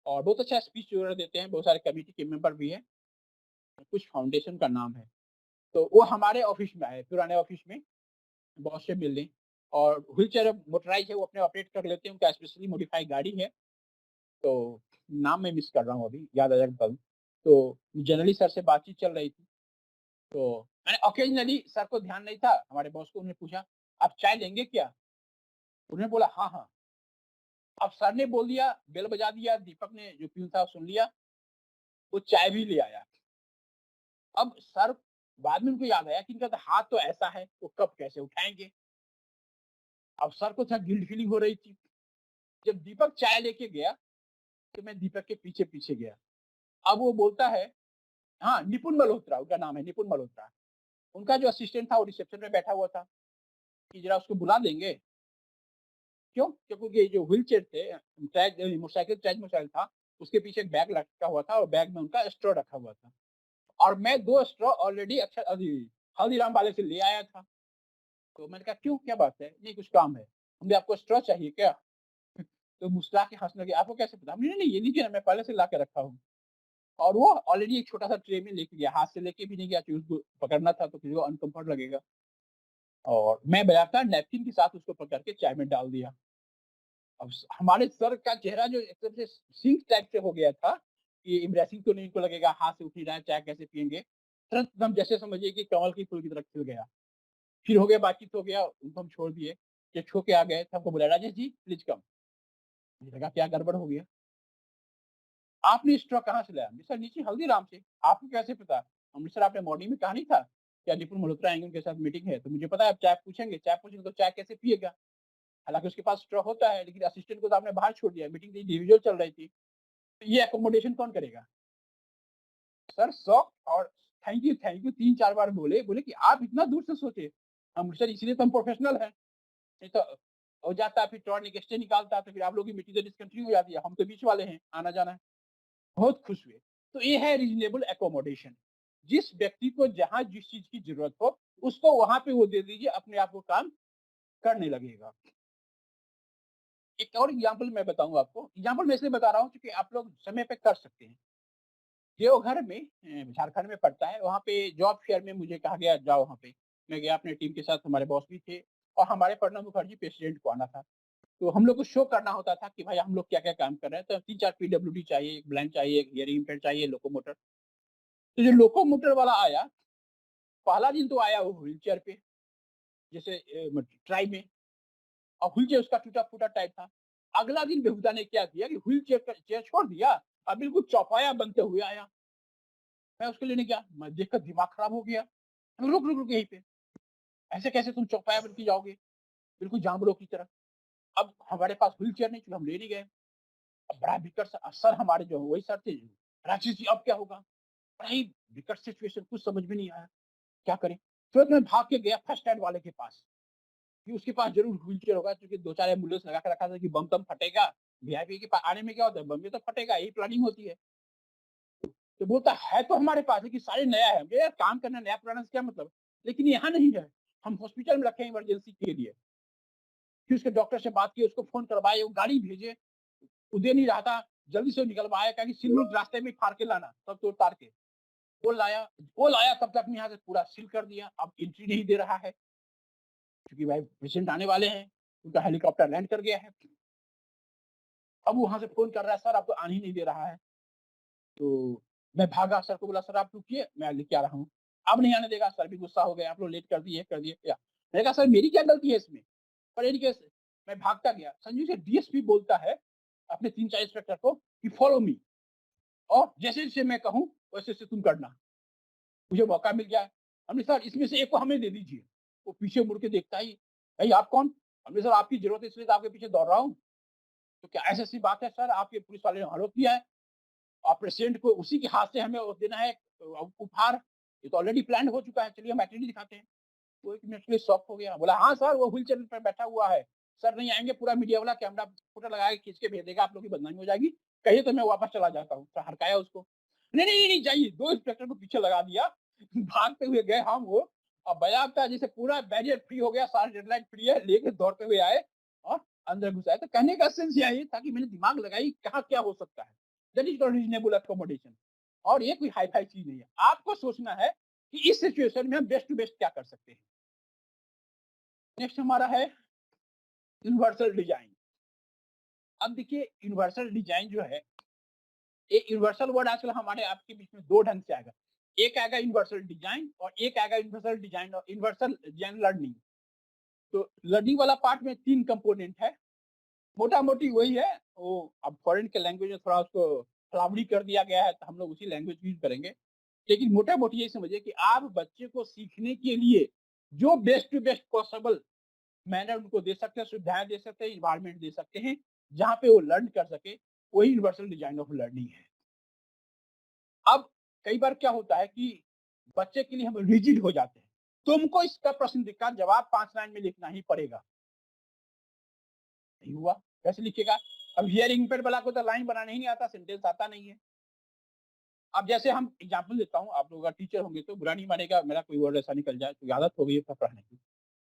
और बहुत अच्छा स्पीच वगैरह देते हैं, बहुत सारे कमेटी के मेंबर भी हैं, कुछ फाउंडेशन का नाम है। तो वो हमारे ऑफिस में आए, पुराने ऑफिस में बॉस से मिलने, और व्हील चेयर मोटराइज है, वो अपने ऑपरेट कर लेते हैं, उनका स्पेशली मॉडिफाई गाड़ी है। तो नाम मैं मिस कर रहा हूँ, अभी याद आ जाएगा बता दूं। तो जनरली सर से बातचीत चल रही थी, तो मैंने ऑकेजनली, सर को ध्यान नहीं था, हमारे बॉस को उन्होंने पूछा, आप चाय लेंगे क्या? उन्होंने बोला हाँ हाँ। अब सर ने बोल दिया, बेल बजा दिया, दीपक ने जो प्यून था सुन लिया, वो चाय भी ले आया। अब सर बाद में उनको याद आया कि इनका तो हाथ तो ऐसा है, वो कप कैसे उठाएंगे। अब सर को थोड़ा गिल्ट फीलिंग हो रही थी। जब दीपक चाय लेके गया, तो मैं दीपक के पीछे पीछे गया। अब वो बोलता है, हाँ निपुण मल्होत्रा उनका नाम है, निपुण मल्होत्रा। उनका जो असिस्टेंट था वो रिसेप्शन में बैठा हुआ था कि जरा उसको बुला देंगे। क्यों? क्योंकि ये जो व्हील चेयर थे, मोटरसाइकिल ट्रैज मोटरसाइकिल था, उसके पीछे एक बैग लटका हुआ था और बैग में उनका स्ट्रॉ रखा हुआ था, और मैं 2 स्ट्रॉ ऑलरेडी अक्षर हल्दीराम वाले से ले आया था। तो मैंने कहा क्यों, क्या बात है? नहीं कुछ काम है। हमने आपको स्ट्रॉ चाहिए क्या? तो मुस्कुरा के हँसने लगे, आपको कैसे पता? हमने नहीं ये लीजिए ना, मैं पहले से ला के रखा हूँ। और वो ऑलरेडी एक छोटा सा ट्रे में लेके गया, हाथ से लेके भी नहीं गया कि उसको पकड़ना था तो किसी को अनकंफर्ट लगेगा। और मैं बजाता नैपकिन के साथ उसको पकड़ के चाय में डाल दिया। अब हमारे सर का चेहरा जो एकदम से सिंक टाइप से हो गया था कि एम्ब्रेसिंग तो नहीं इनको लगेगा, हाथ से उठ नहीं रहा है, चाय कैसे पिएंगे। तुरंत एकदम जैसे समझिए कि कमल की फूल की तरह खिल गया। फिर हो गया, बातचीत हो गया, उनको हम छोड़ दिए। जब छो के आ गए तो हमको बोला, राजेश जी प्लीज कम। मुझे लगा क्या गड़बड़ हो गया। आपने स्ट्रॉ कहाँ से लाया? सर नीचे हल्दीराम से। आपको कैसे पता? हमने सर आपने मॉर्निंग में कहा नहीं था क्या निपुण मल्होत्रा आएंगे, उनके साथ मीटिंग है, तो मुझे पता है आप चाय पूछेंगे तो चाय कैसे पिएगा। हालांकि उसके पास स्ट्रॉ होता है, लेकिन असिस्टेंट को तो आपने बाहर छोड़ दिया, मीटिंग इंडिविजुअल चल रही थी, तो ये एकोमोडेशन कौन करेगा? सर शॉक, और थैंक यू 3-4 बार बोले, बोले कि आप इतना दूर से सोचे। हम सर इसलिए तो हम प्रोफेशनल हैं, नहीं तो हो जाता फिर टर्न स्टे निकालता तो फिर आप लोग की मीटिंग तो डिसकंटिन्यू हो जाती है, हम तो बीच वाले हैं, आना जाना है। बहुत खुश हुए। तो ये है रीजनेबल एकोमोडेशन। जिस व्यक्ति को जहाँ जिस चीज की जरूरत हो, उसको वहां पे वो दे दीजिए, अपने आप वो काम करने लगेगा। एक और एग्जाम्पल मैं बताऊंगा आपको। एग्जाम्पल मैं इसलिए बता रहा हूँ क्योंकि आप लोग समय पे कर सकते हैं। देवघर में झारखंड में पड़ता है, वहाँ पे जॉब फेयर में मुझे कहा गया जाओ वहाँ पे। मैं गया अपने टीम के साथ, हमारे बॉस भी थे और हमारे प्रणब मुखर्जी प्रेसिडेंट को आना था। तो हम लोग को शो करना होता था कि भाई हम लोग क्या-क्या काम कर रहे हैं। तो 3-4 पीडब्ल्यूडी चाहिए, एक ब्लैंक चाहिए, एक हियरिंग इम्पेयर्ड चाहिए, लोकोमोटर। तो जो लोकोमोटर वाला आया, पहला दिन तो आया वो व्हीलचेयर पे, जैसे ट्राई में, और व्हीलचेयर उसका टूटा-फूटा टाइप था। अगला दिन बेहुदा ने क्या किया कि व्हीलचेयर का चेयर छोड़ दिया और बिल्कुल चौपाया बनते हुए आया। मैं उसको लेने गया, मैं देखकर दिमाग खराब हो गया। रुक, रुक, रुक यहीं पे, ऐसे कैसे तुम चौपाया बन के जाओगे? बिल्कुल जानवरों की तरह। अब हमारे पास व्हीलचेयर नहीं, चलो हम ले नहीं गए। अब बड़ा विकट सा सर हमारे जो वही सर थे, राजेश जी अब क्या होगा? बड़ा ही विकट सिचुएशन, कुछ समझ में नहीं आया, क्या करें? तुरंत मैं भाग के गया फर्स्ट एड वाले के पास, कि उसके पास ज़रूर व्हीलचेयर होगा, क्योंकि 2-4 एम्बुलेंस लगा के रखा था कि बम-तम फटेगा, वीआईपी के पास आने में क्या होता है, बम भी तो फटेगा, यही प्लानिंग होती है। तो बोलता है तो हमारे पास है कि सारे नया है। भैया यार काम करना नया-पुराना से क्या मतलब? लेकिन यहाँ नहीं है, हम हॉस्पिटल में रखे हैं इमरजेंसी के लिए। फिर उसके डॉक्टर से बात की, उसको फ़ोन करवाए, वो गाड़ी भेजे, वो दे नहीं रहा था, जल्दी से निकलवाया, कहा कि सिल्लूर रास्ते में फाड़ के लाना, सब तोड़-ताड़ के। वो लाया तब तक में यहाँ से पूरा सील कर दिया, अब एंट्री नहीं दे रहा है, क्योंकि भाई पेशेंट आने वाले हैं, उनका हेलीकॉप्टर लैंड कर गया है। अब वो वहाँ से फ़ोन कर रहा है, सर अब तो आने ही नहीं दे रहा है। तो मैं भागा, सर को बोला, सर आप रुकिए, मैं लेके आ रहा हूँ। अब नहीं आने देगा, सर भी गुस्सा हो गए, आप लोग लेट कर दिए क्या? मैंने कहा सर मेरी क्या गलती है इसमें? पर एनी केस मैं भागता गया। संजू से डीएसपी बोलता है अपने 3-4 इंस्पेक्टर को कि फॉलो मी, और जैसे-जैसे मैं कहूँ वैसे-वैसे तुम करना। मुझे मौका मिल गया। हमने सर इसमें से एक को हमें दे दीजिए। वो पीछे मुड़ के देखता ही, भाई आप कौन? हमने सर आपकी ज़रूरत है इसलिए तो आपके पीछे दौड़ रहा हूँ। तो क्या ऐसी-ऐसी बात है सर, आपके पुलिस वाले ने आरोप किया है और पेशेंट को उसी के हाथ से हमें वो देना है उपहार। ये तो ऑलरेडी प्लान्ड हो चुका है, चलिए हम एट्रिब्यूट दिखाते हैं। वो 1 मिनट के लिए शॉक हो गया। बोला हाँ सर वो व्हीलचेयर पे बैठा हुआ है। सर नहीं आएँगे, पूरा मीडिया वाला कैमरा फ़ोटो लगा के खींच के भेज देगा, आप लोग की बदनामी हो जाएगी। कहिए तो मैं वापस चला जाता हूँ। तो हड़काया उसको। नहीं, नहीं, नहीं जाइए, 2 इंस्पेक्टर को पीछे लगा दिया। भागते हुए गए हम वो, और बजाता जैसे पूरा बैरियर फ्री हो गया, सारा रेड लाइट फ्री है, लेके दौड़ते हुए आए और अंदर घुसाए। तो कहने का सेंस यही था कि मैंने दिमाग लगाई कहाँ क्या हो सकता है। That is the reasonable accommodation, और ये कोई हाई-फाई चीज़ नहीं है। आपको सोचना है कि इस सिचुएशन में हम बेस्ट टू बेस्ट क्या कर सकते हैं। नेक्स्ट हमारा है यूनिवर्सल डिजाइन। अब देखिए यूनिवर्सल डिजाइन जो है, ये यूनिवर्सल वर्ड आजकल हमारे आपके बीच में 2 ढंग से आएगा। एक आएगा यूनिवर्सल डिजाइन और एक आएगा यूनिवर्सल डिजाइन और यूनिवर्सल डिजाइन लर्निंग। तो लर्निंग वाला पार्ट में 3 कंपोनेंट है। मोटा-मोटी वही है, वो अब फॉरेन के लैंग्वेज में थोड़ा उसको फ्लावरी कर दिया गया है, तो हम लोग उसी लैंग्वेज यूज़ करेंगे। लेकिन मोटा-मोटी ये समझिए कि आप बच्चे को सीखने के लिए जो best to best possible manner उनको दे सकते हैं, सुविधाएँ दे सकते हैं, एनवायरनमेंट दे सकते हैं, जहाँ पे वो लर्न कर सके, वही यूनिवर्सल डिजाइन ऑफ लर्निंग है। अब कई बार क्या होता है कि बच्चे के लिए हम रिजिड हो जाते हैं। तुमको इसका प्रश्न का जवाब 5 लाइन में लिखना ही पड़ेगा। नहीं हुआ, कैसे लिखेगा? अब हियरिंग इम्पेयर्ड वाला को तो लाइन बनाना ही नहीं आता, सेंटेंस आता नहीं है। अब जैसे हम एग्जांपल देता हूँ, आप लोग अगर टीचर होंगे तो बुरा नहीं मानेगा, मेरा कोई वर्ड ऐसा निकल जाए, तो आदत हो गई है पढ़ने की।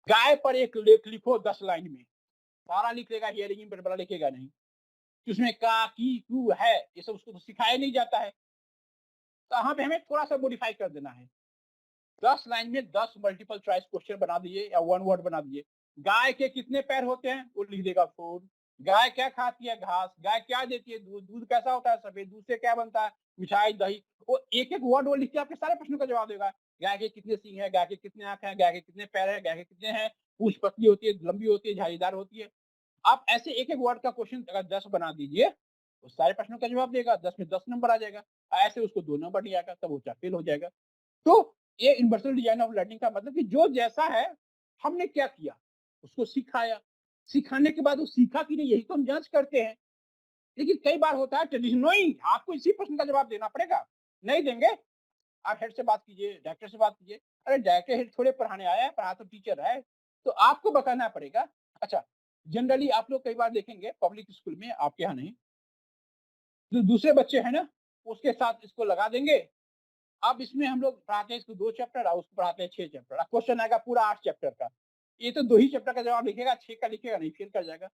गाय पर एक लेख लिखो 10 लाइन में, सारा लिख लेगा, हियरिंग इम्पेयर्ड वाला लिखेगा नहीं। कि उसमें का, की, कू है, ये सब उसको तो सिखाया नहीं जाता है। तो यहाँ पे हमें थोड़ा-सा मॉडिफाई कर देना है। 10 लाइन में 10 मल्टीपल चॉइस क्वेश्चन बना दिए या वन वर्ड बना दिए। गाय के कितने पैर होते हैं? वो लिख देगा 4। गाय क्या खाती है? घास। गाय क्या देती है? दूध। दूध कैसा होता है? सफेद। दूध से क्या बनता है? मिठाई, दही। वो एक-एक वर्ड वो लिख के आपके सारे प्रश्नों का जवाब देगा। गाय के कितने सींग हैं? गाय के कितने आँख हैं? गाय के कितने पैर हैं? गाय के कितने हैं? पूँछ पतली होती है, लंबी होती है, झाड़ीदार होती है। आप ऐसे एक-एक वर्ड का क्वेश्चन अगर 10 बना दीजिए, तो सारे प्रश्नों का जवाब देगा, 10 में 10 नंबर आ जाएगा। ऐसे उसको 2 नंबर नहीं आएगा, तब वो फेल हो जाएगा। तो ये यूनिवर्सल डिजाइन ऑफ लर्निंग का मतलब कि जो जैसा है, हमने क्या किया? उसको सिखाया। सिखाने के बाद वो सीखा कि नहीं, यही तो हम जाँच करते हैं। लेकिन कई बार होता है ट्रेडिशन नहीं, आपको इसी प्रश्न का जवाब देना पड़ेगा। नहीं देंगे, आप हेड से बात कीजिए, डायरेक्टर से बात कीजिए। अरे डायरेक्टर हेड थोड़े पढ़ाने आया है, पढ़ा तो टीचर है। तो आपको बताना पड़ेगा। अच्छा, जनरली आप लोग कई बार देखेंगे पब्लिक स्कूल में, आपके यहाँ नहीं, जो दूसरे बच्चे हैं ना, उसके साथ इसको लगा देंगे। अब इसमें हम लोग पढ़ाते हैं इसको 2 चैप्टर और उसको पढ़ाते हैं 6 चैप्टर। अब क्वेश्चन आएगा पूरा 8 चैप्टर का। ये तो 2 ही चैप्टर का जवाब लिखेगा, 6 का लिखेगा नहीं, फेल कर जाएगा।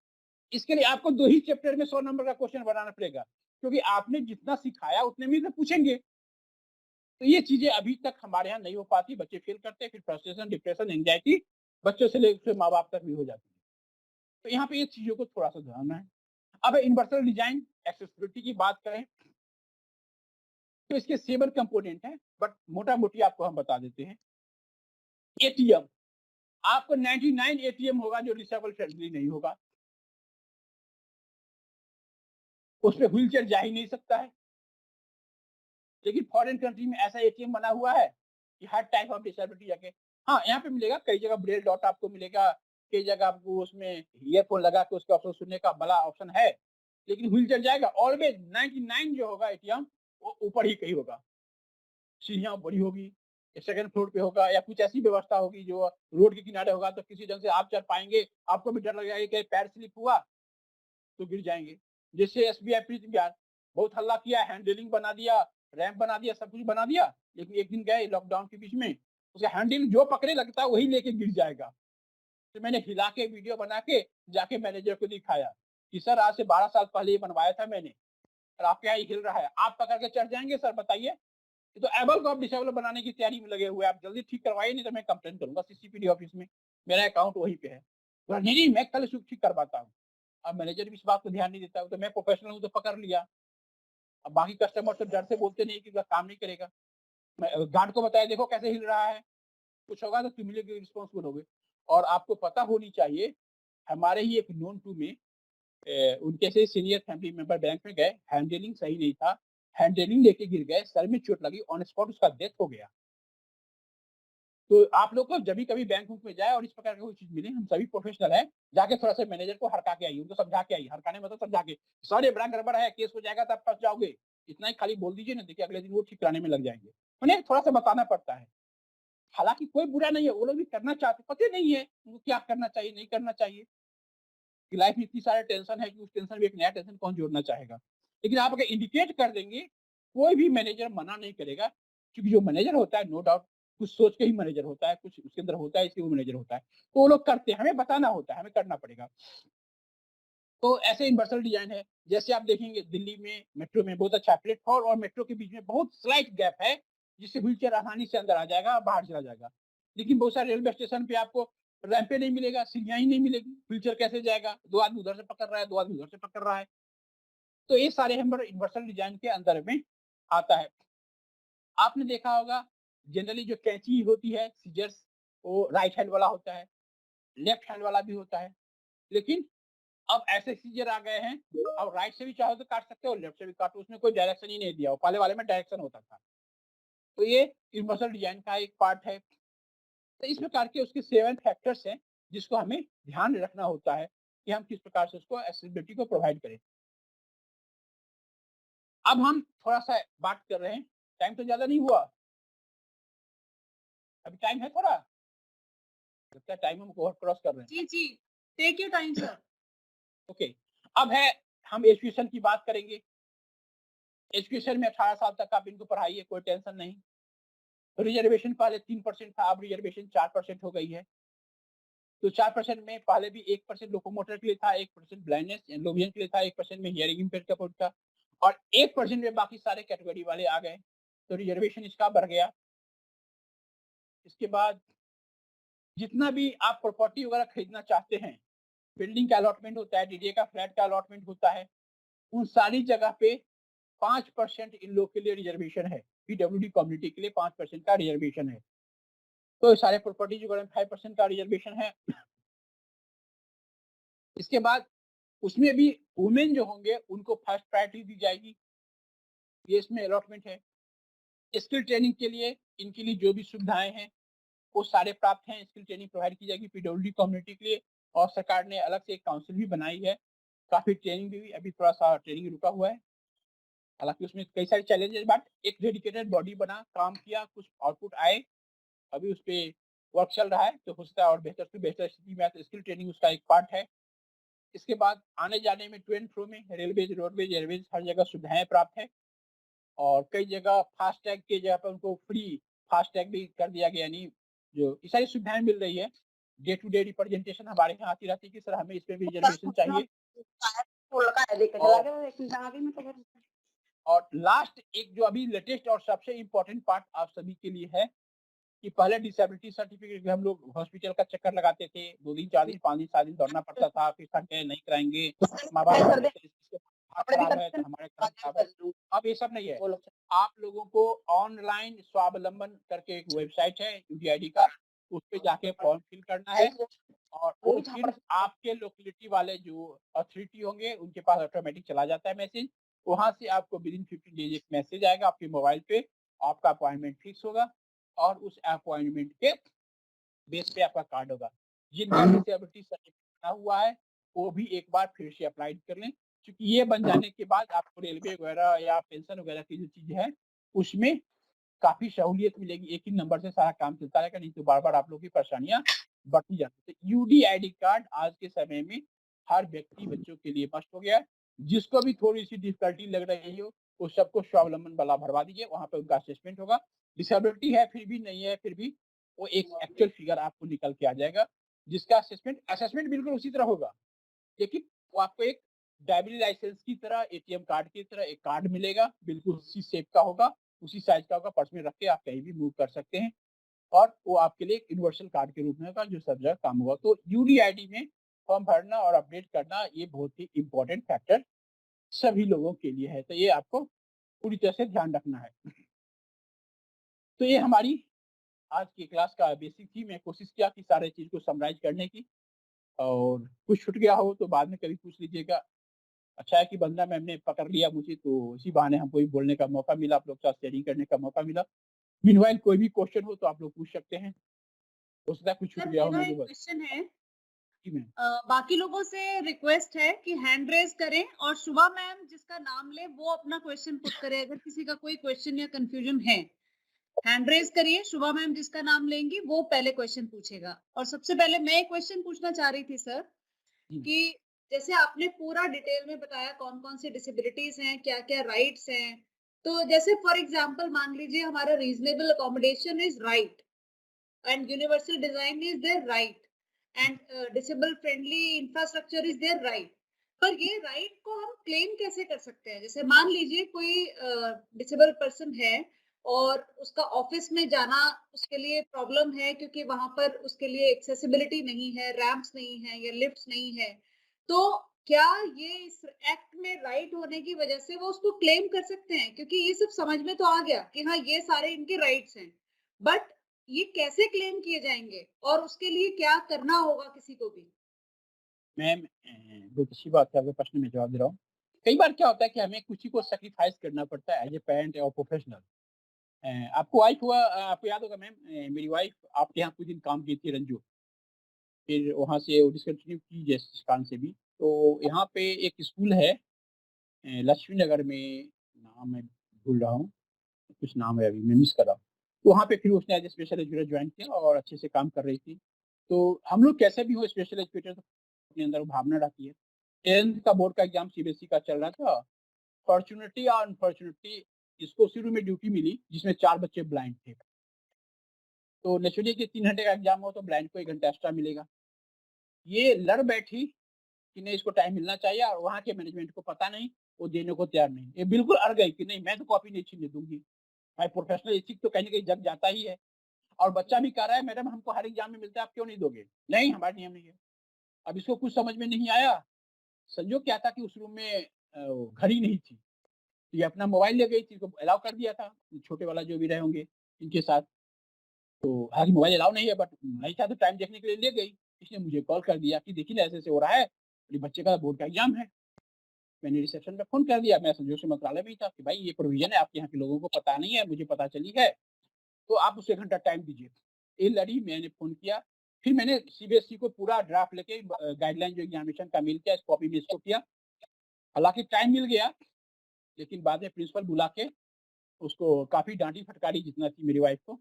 इसके लिए आपको 2 ही चैप्टर में 100 नंबर का क्वेश्चन बनाना पड़ेगा, क्योंकि आपने जितना सिखाया उतने में तो पूछेंगे। तो ये चीज़ें अभी तक हमारे यहाँ नहीं हो पाती, बच्चे फेल करते हैं, फिर फ्रस्ट्रेशन, डिप्रेशन, एंग्जायटी बच्चों से लेकर माँ-बाप तक भी हो जाती है। तो यहाँ पे ये चीज़ों को थोड़ा-सा ध्यान है। अब यूनिवर्सल डिजाइन एक्सेसिबिलिटी की बात करें, तो इसके 7 कंपोनेंट हैं, बट मोटा-मोटी आपको हम बता देते हैं। एटीएम, आपको 99 एटीएम होगा जो डिसेबल फ्रेंडली नहीं होगा। उसपे व्हीलचेयर जा ही नहीं सकता है। लेकिन फॉरेन कंट्री में ऐसा एटीएम बना हुआ है कि हर टाइप ऑफ डिसेबिलिटी जाके, हाँ, यहाँ पे मिलेगा, कई जगह ब्रेल डॉट आपको मिलेगा, कई जगह आपको उसमें ईयरफोन लगा के उसका ऑप्शन सुनने का बड़ा ऑप्शन है, लेकिन व्हीलचेयर जाएगा ऑलवेज 99 जो होगा एटीएम वो ऊपर ही कहीं होगा, सीढ़ियाँ बड़ी होगी, सेकंड फ्लोर पे होगा या कुछ ऐसी व्यवस्था होगी जो रोड के किनारे होगा, तो किसी ढंग से आप चढ़ पाएँगे, आपको भी डर लगेगा कि कहीं पैर स्लिप हुआ तो गिर जाएँगे। जैसे एसबीआई प्रीति बिहार बहुत हल्ला किया, हैंडलिंग बना दिया, रैंप बना दिया, सब कुछ बना दिया, लेकिन एक दिन गए लॉकडाउन के बीच में, उसका हैंडल जो पकड़े लगता है वही लेके गिर जाएगा। तो मैंने हिला के वीडियो बना के जाके मैनेजर को दिखाया कि सर आज से 12 साल पहले ये बनवाया था मैंने और आपके यहाँ ये हिल रहा है, आप पकड़ के चढ़ जाएँगे सर बताइए? ये तो एबल को आप डिसेबल बनाने की तैयारी में लगे हुए हैं, आप जल्दी ठीक करवाइए नहीं तो मैं कंप्लेंट करूँगा सीसीपीडी ऑफिस में, मेरा अकाउंट वहीं पे है। बोला नहीं, नहीं मैं कल इसको ठीक करवाता हूँ। अब मैनेजर भी इस बात को ध्यान नहीं देता, तो मैं प्रोफेशनल हूँ तो पकड़ लिया। अब बाकी कस्टमर तो डर से बोलते नहीं कि काम नहीं करेगा। मैं गार्ड को बताया देखो कैसे हिल रहा है, कुछ होगा तो तुम ही लोग रिस्पॉन्सिबल होगे। और आपको पता होनी चाहिए, हमारे ही एक नोन टू में उनके से सीनियर फैमिली मेंबर बैंक में गए, हैंडलिंग सही नहीं था, हैंडलिंग लेके गिर गए, सर में चोट लगी, ऑन स्पॉट उसका डेथ हो गया। तो आप लोग को जब भी कभी बैंक वूँक में जाए और इस प्रकार की कोई चीज़ मिले, हम सभी प्रोफेशनल हैं, जाके थोड़ा-सा मैनेजर को हड़का के आइए, उनको समझा के आइए, हड़काने मतलब समझा के, सर ये बड़ा गड़बड़ है, केस हो जाएगा तो आप फँस जाओगे। इतना ही खाली बोल दीजिए ना, देखिए अगले दिन वो ठीक कराने में लग जाएँगे। उन्हें थोड़ा-सा बताना पड़ता है। हालाँकि कोई बुरा नहीं है, वो लोग भी करना चाहते, पता नहीं है उनको क्या करना चाहिए, नहीं करना चाहिए। कि लाइफ में इतनी सारे टेंशन है कि उस टेंशन में एक नया टेंशन कौन जोड़ना चाहेगा। लेकिन आप अगर इंडिकेट कर देंगे, कोई भी मैनेजर मना नहीं करेगा, क्योंकि जो मैनेजर होता है नो डाउट कुछ सोच के ही मैनेजर होता है, कुछ उसके अंदर होता है इसलिए वो मैनेजर होता है। तो वो लोग करते हैं, हमें बताना होता है, हमें करना पड़ेगा। तो ऐसे यूनिवर्सल डिज़ाइन है, जैसे आप देखेंगे दिल्ली में मेट्रो में बहुत अच्छा प्लेटफ़ॉर्म और मेट्रो के बीच में बहुत स्लाइट गैप है, जिससे व्हीलचेयर आसानी से अंदर आ जाएगा, बाहर चला जाएगा। लेकिन बहुत सारे रेलवे स्टेशन पे आपको रैंपे नहीं मिलेगा, सीढ़ियाँ ही नहीं मिलेगी, व्हीलचेयर कैसे जाएगा? 2 आदमी उधर से पकड़ रहा है, 2 आदमी उधर से पकड़ रहा है। तो ये सारे हमारे यूनिवर्सल डिज़ाइन के अंदर में आता है। आपने देखा होगा जनरली जो कैंची होती है, सीज़र्स, वो राइट हैंड वाला होता है, लेफ्ट हैंड वाला भी होता है। लेकिन अब ऐसे सीजर आ गए हैं, अब राइट से भी चाहो तो काट सकते हो, लेफ्ट से भी काटो, उसमें कोई डायरेक्शन ही नहीं दिया हो, पहले वाले में डायरेक्शन होता था। तो ये यूनिवर्सल डिज़ाइन का एक पार्ट है। तो इस प्रकार के उसके 7 फैक्टर्स हैं, जिसको हमें ध्यान रखना होता है कि हम किस प्रकार से उसको एक्सेसिबिलिटी को प्रोवाइड करें। अब हम थोड़ा-सा बात कर रहे हैं, टाइम तो ज़्यादा नहीं हुआ, अभी टाइम है थोड़ा? लगता है टाइम हम ओवर क्रॉस कर रहे हैं। जी, जी। Take your time sir. Okay, अब है हम एजुकेशन की बात करेंगे। एजुकेशन में 18 साल तक आप इनको पढ़ाइए, कोई टेंशन नहीं। रिजर्वेशन पहले 3% था, अब रिजर्वेशन 4% हो गई है। तो 4% में पहले भी 1% लोकोमोटर के लिए था, 1% ब्लाइंडनेस एंड लोवियन के लिए था, 1% में हियरिंग इम्पेयर्ड का पोर्ट था और 1% में बाकी सारे कैटेगरी वाले आ गए। तो रिजर्वेशन इसका बढ़ गया। इसके बाद जितना भी आप प्रॉपर्टी वगैरह खरीदना चाहते हैं, बिल्डिंग का अलॉटमेंट होता है, डीडीए का फ्लैट का अलॉटमेंट होता है, उन सारी जगह पे 5% इन लोग के लिए रिजर्वेशन है। पीडब्ल्यूडी कम्युनिटी के लिए 5% का रिजर्वेशन है। तो सारे प्रॉपर्टीज वगैरह में 5% का रिजर्वेशन है। इसके बाद उसमें भी वुमेन जो होंगे उनको फर्स्ट प्रायोरिटी दी जाएगी, ये इसमें अलॉटमेंट है। स्किल ट्रेनिंग के लिए इनके लिए जो भी सुविधाएं हैं वो सारे प्राप्त हैं, स्किल ट्रेनिंग प्रोवाइड की जाएगी पीडब्ल्यूडी कम्युनिटी के लिए और सरकार ने अलग से एक काउंसिल भी बनाई है, काफी ट्रेनिंग भी हुई, अभी थोड़ा सा ट्रेनिंग रुका हुआ है, हालांकि उसमें कई सारे चैलेंजेस बट एक डेडिकेटेड बॉडी बना, काम किया, कुछ आउटपुट आए, अभी उस पे वर्क चल रहा है, तो हो सकता है और बेहतर से बेहतर स्थिति में आए, तो स्किल ट्रेनिंग उसका एक पार्ट है। इसके बाद आने जाने में टू एंड फ्रो में रेलवेज, रोडवेज, एयरवेज हर जगह सुविधाएं प्राप्त है और कई जगह फास्टैग की जगह पर उनको फ्री फास्टैग भी कर दिया गया, यानी जो ये सारी सुविधाएं मिल रही है। डे टू डे रिप्रेजेंटेशन हमारे यहाँ आती रहती है कि सर हमें इस पे भी रिजर्वेशन चाहिए। और और लास्ट एक जो अभी लेटेस्ट और सबसे इम्पोर्टेंट पार्ट आप सभी के लिए है कि पहले डिसेबिलिटी सर्टिफिकेट हम लोग हॉस्पिटल का चक्कर लगाते थे, 2 दिन, 4 दिन, 5 दिन, 7 दिन दौड़ना पड़ता था, फिर थक गए, नहीं कराएँगे, माँ-बाप बोलते थे इसके हाथ खराब है, तो हमारे हाथ खराब है। अब ये सब नहीं है। आप लोगों को ऑनलाइन स्वावलंबन करके एक वेबसाइट है यूडीआईडी का, उस पे जाके फॉर्म फिल करना है और वो फिर आपके लोकेलिटी वाले जो अथॉरिटी होंगे, उनके पास ऑटोमेटिक चला जाता है मैसेज वहाँ से आपको विदिन 15 डेज एक मैसेज आएगा आपके मोबाइल पे, आपका अपॉइंटमेंट फिक्स होगा और उस अपॉइंटमेंट के बेस पे आपका कार्ड होगा। जिनका डिसेबिलिटी सर्टिफिकेट बना हुआ है, वो भी एक बार फिर से अप्लाई कर लें, क्योंकि ये बन जाने के बाद आपको रेलवे वगैरह या पेंशन वगैरह की जो चीज़ें हैं, उसमें काफ़ी सहूलियत मिलेगी। एक ही नंबर से सारा काम चलता रहेगा, नहीं तो बार-बार आप लोगों की परेशानियाँ बढ़ती जाती। तो यूडीआईडी कार्ड आज के समय में हर व्यक्ति बच्चों के लिए मस्ट हो गया है। जिसको भी थोड़ी-सी डिफ़िकल्टी लग रही हो, वो सबको स्वावलंबन वाला भरवा दीजिए, वहाँ पे उनका असेसमेंट होगा। डिसेबिलिटी है फिर भी, नहीं है फिर भी, वो एक एक्चुअल फिगर आपको निकल के आ जाएगा, जिसका असेसमेंट बिल्कुल उसी तरह होगा, लेकिन वो आपको एक ड्राइविंग लाइसेंस की तरह, एटीएम कार्ड की तरह एक कार्ड मिलेगा, बिल्कुल उसी शेप का होगा, उसी साइज़ का होगा, पर्स में रख के आप कहीं भी मूव कर सकते हैं और वो आपके लिए एक यूनिवर्सल कार्ड के रूप में होगा, जो सब जगह काम होगा। तो यूडीआईडी में फॉर्म भरना और अपडेट करना ये बहुत ही इम्पोर्टेंट फैक्टर सभी लोगों के लिए है, तो ये आपको पूरी तरह से ध्यान रखना है। तो ये हमारी आज की क्लास का बेसिक थी। मैं कोशिश किया कि सारे चीज़ को समराइज़ करने की, और कुछ छूट गया हो तो बाद में कभी पूछ लीजिएगा। अच्छा है कि वंदना मैम ने पकड़ लिया मुझे, तो इसी बहाने हमको भी बोलने का मौका मिला, आप लोग के साथ शेयरिंग करने का मौका मिला। मीनवाइल कोई भी क्वेश्चन हो तो आप लोग पूछ सकते हैं। हो सकता है कुछ छूट सर गया हो, मेरा मैं जो एक बस क्वेश्चन है। जी मैम। बाकी लोगों से रिक्वेस्ट है कि हैंड रेज करें और शुभा मैम जिसका नाम ले वो अपना क्वेश्चन पुट करे, अगर किसी का कोई क्वेश्चन या कंफ्यूजन है। हैंड रेज करिए, शुभा मैम जिसका नाम लेंगी वो पहले क्वेश्चन पूछेगा। और सबसे पहले मैं एक क्वेश्चन पूछना चाह रही थी सर, जी। कि जैसे आपने पूरा डिटेल में बताया कौन-कौन सी डिसेबिलिटीज हैं, क्या-क्या राइट्स हैं। तो जैसे फॉर एग्जांपल मान लीजिए हमारा reasonable accommodation is right and universal design is their right and disable friendly infrastructure is their right। पर ये राइट को हम क्लेम कैसे कर सकते हैं? जैसे मान लीजिए कोई डिसेबल पर्सन है और उसका ऑफिस में जाना उसके लिए प्रॉब्लम है, क्योंकि वहां पर उसके लिए एक्सेसिबिलिटी नहीं है, रैंप्स नहीं है या लिफ्ट्स नहीं है। तो क्या ये इस एक्ट में राइट होने की वजह से वो उसको क्लेम कर सकते हैं? क्योंकि ये सब समझ में तो आ गया कि हाँ ये सारे इनके राइट्स हैं, बट ये कैसे क्लेम किए जाएँगे और उसके लिए क्या करना होगा किसी को भी? मैम बहुत अच्छी बात है, आपके प्रश्न में जवाब दे रहा हूँ। कई बार क्या होता है कि हमें कुछ ही को सैक्रिफाइस करना पड़ता है एज़ ए पैरेंट और प्रोफेशनल। आपको वाइफ हुआ, आपको याद होगा मैम, मेरी वाइफ आपके यहाँ कुछ दिन काम की थी रंजू, फिर वहाँ से वो डिसकंटिन्यू की जिस कारण से भी। तो यहाँ पे एक स्कूल है लक्ष्मी नगर में, नाम मैं भूल रहा हूँ, कुछ नाम है अभी मैं मिस कर रहा हूँ। तो वहाँ पे फिर उसने as a special educator join किया और अच्छे से काम कर रही थी। तो हम लोग कैसे भी हो स्पेशल एजुकेटर तो अपने अंदर वो भावना रहती है। 10th का बोर्ड का एग्ज़ाम सीबीएसई का चल रहा था। फॉर्च्यूनेटली या अनफॉर्च्यूनेटली इसको शुरू में ड्यूटी मिली जिसमें 4 बच्चे ब्लाइंड थे। तो नेचुरली कि 3 घंटे का एग्ज़ाम हो तो ब्लाइंड को 1 घंटा एक्स्ट्रा मिलेगा। ये लड़ बैठी कि नहीं इसको टाइम मिलना चाहिए, और वहाँ के मैनेजमेंट को पता नहीं, वो देने को तैयार नहीं। ये बिल्कुल अड़ गई कि नहीं मैं तो कॉपी नहीं छीनने दूँगी। भाई प्रोफेशनल एथिक्स तो कहीं न कहीं जग जाता ही है। और बच्चा भी कह रहा है मैडम हमको हर एग्ज़ाम में मिलता है, आप क्यों नहीं दोगे? नहीं हमारा नियम नहीं है। अब इसको कुछ समझ में नहीं आया। संजोग क्या था कि उस रूम में घड़ी नहीं थी। तो ये अपना मोबाइल ले गई थी, इसको अलाउ कर दिया था, छोटे वाला जो भी रहे होंगे इनके साथ। तो हालाँकि मोबाइल अलाउ नहीं है, बट नहीं था तो टाइम देखने के लिए ले गई। इसने मुझे कॉल कर दिया कि देखिए ना ऐसे-ऐसे हो रहा है, मेरे बच्चे का बोर्ड का एग्ज़ाम है। मैंने रिसेप्शन पे फ़ोन कर दिया, मैं संजोग से मंत्रालय में ही था कि भाई ये प्रोविज़न है आपके यहाँ के लोगों को पता नहीं है, मुझे पता चली है, तो आप उसे 1 घंटा टाइम दीजिए। ये लड़ी, मैंने फ़ोन किया, फिर मैंने सीबीएसई को पूरा ड्राफ्ट लेके गाइडलाइन जो एग्ज़ामिनेशन का मिल गया, इस कॉपी में इसको किया। हालाँकि टाइम मिल गया, लेकिन बाद में प्रिंसिपल बुला के उसको काफ़ी डाँटी फटकारी जितना थी मेरी वाइफ़ को।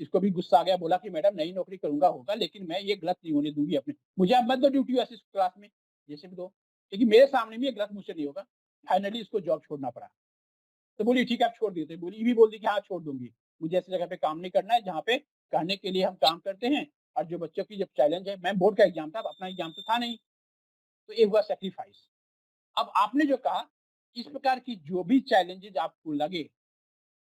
इसको भी गुस्सा आ गया, बोला कि मैडम नई नौकरी करूँगा होगा, लेकिन मैं ये गलत नहीं होने दूँगी अपने, मुझे आप मत दो ड्यूटी वैसे क्लास में, जैसे भी दो, लेकिन मेरे सामने भी ये गलत मुझसे नहीं होगा। फाइनली इसको जॉब छोड़ना पड़ा। तो बोली ठीक है आप छोड़ दीजिए, बोली ये भी बोल दी कि हाँ छोड़ दूँगी। मुझे ऐसी जगह पे काम नहीं करना है जहाँ पे कहने के लिए हम काम करते हैं, और जो बच्चों की जब चैलेंज है, मैम बोर्ड का एग्ज़ाम था, अब अपना एग्ज़ाम तो था नहीं, तो ये हुआ सैक्रिफाइस। अब आपने जो कहा, इस प्रकार की जो भी चैलेंजेज़ आपको लगे,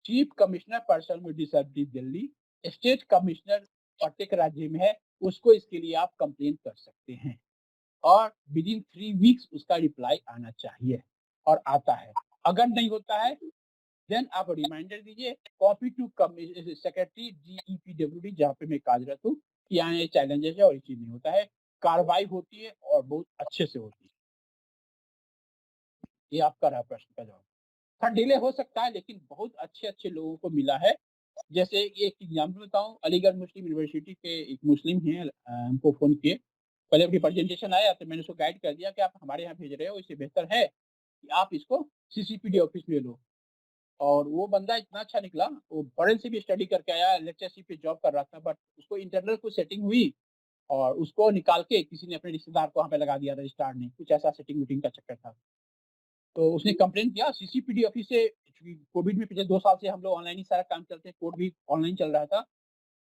chief commissioner person with disability Delhi, state commissioner प्रत्येक राज्य में है, उसको इसके लिए आप कंप्लेन कर सकते हैं, और विदिन 3 वीक्स उसका रिप्लाई आना चाहिए, और आता है। अगर नहीं होता है, देन आप रिमाइंडर दीजिए, कॉपी टू सेक्रेटरी जीईपीडब्ल्यूडी जहाँ पे मैं कार्यरत हूँ, कि यहाँ ये चैलेंजेस है और ये चीज़ नहीं होता है। कार्रवाई होती है और बहुत अच्छे से होती है। ये आपका रहा प्रश्न का जवाब। हाँ, डिले हो सकता है लेकिन बहुत अच्छे-अच्छे लोगों को मिला है। जैसे एक एग्ज़ाम्पल बताऊँ, अलीगढ़ मुस्लिम यूनिवर्सिटी के एक मुस्लिम हैं, हमको फ़ोन किए। पहले रिप्रेजेंटेशन आया तो मैंने उसको गाइड कर दिया कि आप हमारे यहाँ भेज रहे हो, इससे बेहतर है कि आप इसको सीसीपीडी ऑफ़िस में लो। और वो बंदा इतना अच्छा निकला, वो फॉरेन से भी स्टडी करके आया, लेक्चरशिप पे जॉब कर रहा था, बट उसको इंटरनल कुछ सेटिंग हुई और उसको निकाल के किसी ने अपने रिश्तेदार को वहाँ पे लगा दिया, रजिस्ट्रार ने, कुछ ऐसा सेटिंग-वेटिंग का चक्कर था। तो उसने कंप्लेन किया सीसीपीडी ऑफिस से, चूँकि कोविड में पिछले 2 साल से हम लोग ऑनलाइन ही सारा काम चलते हैं, कोर्ट भी ऑनलाइन चल रहा था।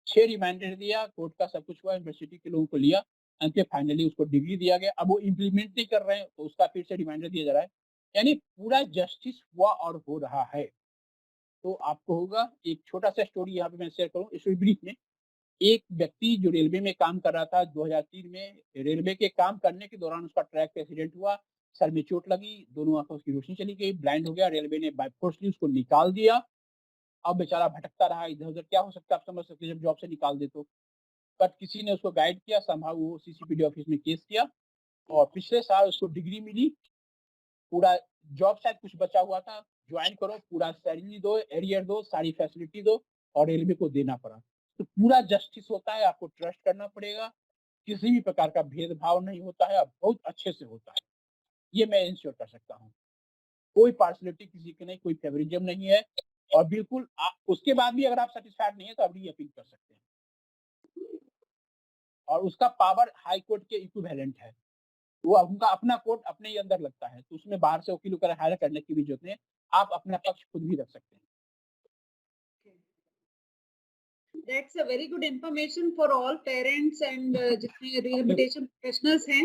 6 रिमाइंडर दिया, कोर्ट का सब कुछ हुआ, यूनिवर्सिटी के लोगों को लिया, अंत में फाइनली उसको डिग्री दिया गया। अब वो इम्प्लीमेंट नहीं कर रहे हैं, तो उसका फिर से रिमाइंडर दिया जा रहा है। यानी पूरा जस्टिस हुआ और हो रहा है। तो आपको होगा, एक छोटा-सा स्टोरी यहाँ पे मैं शेयर करूँ, इसमें ब्रीफ में। एक व्यक्ति जो रेलवे में काम कर रहा था 2003 में, रेलवे के काम करने के दौरान उसका ट्रैक पे एक्सीडेंट हुआ, सर में चोट लगी, दोनों आँखों की रोशनी चली गई, ब्लाइंड हो गया, रेलवे ने बाय फोर्सली उसको निकाल दिया। अब बेचारा भटकता रहा इधर-उधर, क्या हो सकता है आप समझ सकते हैं जब जॉब से निकाल दे तो। बट किसी ने उसको गाइड किया, समहाउ वो सीसीपीडी ऑफिस में केस किया और पिछले साल उसको डिग्री मिली, पूरा जॉब शायद कुछ बचा हुआ था, जॉइन करो, पूरा सैलरी दो, एरियर दो, सारी फैसिलिटी दो और रेलवे को देना पड़ा। तो पूरा जस्टिस होता है, आपको ट्रस्ट करना पड़ेगा, किसी भी प्रकार का भेदभाव नहीं होता है और बहुत अच्छे से होता है। ये मैं एंश्योर कर सकता हूँ। कोई पार्शियलिटी किसी की नहीं, कोई फेवरिज्म नहीं है और बिल्कुल उसके बाद भी अगर आप सैटिस्फाइड नहीं है तो आप री-अपील कर सकते हैं। और उसका पावर हाई कोर्ट के इक्विवेलेंट है। वो उनका अपना कोर्ट अपने ही अंदर लगता है, तो उसमें बाहर से वकील वगैरह हायर करने की भी जरूरत नहीं है। आप अपना पक्ष खुद भी रख सकते हैं। That's a very good information for all parents and जितने rehabilitation professionals हैं,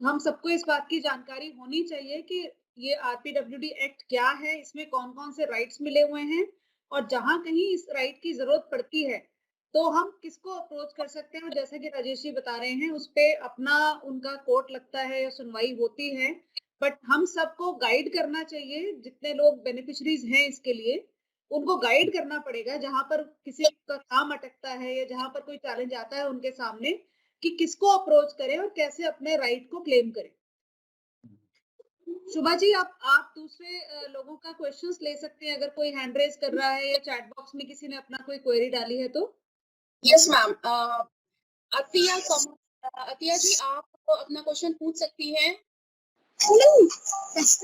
हम सबको इस बात की जानकारी होनी चाहिए कि ये RPWD एक्ट क्या है, इसमें कौन-कौन से राइट्स मिले हुए हैं और जहाँ कहीं इस राइट की जरूरत पड़ती है, तो हम किसको अप्रोच कर सकते हैं। और जैसा कि राजेश जी बता रहे हैं, उस पे अपना उनका कोर्ट लगता है या सुनवाई होती है, बट हम सबको गाइड करना चाहिए, जितने लोग बेनिफिशरीज हैं इसके लिए उनको गाइड करना पड़ेगा, जहाँ पर किसी का काम अटकता है या जहाँ पर कोई चैलेंज आता है उनके सामने, कि किसको अप्रोच करें और कैसे अपने राइट को क्लेम करें। शुभा जी, आप दूसरे लोगों का क्वेश्चंस ले सकते हैं, अगर कोई हैंड रेज कर रहा है या चैट बॉक्स में किसी ने अपना कोई क्वेरी डाली है तो। यस मैम, अतिया जी आप अपना क्वेश्चन पूछ सकती हैं।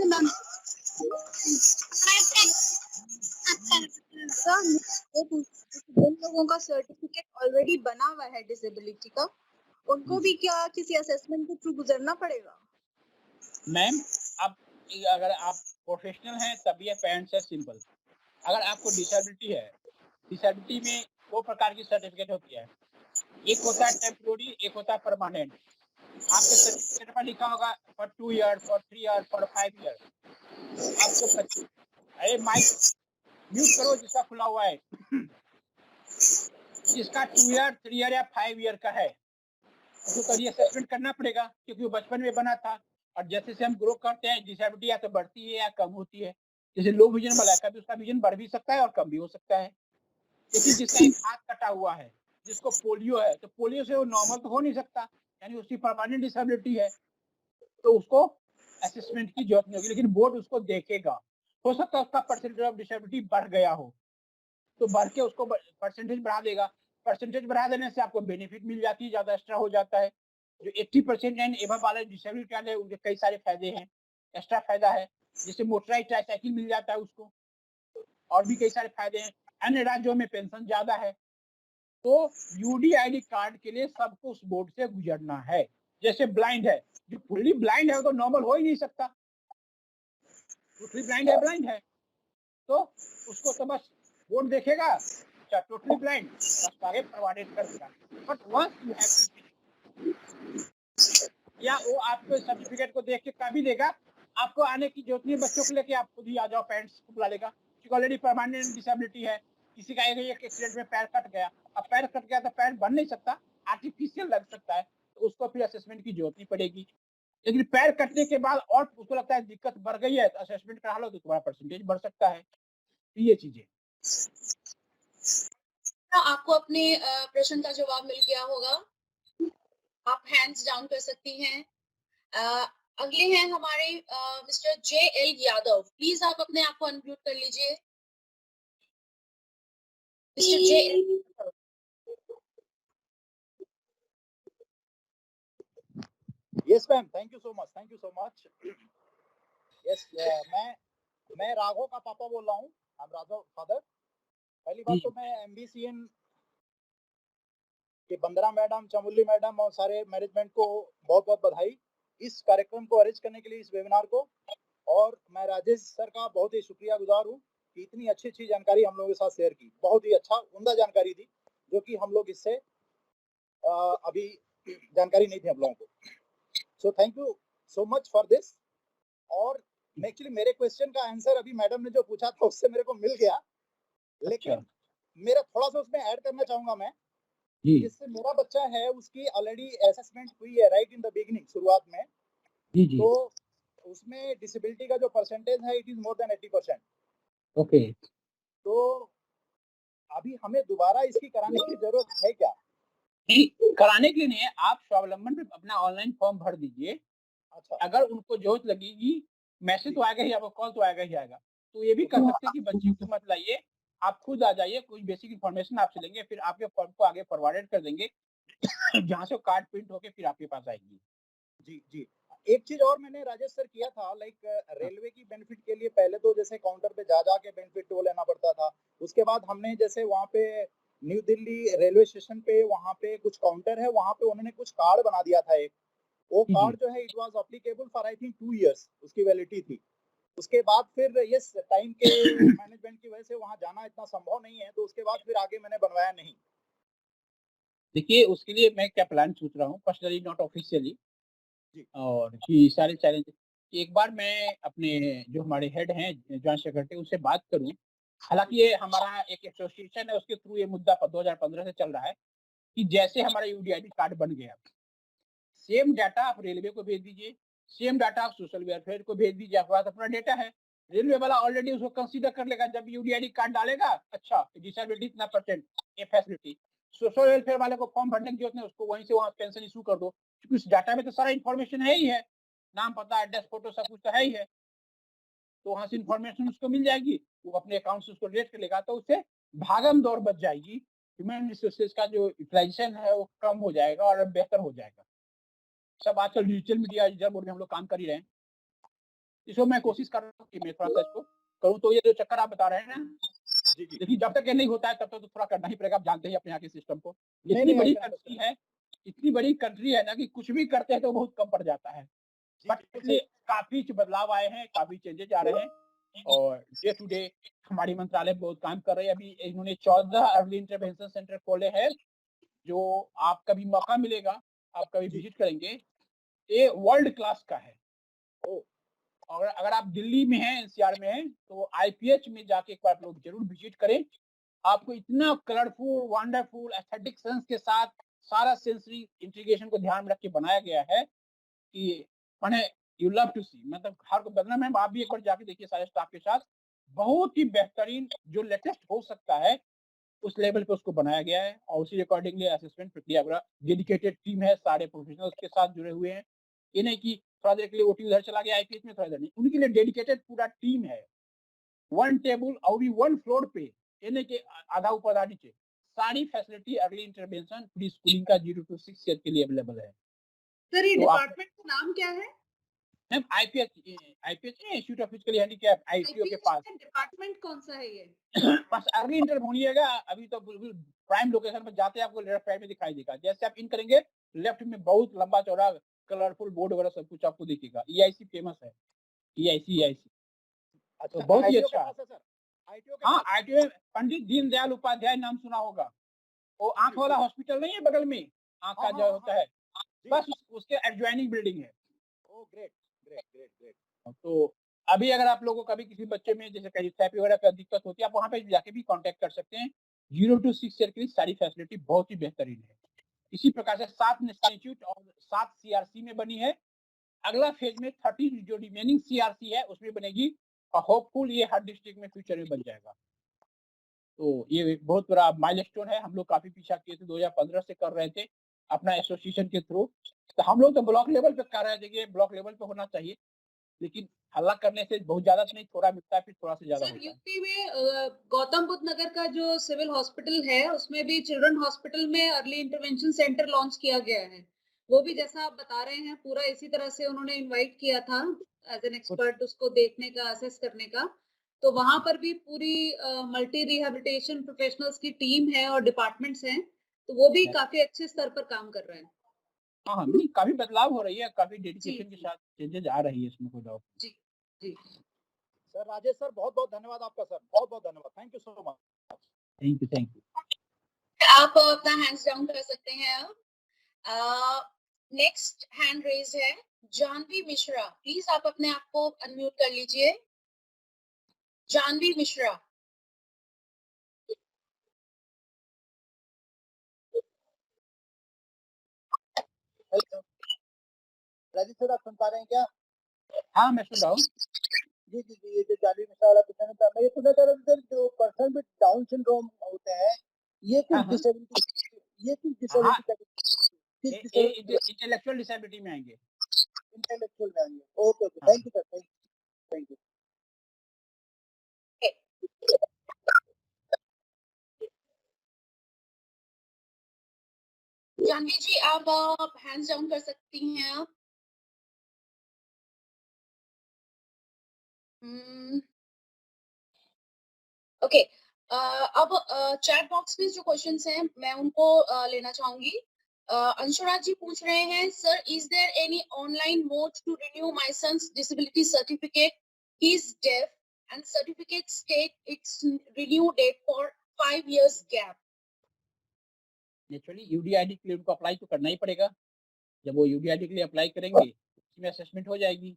मैम जिन लोगों का सर्टिफिकेट ऑलरेडी बना हुआ है डिसेबिलिटी का, उनको भी क्या किसी असेसमेंट के थ्रू गुजरना पड़ेगा? मैम, अब अगर आप प्रोफेशनल हैं तब ये पेरेंट्स है सिंपल। अगर आपको डिसेबिलिटी है, डिसेबिलिटी में 2 प्रकार की सर्टिफिकेट होती है। एक होता है टेम्पोररी, एक होता है परमानेंट। आपके सर्टिफिकेट पर लिखा होगा for 2 year, for 3 year, for 5 year. आपको अरे माइक म्यूट करो जिसका खुला हुआ है। जिसका 2 ईयर, 3 ईयर या 5 ईयर का है, उसको तो रीअसेसमेंट करना पड़ेगा क्योंकि वो बचपन में बना था और जैसे हम ग्रो करते हैं डिसेबिलिटी या तो बढ़ती है या कम होती है। जैसे लो विजन वाला है, कभी उसका विजन बढ़ भी सकता है और कम भी हो सकता है। लेकिन जिसका एक हाथ कटा हुआ है, जिसको पोलियो है, तो पोलियो से वो नॉर्मल तो हो नहीं सकता, यानी उसकी परमानेंट डिसेबिलिटी है, तो उसको असेसमेंट की जरूरत नहीं होगी। लेकिन बोर्ड उसको देखेगा, हो सकता है उसका परसेंटेज ऑफ डिसेबिलिटी बढ़ गया हो, तो बढ़ के उसको परसेंटेज बढ़ा देगा। परसेंटेज बढ़ा देने से आपको बेनिफिट मिल जाती है, ज्यादा एक्स्ट्रा हो जाता है। जो 80% एंड एबव वाले डिसेबिलिटी वाले, उनके कई सारे फायदे हैं, एक्स्ट्रा फायदा है। जैसे मोटराइज ट्राईसाइकिल मिल जाता है उसको, और भी कई सारे फायदे हैं। अन्य राज्यों में पेंशन ज्यादा है। तो यूडीआईडी कार्ड के लिए सबको उस बोर्ड से गुजरना है। जैसे ब्लाइंड है, जो फुल्ली ब्लाइंड है वो तो नॉर्मल हो ही नहीं सकता, टोटली ब्लाइंड है, तो उसको तो बस बोर्ड देखेगा, अच्छा टोटली ब्लाइंड, बस आगे प्रोवाइडेड कर देगा। बट वंस यू हैव या वो आपको सर्टिफिकेट को देख के कर भी देगा, आपको आने की जरूरत नहीं, बच्चों को लेके आप खुद ही आ जाओ, पेरेंट्स को बुला लेगा, क्योंकि ऑलरेडी परमानेंट डिसेबिलिटी है। किसी का एक एक्सीडेंट में पैर कट गया, अब पैर कट गया तो पैर बन नहीं सकता, आर्टिफिशियल लग सकता है, तो उसको फिर असेसमेंट की जरूरत नहीं पड़ेगी। लेकिन पैर कटने के बाद और उसको लगता है दिक्कत बढ़ गई है, तो असेसमेंट करा लो तो तुम्हारा परसेंटेज बढ़ सकता है। ये चीजें आपको अपने प्रश्न का जवाब मिल गया होगा। आप हैंड्स डाउन कर सकती हैं। अगले हैं हमारे मिस्टर JL यादव। प्लीज आप अपने आप को अनम्यूट कर लीजिए। Mister JL Yadav. Yes, ma'am. Thank you so much. Thank you so much. Yes, मैं राघव का पापा बोल रहा हूँ। I'm Raghav father. पहली बात तो मैं MBCN के बंदरा मैडम, चमुली मैडम और सारे मैनेजमेंट को बहुत बहुत बधाई इस कार्यक्रम को अरेंज करने के लिए, इस वेबिनार को। और मैं राजेश सर का बहुत ही शुक्रिया गुजार हूँ कि इतनी अच्छी जानकारी हम लोगों के साथ शेयर की। बहुत ही अच्छा उम्दा जानकारी थी जो कि हम लोग इससे अभी जानकारी नहीं थी हम लोगों को। So thank you so much for this. और एक्चुअली मेरे क्वेश्चन का आंसर अभी मैडम ने जो पूछा था उससे मेरे को मिल गया, लेकिन मेरा थोड़ा सा उसमें ऐड करना चाहूंगा मैं। जिससे मेरा बच्चा है उसकी ऑलरेडी असेसमेंट हुई है राइट इन द बिगिनिंग, शुरुआत में। तो उसमें डिसेबिलिटी का जो परसेंटेज है it is more than 80%। Okay. तो अभी हमें दोबारा इसकी कराने की जरूरत है क्या? कराने के लिए नहीं है, आप स्वावलंबन पे अपना ऑनलाइन फॉर्म भर दीजिए। अच्छा, अगर उनको जरूरत लगेगी, मैसेज तो आएगा ही, आपको कॉल तो आएगा ही आएगा, तो ये भी कर सकते हैं कि बच्चे को मत लाइए, आप खुद आ जाइए, कुछ बेसिक इन्फॉर्मेशन आपसे लेंगे, फिर आपके फॉर्म को आगे फॉरवर्डेड कर देंगे जहाँ से कार्ड प्रिंट होके फिर आपके पास आएगी। जी। एक चीज और मैंने राजेश सर किया था, लाइक रेलवे की बेनिफिट के लिए पहले तो जैसे काउंटर पे जा के बेनिफिट वो लेना पड़ता था। उसके बाद हमने जैसे वहाँ पे न्यू दिल्ली रेलवे स्टेशन पे वहाँ पे कुछ काउंटर है, वहाँ पे उन्होंने कुछ कार्ड बना दिया था एक। वो कार्ड जो है it was applicable for I think 2 years उसकी वैलिडिटी थी। उसके बाद फिर यस टाइम के मैनेजमेंट की वजह से वहाँ जाना इतना संभव नहीं है, तो उसके बाद फिर आगे मैंने बनवाया नहीं। देखिए उसके लिए मैं क्या प्लान सोच रहा हूँ, पर्सनली नॉट ऑफिशियली, और कि सारे चैलेंज एक बार मैं अपने जो हमारे हेड हैं जॉइंट सेक्रेटरी उनसे बात करूं। हालांकि ये हमारा एक एसोसिएशन है, उसके थ्रू ये मुद्दा 2015 से चल रहा है कि जैसे हमारा यूडीआईडी कार्ड बन गया, सेम डाटा आप रेलवे को भेज दीजिए, सेम डाटा आप सोशल वेलफेयर को भेज दीजिए, आपके पास अपना डेटा है, रेलवे वाला ऑलरेडी उसको कंसीडर कर लेगा। जब यूडीआईडी कार्ड डालेगा, अच्छा डिसेबिलिटी इतना परसेंट, ये फैसिलिटी, सोशल वेलफेयर वाले को फॉर्म भरने की जरूरत नहीं, उसको वहीं से वहाँ पेंशन इशू कर दो, क्योंकि उस डाटा में तो सारा इन्फॉर्मेशन है ही है, नाम पता एड्रेस फोटो सब कुछ तो है ही है, तो वहां से इन्फॉर्मेशन उसको मिल जाएगी, वो अपने अकाउंट से उसको रिलेट कर लेगा, तो उससे भागम दौड़ बच जाएगी, ह्यूमन रिसोर्सेज का जो यूटिलाइजेशन है वो कम हो जाएगा और बेहतर हो जाएगा। सब आजकल डिजिटल मीडिया डिजिटल बोर्ड में हम लोग काम कर ही रहे हैं, इसको मैं कोशिश कर रहा हूँ कि मैं थोड़ा सा इसको करूँ। तो ये जो चक्कर आप बता रहे हैं ना, देखिए जब तक ये नहीं होता है तब तक तो थोड़ा करना ही पड़ेगा, आप जानते हैं अपने यहाँ के सिस्टम को, इतनी बड़ी कंट्री है, इतनी बड़ी कंट्री है ना कि कुछ भी करते हैं तो बहुत कम पड़ जाता है, बट इसलिए काफी बदलाव आए हैं, काफी चेंजेस आ रहे हैं, और डे टू डे हमारी मंत्रालय बहुत काम कर रही है। अभी इन्होंने 14 अर्ली इंटरवेंशन सेंटर खोले हैं, जो आप कभी मौका मिलेगा आप कभी विजिट करेंगे, ये वर्ल्ड क्लास का है। और अगर आप दिल्ली में हैं, एनसीआर में हैं, तो आईपीएच में जाके एक बार आप लोग जरूर विजिट करें, आपको इतना कलरफुल वंडरफुल एस्थेटिक सेंस के साथ सारा सेंसरी इंटीग्रेशन को ध्यान में रख के बनाया गया है कि माने यू लव टू सी, मतलब हर को बदलना में आप भी एक बार जाके देखिए सारे स्टाफ के साथ, बहुत ही बेहतरीन जो लेटेस्ट हो सकता है उस लेवल पे उसको बनाया गया है, और उसी अकॉर्डिंगली असेसमेंट प्रक्रिया पूरा डेडिकेटेड टीम है, सारे प्रोफेशनल्स के साथ जुड़े हुए हैं। ये नहीं कि थोड़ा देर के लिए ओटी उधर चला गया आईपीएच में, थोड़ा देर नहीं, उनके लिए डेडिकेटेड पूरा टीम है, वन टेबल और भी वन फ्लोर पे, ये नहीं कि आधा ऊपर आधा नीचे, सारी facility early intervention pre schooling का 0 to 6 ईयर के लिए अवेलेबल है। सर ये तो डिपार्टमेंट का नाम क्या है? Ma'am IPH institute of physical handicap IPO के पास। डिपार्टमेंट कौन सा है ये? बस अर्ली इंटर भूलिएगा, अभी तो बिल्कुल प्राइम लोकेशन पर जाते आपको लेफ्ट साइड में दिखाई देगा, जैसे आप इन करेंगे लेफ्ट में बहुत लंबा चौड़ा कलरफुल बोर्ड वगैरह सब कुछ आपको दिखेगा। ईआईसी फेमस है, ईआईसी तो बहुत ही अच्छा है। हाँ आईटीओ पंडित दीनदयाल उपाध्याय नाम सुना होगा, वो आंख वाला हॉस्पिटल नहीं है बगल में, आंख का जो होता है, बस उसके एडजॉइनिंग बिल्डिंग है। ग्रेट। तो अभी अगर आप लोगों को कभी किसी बच्चे में जैसे कैरियोथेरेपी वगैरह का दिक्कत होती है, आप वहाँ पे जाके भी कांटेक्ट कर सकते हैं। 0 to 6 ईयर की सारी फैसिलिटी बहुत ही बेहतरीन है। इसी प्रकार से 7 इंस्टीट्यूट और 7 सीआरसी में बनी है। अगला फेज में 30 जो रिमेनिंग सीआरसी है उसमें बनेगी, और होपफुल ये हर डिस्ट्रिक्ट में फ्यूचर में बन जाएगा। तो ये बहुत बड़ा माइलस्टोन है, हम लोग काफी पीछा किए थे, 2015 से कर रहे थे, अपना एसोसिएशन के थ्रू। तो हम लोग तो ब्लॉक लेवल पे कर रहे हैं, देखिए ब्लॉक लेवल पे होना चाहिए, लेकिन हल्ला करने से बहुत ज्यादा तो नहीं, थोड़ा मिलता है फिर थोड़ा से ज्यादा सर होता है। यूपी में गौतम बुद्ध नगर का जो सिविल हॉस्पिटल है उसमें भी चिल्ड्रन हॉस्पिटल में अर्ली इंटरवेंशन सेंटर लॉन्च किया गया है। वो भी जैसा आप बता रहे हैं पूरा इसी तरह से उन्होंने इनवाइट किया था एज एन एक्सपर्ट उसको देखने का, असेस करने का। तो वहां पर भी पूरी मल्टी रिहेबिलिटेशन प्रोफेशनल्स की टीम है और डिपार्टमेंट्स हैं, तो वो भी काफी अच्छे स्तर पर काम कर रहे हैं। हाँ हाँ, नहीं काफी बदलाव हो रही है, काफी डेडिकेशन के जी। साथ चेंजेस आ रही है, इसमें कोई डाउट जी जी सर राजेश सर बहुत बहुत धन्यवाद आपका सर, बहुत बहुत धन्यवाद, थैंक यू सो मच। नहीं। Thank you. आप अपना हैंड्स डाउन कर सकते हैं अब। नेक्स्ट हैंड रेज है जानवी मिश्रा, प्लीज आप अपने आप को अनम्यूट कर लीजिए। जानवी मिश्रा। राजेश सर आप सुन पा रहे हैं क्या? हाँ मैं सुन रहा हूँ। जी जी जी, ये जो जानवी मिश्रा वाला क्वेश्चन था, मैं ये पूछना चाह रहा हूँ सर, जो पर्सन विद डाउन सिंड्रोम होते हैं ये हाँ, किस हाँ। डिसेबिलिटी किस डिसेबिलिटी इंटेलेक्चुअल डिसेबिलिटी में आएंगे। इंटेलेक्चुअल में आएंगे? ओके ओके, हाँ। Thank you sir, thank you. Janvi ji आप हैंड्स डाउन कर सकती हैं आप। ओके अब चैट बॉक्स में जो क्वेश्चंस हैं मैं उनको लेना चाहूंगी। अंशुरा जी पूछ रहे हैं sir is there any online mode to renew my son's disability certificate, he is deaf and certificate state its renew date for 5 years गैप। नेचुरली यूडीआईडी के लिए उनको अप्लाई तो करना ही पड़ेगा। जब वो यूडीआईडी के लिए अप्लाई करेंगे उसमें असेसमेंट हो जाएगी।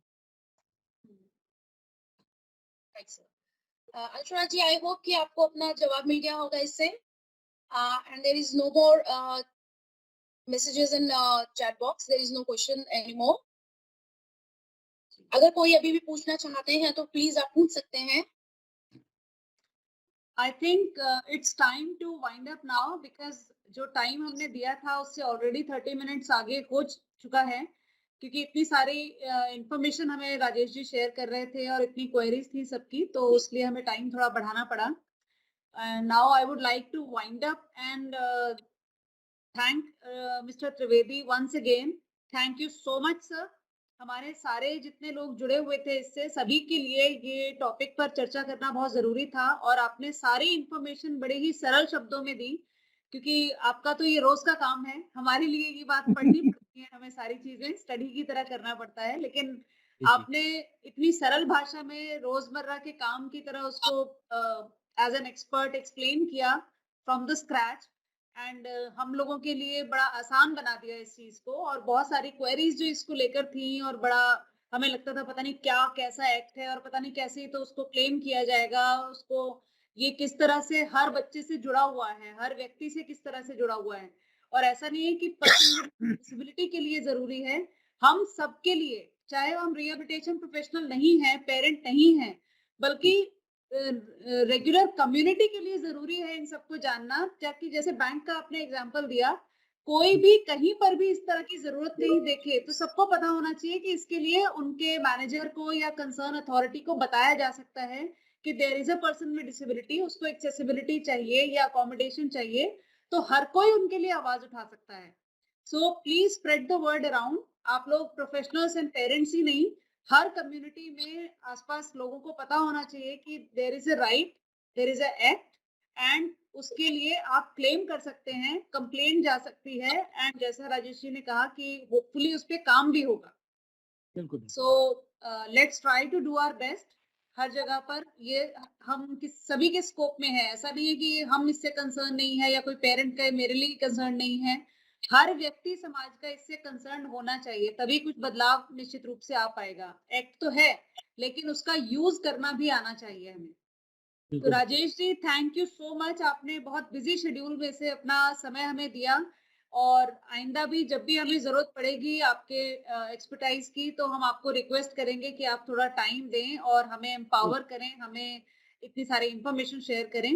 अंशुरा जी आई होप कि आपको अपना जवाब मिल गया होगा इससे। And there is no more messages in chat box, there is no question anymore. अगर कोई अभी भी पूछना चाहते हैं तो प्लीज आप पूछ सकते हैं। I think it's time to wind up now because जो टाइम हमने दिया था उससे ऑलरेडी 30 मिनट्स आगे हो चुका है, क्योंकि इतनी सारी इंफॉर्मेशन हमें राजेश जी शेयर कर रहे थे और इतनी क्वेरीज थी सबकी, तो इसलिए हमें टाइम थोड़ा बढ़ाना पड़ा। Now I would like to wind up and thank mister Trivedi once again. Thank you so much sir. हमारे सारे जितने लोग जुड़े हुए थे इससे सभी के लिए ये टॉपिक पर चर्चा करना बहुत जरूरी था और आपने सारी इंफॉर्मेशन बड़े ही सरल शब्दों में दी, क्योंकि आपका तो ये रोज का काम है, हमारे लिए ये बात पढ़नी पड़ती है, हमें सारी चीजें स्टडी की तरह करना पड़ता है, लेकिन आपने इतनी सरल भाषा में रोजमर्रा के काम की तरह उसको एज एन एक्सपर्ट एक्सप्लेन किया फ्रॉम द स्क्रैच एंड हम लोगों के लिए बड़ा आसान बना दिया इस चीज को। और बहुत सारी क्वेरीज जो इसको लेकर थी और बड़ा हमें लगता था पता नहीं क्या कैसा एक्ट है और पता नहीं कैसे तो उसको क्लेम किया जाएगा, उसको ये किस तरह से हर बच्चे से जुड़ा हुआ है, हर व्यक्ति से किस तरह से जुड़ा हुआ है, और ऐसा नहीं है कि पर्सन विद डिसेबिलिटी के लिए जरूरी है, हम सबके लिए, चाहे हम रिहेबिलिटेशन प्रोफेशनल नहीं है, पेरेंट नहीं है, बल्कि रेगुलर कम्युनिटी के लिए जरूरी है इन सबको जानना। ताकि जैसे बैंक का आपने एग्जांपल दिया, कोई भी कहीं पर भी इस तरह की जरूरत नहीं देखे तो सबको पता होना चाहिए कि इसके लिए उनके मैनेजर को या कंसर्न अथॉरिटी को बताया जा सकता है कि there is a person with disability, उसको एक्सेसिबिलिटी चाहिए या अकोमोडेशन चाहिए, तो हर कोई उनके लिए आवाज उठा सकता है। So please spread the word around. आप लोग प्रोफेशनल्स एंड पेरेंट्स ही नहीं, हर कम्युनिटी में आसपास लोगों को पता होना चाहिए कि there is a right, there is a act, and उसके लिए आप क्लेम कर सकते हैं, कंप्लेंट जा सकती है, एंड जैसा राजेश जी ने कहा कि होपफुली उस पर काम भी होगा। बिल्कुल। So let's try to do our best. हर जगह पर ये हम सभी के स्कोप में है, ऐसा नहीं है कि हम इससे कंसर्न नहीं है या कोई पेरेंट का मेरे लिए कंसर्न नहीं है, हर व्यक्ति समाज का इससे कंसर्न होना चाहिए, तभी कुछ बदलाव निश्चित रूप से आ पाएगा। एक्ट तो है लेकिन उसका यूज करना भी आना चाहिए हमें। तो Rajesh ji thank you so much, आपने बहुत बिजी शेड्यूल में से अपना समय हमें दिया, और आइंदा भी जब भी हमें जरूरत पड़ेगी आपके एक्सपर्टाइज की तो हम आपको रिक्वेस्ट करेंगे कि आप थोड़ा टाइम दें और हमें एम्पावर करें, हमें इतनी सारी इंफॉर्मेशन शेयर करें।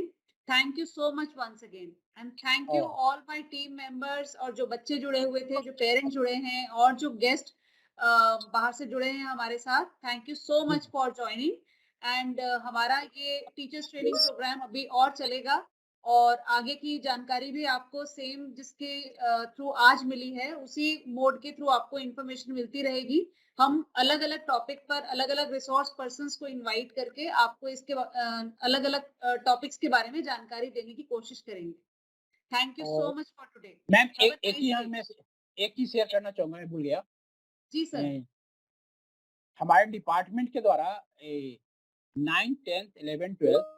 Thank you so much once again and thank you all my team members और जो बच्चे जुड़े हुए थे, जो पेरेंट्स जुड़े हैं और जो गेस्ट बाहर से जुड़े हैं हमारे साथ. Thank you so much for joining and हमारा ये टीचर्स ट्रेनिंग प्रोग्राम अभी और चलेगा और आगे की जानकारी भी आपको सेम जिसके थ्रू आज मिली है उसी मोड के थ्रू आपको इंफॉर्मेशन मिलती रहेगी. हम अलग अलग टॉपिक पर अलग अलग रिसोर्स पर्संस को इनवाइट करके आपको इसके अलग अलग टॉपिक्स के बारे में जानकारी देने की कोशिश करेंगे. Thank you so much for today. Ma'am Have a एक nice ही day. मैं एक ही शेयर करना चाहूंगा, मैं भूल गया. जी सर. हमारे डिपार्टमेंट के द्वारा 9th 10th 11th 12th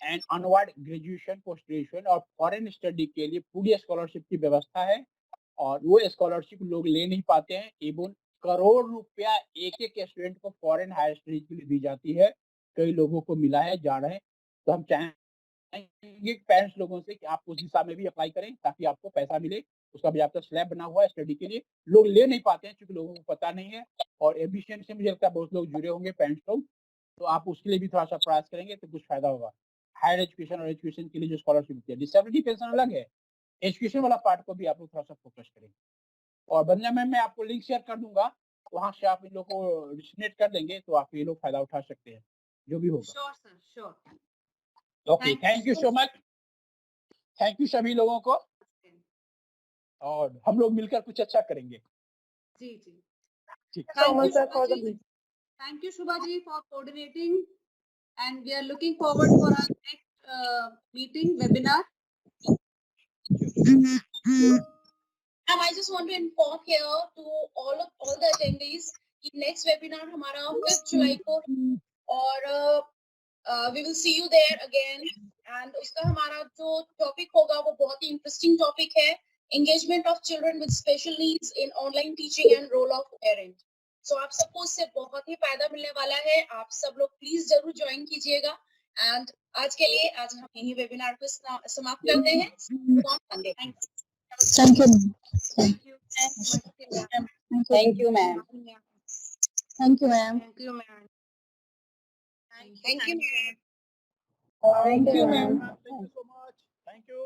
and onward graduation, post graduation और फॉरेन स्टडी के लिए पूरी स्कॉलरशिप की व्यवस्था है और वो स्कॉलरशिप लोग ले नहीं पाते हैं. एवं करोड़ रुपया एक एक स्टूडेंट को फॉरेन हायर स्टडीज के लिए दी जाती है. कई लोगों को मिला है, जा रहे हैं. तो हम चाहेंगे पेरेंट्स लोगों से कि आप उस दिशा में भी अप्लाई करें ताकि आपको पैसा मिले. उसका भी आपका स्लैब बना हुआ है स्टडी के लिए. लोग ले नहीं पाते हैं क्योंकि लोगों को पता नहीं है और एम्बिशन से मुझे लगता है बहुत लोग जुड़े होंगे पेरेंट्स लोग. तो आप उसके लिए भी थोड़ा सा प्रयास करेंगे तो कुछ फायदा होगा. हायर एजुकेशन और एजुकेशन के लिए जो स्कॉलरशिप होती है, डिसेबिलिटी पेंशन अलग है, एजुकेशन वाला पार्ट को भी आप लोग थोड़ा सा फोकस करेंगे. और बंदना मैम मैं आपको लिंक शेयर कर दूंगा, वहां से आप इन लोग को रिजनेट कर देंगे तो आप ये लोग फायदा उठा सकते हैं जो भी होगा. Sure sir, sure. Okay, thank you so much. Thank you सभी लोगों को और हम लोग मिलकर कुछ अच्छा करेंगे. जी जी. ठीक. Thank you Shubha ji for coordinating and we are looking forward for our next meeting webinar. I just want to inform here to all the attendees कि next webinar हमारा 5th जुलाई को और we will see you there again and उसका हमारा जो topic होगा वो बहुत ही interesting topic है, engagement of children with special needs in online teaching and role of parent. So आप सबको उससे बहुत ही फायदा मिलने वाला है. आप सब लोग प्लीज जरूर ज्वाइन कीजिएगा एंड आज के लिए आज हम यही वेबिनार को समाप्त करते हैं. Thank you. Thank you. Thank you, ma'am. Thank you, ma'am. Thank you, ma'am. Thank you. Thank you, ma'am. Thank you so much. Thank you.